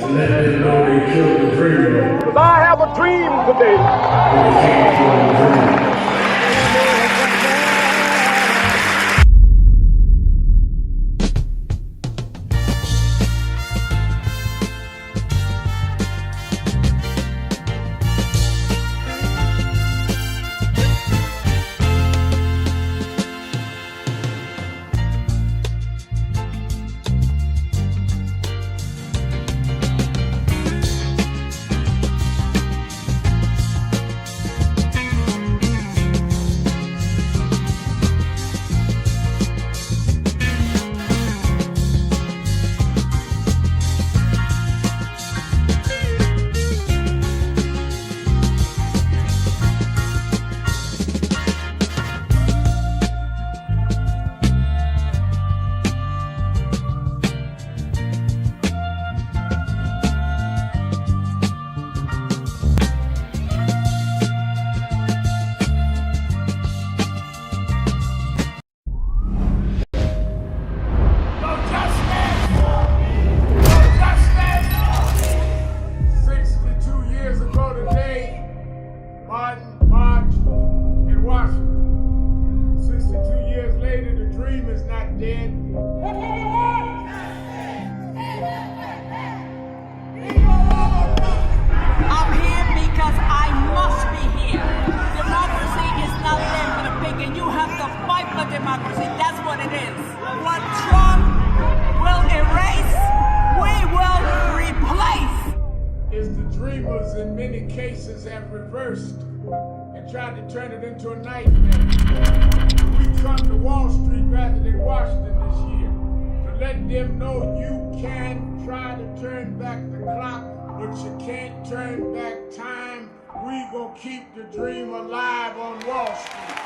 to let them know they killed the dreamer. Because I have a dream today. They can't kill the dreamer. In many cases have reversed and tried to turn it into a nightmare. We come to Wall Street rather than Washington this year to let them know you can try to turn back the clock, but you can't turn back time. We gonna keep the dream alive on Wall Street.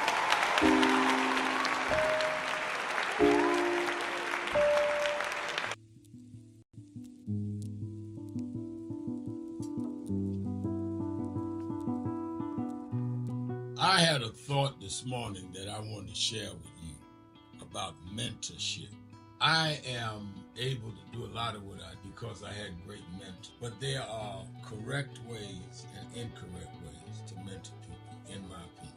I had a thought this morning that I wanted to share with you about mentorship. I am able to do a lot of what I do because I had great mentors, but there are correct ways and incorrect ways to mentor people, in my opinion.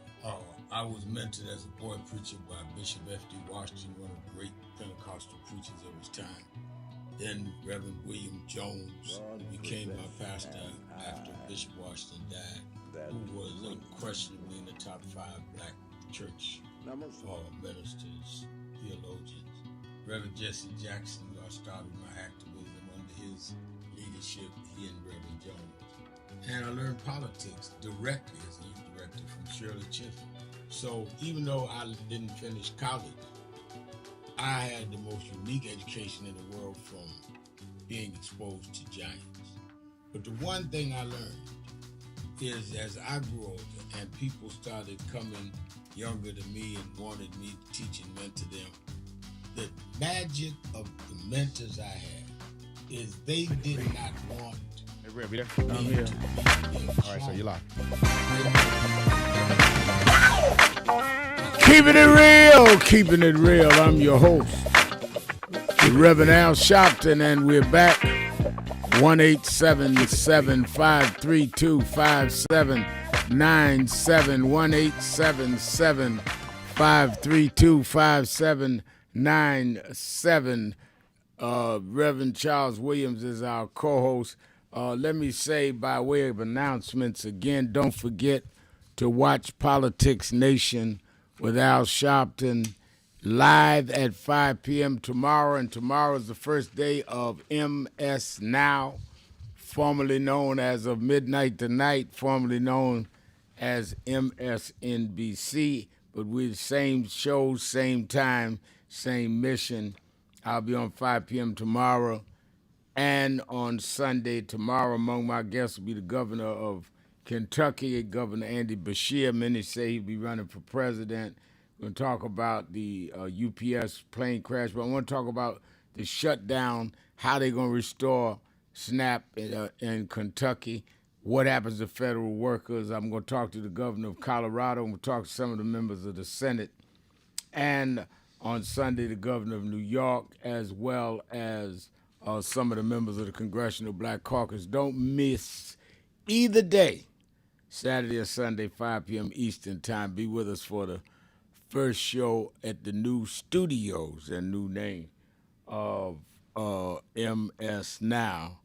I was mentored as a boy preacher by Bishop F.D. Washington, one of the great Pentecostal preachers of his time. Then Reverend William Jones, who became my pastor after Bishop Washington died, who was unquestionably in the top 5 black church ministers, theologians. Reverend Jesse Jackson, who I started my activism under his leadership, he and Reverend Jones. And I learned politics directly as a youth director from Shirley Chisholm. So even though I didn't finish college, I had the most unique education in the world from being exposed to giants. But the one thing I learned is as I grew older and people started coming younger than me and wanted me to teach and mentor them, the magic of the mentors I had is they did not want me to be All right, so you're live. Keeping it real. I'm your host, the Reverend Al Sharpton, and we're back. 1-877-532-5797, 1-877-532-5797. Reverend Charles Williams is our co-host. Let me say by way of announcements again, don't forget to watch Politics Nation with Al Sharpton live at 5 p.m. tomorrow, and tomorrow is the first day of MS Now, formerly known as Of Midnight Tonight, formerly known as MSNBC, but we're the same show, same time, same mission. I'll be on 5 p.m. tomorrow, And on Sunday, tomorrow, among my guests will be the governor of Kentucky, Governor Andy Beshear. Many say he'll be running for president. We're going to talk about the UPS plane crash, but I want to talk about the shutdown, how they're going to restore SNAP in Kentucky, what happens to federal workers. I'm going to talk to the governor of Colorado. I'm going to talk to some of the members of the Senate. And on Sunday, the governor of New York, as well as some of the members of the Congressional Black Caucus. Don't miss either day, Saturday or Sunday, 5 p.m. Eastern Time. Be with us for the first show at the new studios and new name of MS Now.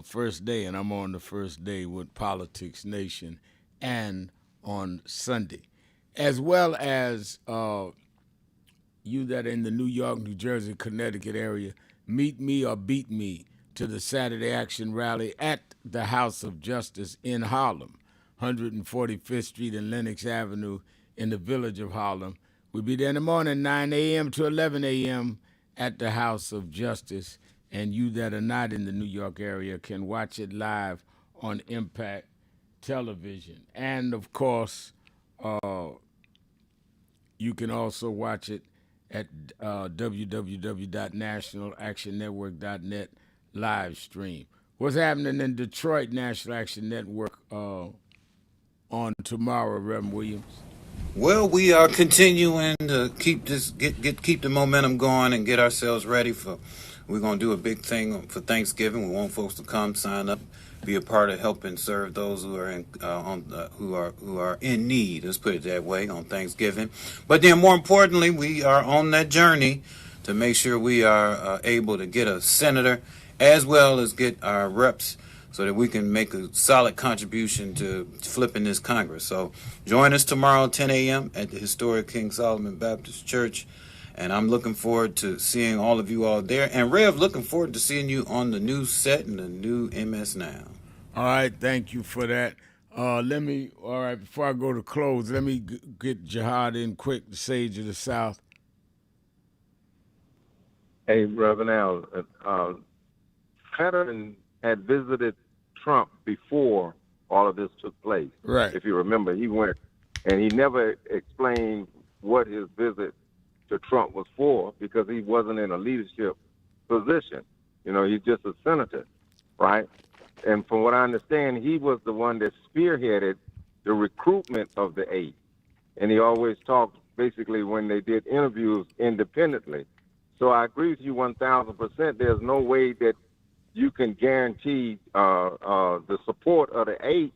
First day, and I'm on the first day with Politics Nation, and on Sunday. As well as you that are in the New York, New Jersey, Connecticut area, meet me or beat me to the Saturday Action Rally at the House of Justice in Harlem, 145th Street and Lenox Avenue in the village of Harlem. We'll be there in the morning, 9 a.m. to 11 a.m. at the House of Justice. And you that are not in the New York area can watch it live on Impact Television. And, of course, you can also watch it at www.nationalactionnetwork.net live stream. What's happening in Detroit National Action Network on tomorrow, Reverend Williams? Well, we are continuing to keep the momentum going and get ourselves ready for. We're going to do a big thing for Thanksgiving. We want folks to come, sign up, be a part of helping serve those who are who are in need. Let's put it that way on Thanksgiving. But then, more importantly, we are on that journey to make sure we are able to get a senator as well as get our reps, so that we can make a solid contribution to flipping this Congress. So join us tomorrow at 10 a.m. at the historic King Solomon Baptist Church. And I'm looking forward to seeing all of you all there. And Rev, looking forward to seeing you on the new set and the new MS Now. All right, thank you for that. Before I go to close, let me get Jihad in quick, the Sage of the South. Hey, Reverend Al, Fetterman had visited Trump before all of this took place. Right. If you remember, he went, and he never explained what his visit to Trump was for, because he wasn't in a leadership position. You know, he's just a senator, right? And from what I understand, he was the one that spearheaded the recruitment of the 8. And he always talked, basically, when they did interviews, independently. So I agree with you 1,000%. There's no way that you can guarantee the support of the 8,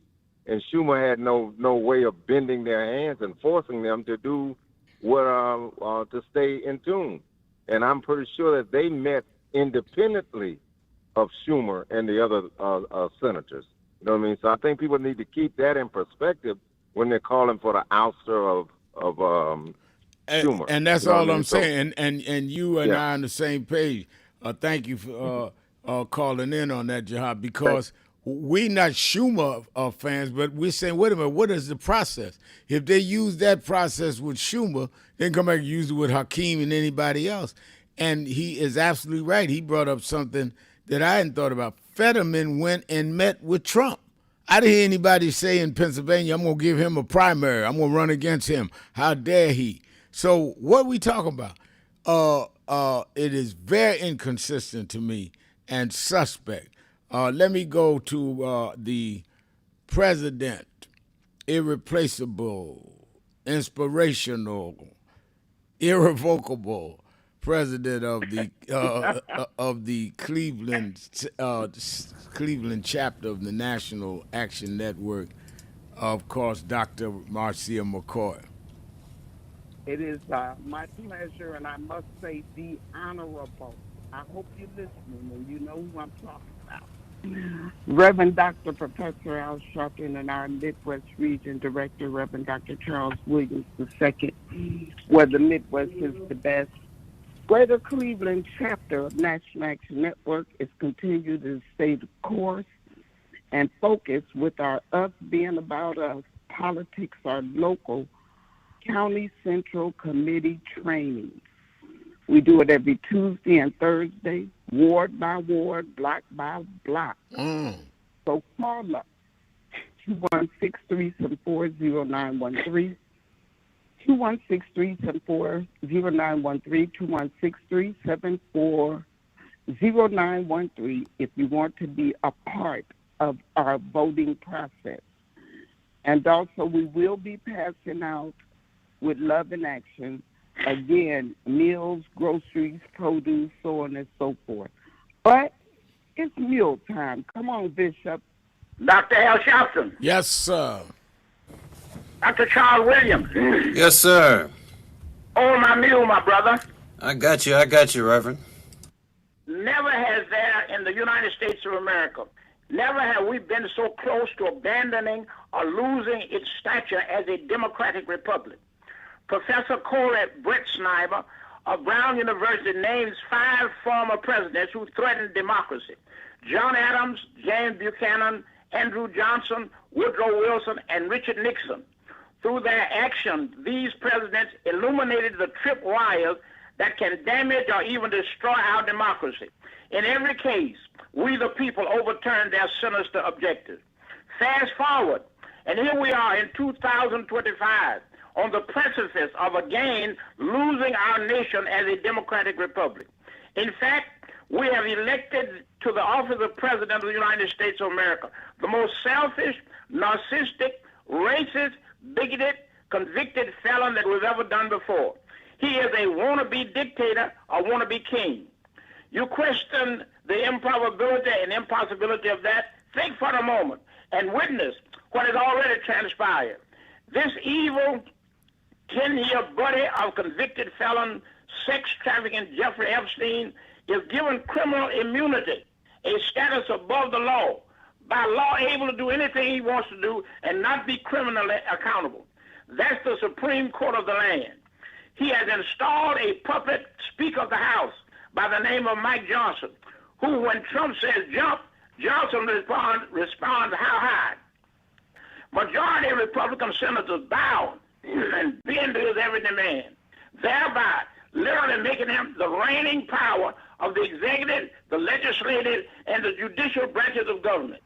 and Schumer had no way of bending their hands and forcing them to do what to stay in tune. And I'm pretty sure that they met independently of Schumer and the other senators. You know what I mean? So I think people need to keep that in perspective when they're calling for the ouster of Schumer. And that's all I'm saying. And you and I on the same page. Thank you for calling in on that, Jihad, because we not Schumer fans, but we're saying, wait a minute, what is the process? If they use that process with Schumer, then come back and use it with Hakeem and anybody else. And he is absolutely right. He brought up something that I hadn't thought about. Fetterman went and met with Trump. I didn't hear anybody say in Pennsylvania, I'm going to give him a primary. I'm going to run against him. How dare he? So what are we talking about? It is very inconsistent to me and suspect. Let me go to the president, irreplaceable, inspirational, irrevocable president of the Cleveland chapter of the National Action Network, of course, Dr. Marcia McCoy. It is my pleasure, and I must say the honorable. I hope you're listening and you know who I'm talking about. Reverend Dr. Professor Al Sharpton and our Midwest Region Director, Reverend Dr. Charles Williams II, where the Midwest is the best. Greater Cleveland chapter of National Action Network is continuing to stay the course and focus with our Us Being About Us, Politics Are Local, County Central Committee training. We do it every Tuesday and Thursday ward by ward, block by block. So call us 216-374-0913. 216-374-0913, 216-374-0913 if you want to be a part of our voting process. And also, we will be passing out with Love in Action, again, meals, groceries, produce, so on and so forth. But it's meal time. Come on, Bishop. Dr. Al Sharpton. Yes, sir. Dr. Charles Williams. Yes, sir. Oh, my mule, my brother. I got you, Reverend. Never has there in the United States of America, never have we been so close to abandoning or losing its stature as a democratic republic. Professor Colette Brett Sniber of Brown University names 5 former presidents who threatened democracy: John Adams, James Buchanan, Andrew Johnson, Woodrow Wilson, and Richard Nixon. Through their actions, these presidents illuminated the tripwires that can damage or even destroy our democracy. In every case, we the people overturned their sinister objectives. Fast forward, and here we are in 2025, on the precipice of again losing our nation as a democratic republic. In fact, we have elected to the office of President of the United States of America the most selfish, narcissistic, racist, bigoted, convicted felon that we've ever done before. He is a wannabe dictator or wannabe king. You question the improbability and impossibility of that? Think for a moment and witness what has already transpired. This evil 10-year buddy of convicted felon, sex trafficking Jeffrey Epstein is given criminal immunity, a status above the law, by law able to do anything he wants to do and not be criminally accountable. That's the Supreme Court of the land. He has installed a puppet Speaker of the House by the name of Mike Johnson, who, when Trump says jump, Johnson responds how high. Majority of Republican senators bow and bend to his every demand, thereby literally making him the reigning power of the executive, the legislative, and the judicial branches of government.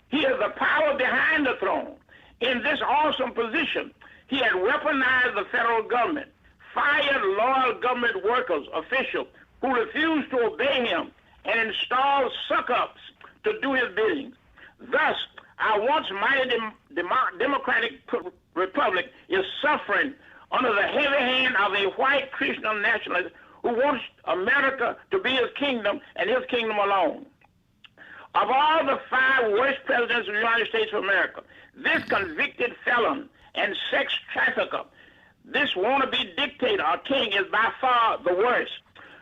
He is the power behind the throne. In this awesome position, he had weaponized the federal government, fired loyal government workers, officials who refused to obey him, and installed suck-ups to do his bidding. Thus, our once mighty democratic republic is suffering under the heavy hand of a white Christian nationalist who wants America to be his kingdom and his kingdom alone. Of all the 5 worst presidents of the United States of America, this convicted felon and sex trafficker, this wannabe dictator or king, is by far the worst.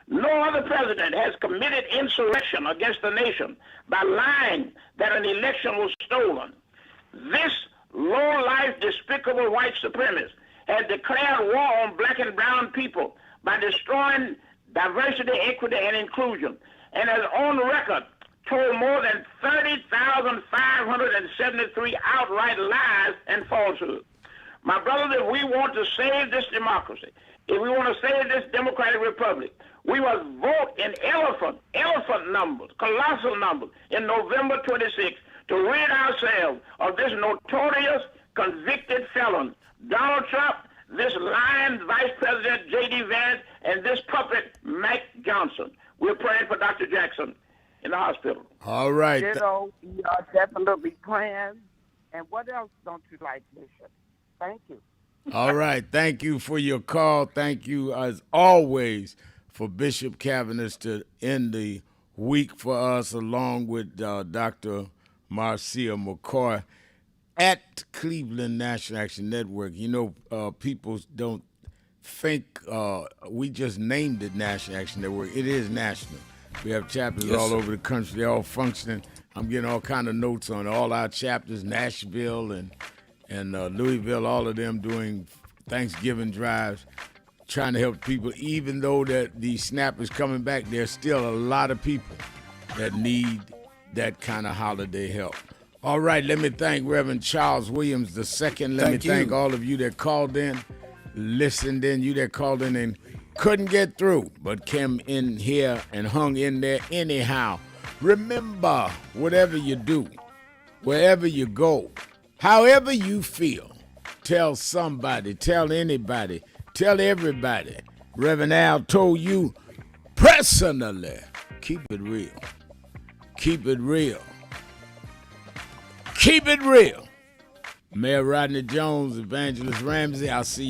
No other president has committed insurrection against the nation by lying that an election was stolen. This low-life, despicable white supremacist has declared war on black and brown people by destroying diversity, equity, and inclusion, and has on record told more than 30,573 outright lies and falsehoods. My brothers, if we want to save this democracy, if we want to save this democratic republic, we must vote in elephant numbers, colossal numbers, in November 26th to rid ourselves of this notorious convicted felon, Donald Trump, this lying Vice President J.D. Vance, and this puppet Mike Johnson. We're praying for Dr. Jackson in the hospital. All right. We are definitely praying. And what else don't you like, Bishop? Thank you. All right. Thank you for your call. Thank you, as always, for Bishop Cavanagh to end the week for us, along with Dr. Marcia McCoy at Cleveland National Action Network. You know, people don't think we just named it National Action Network. It is national. We have chapters all over the country. They're all functioning. I'm getting all kind of notes on all our chapters, Nashville and Louisville, all of them doing Thanksgiving drives, trying to help people. Even though that the SNAP is coming back, there's still a lot of people that need that kind of holiday help. All right, let me thank Reverend Charles Williams II. Let me thank all of you that called in, listened in, you that called in and couldn't get through, but came in here and hung in there anyhow. Remember, whatever you do, wherever you go, however you feel, tell somebody, tell anybody, tell everybody. Reverend Al told you personally, keep it real. Keep it real. Keep it real. Mayor Rodney Jones, Evangelist Ramsey, I'll see you.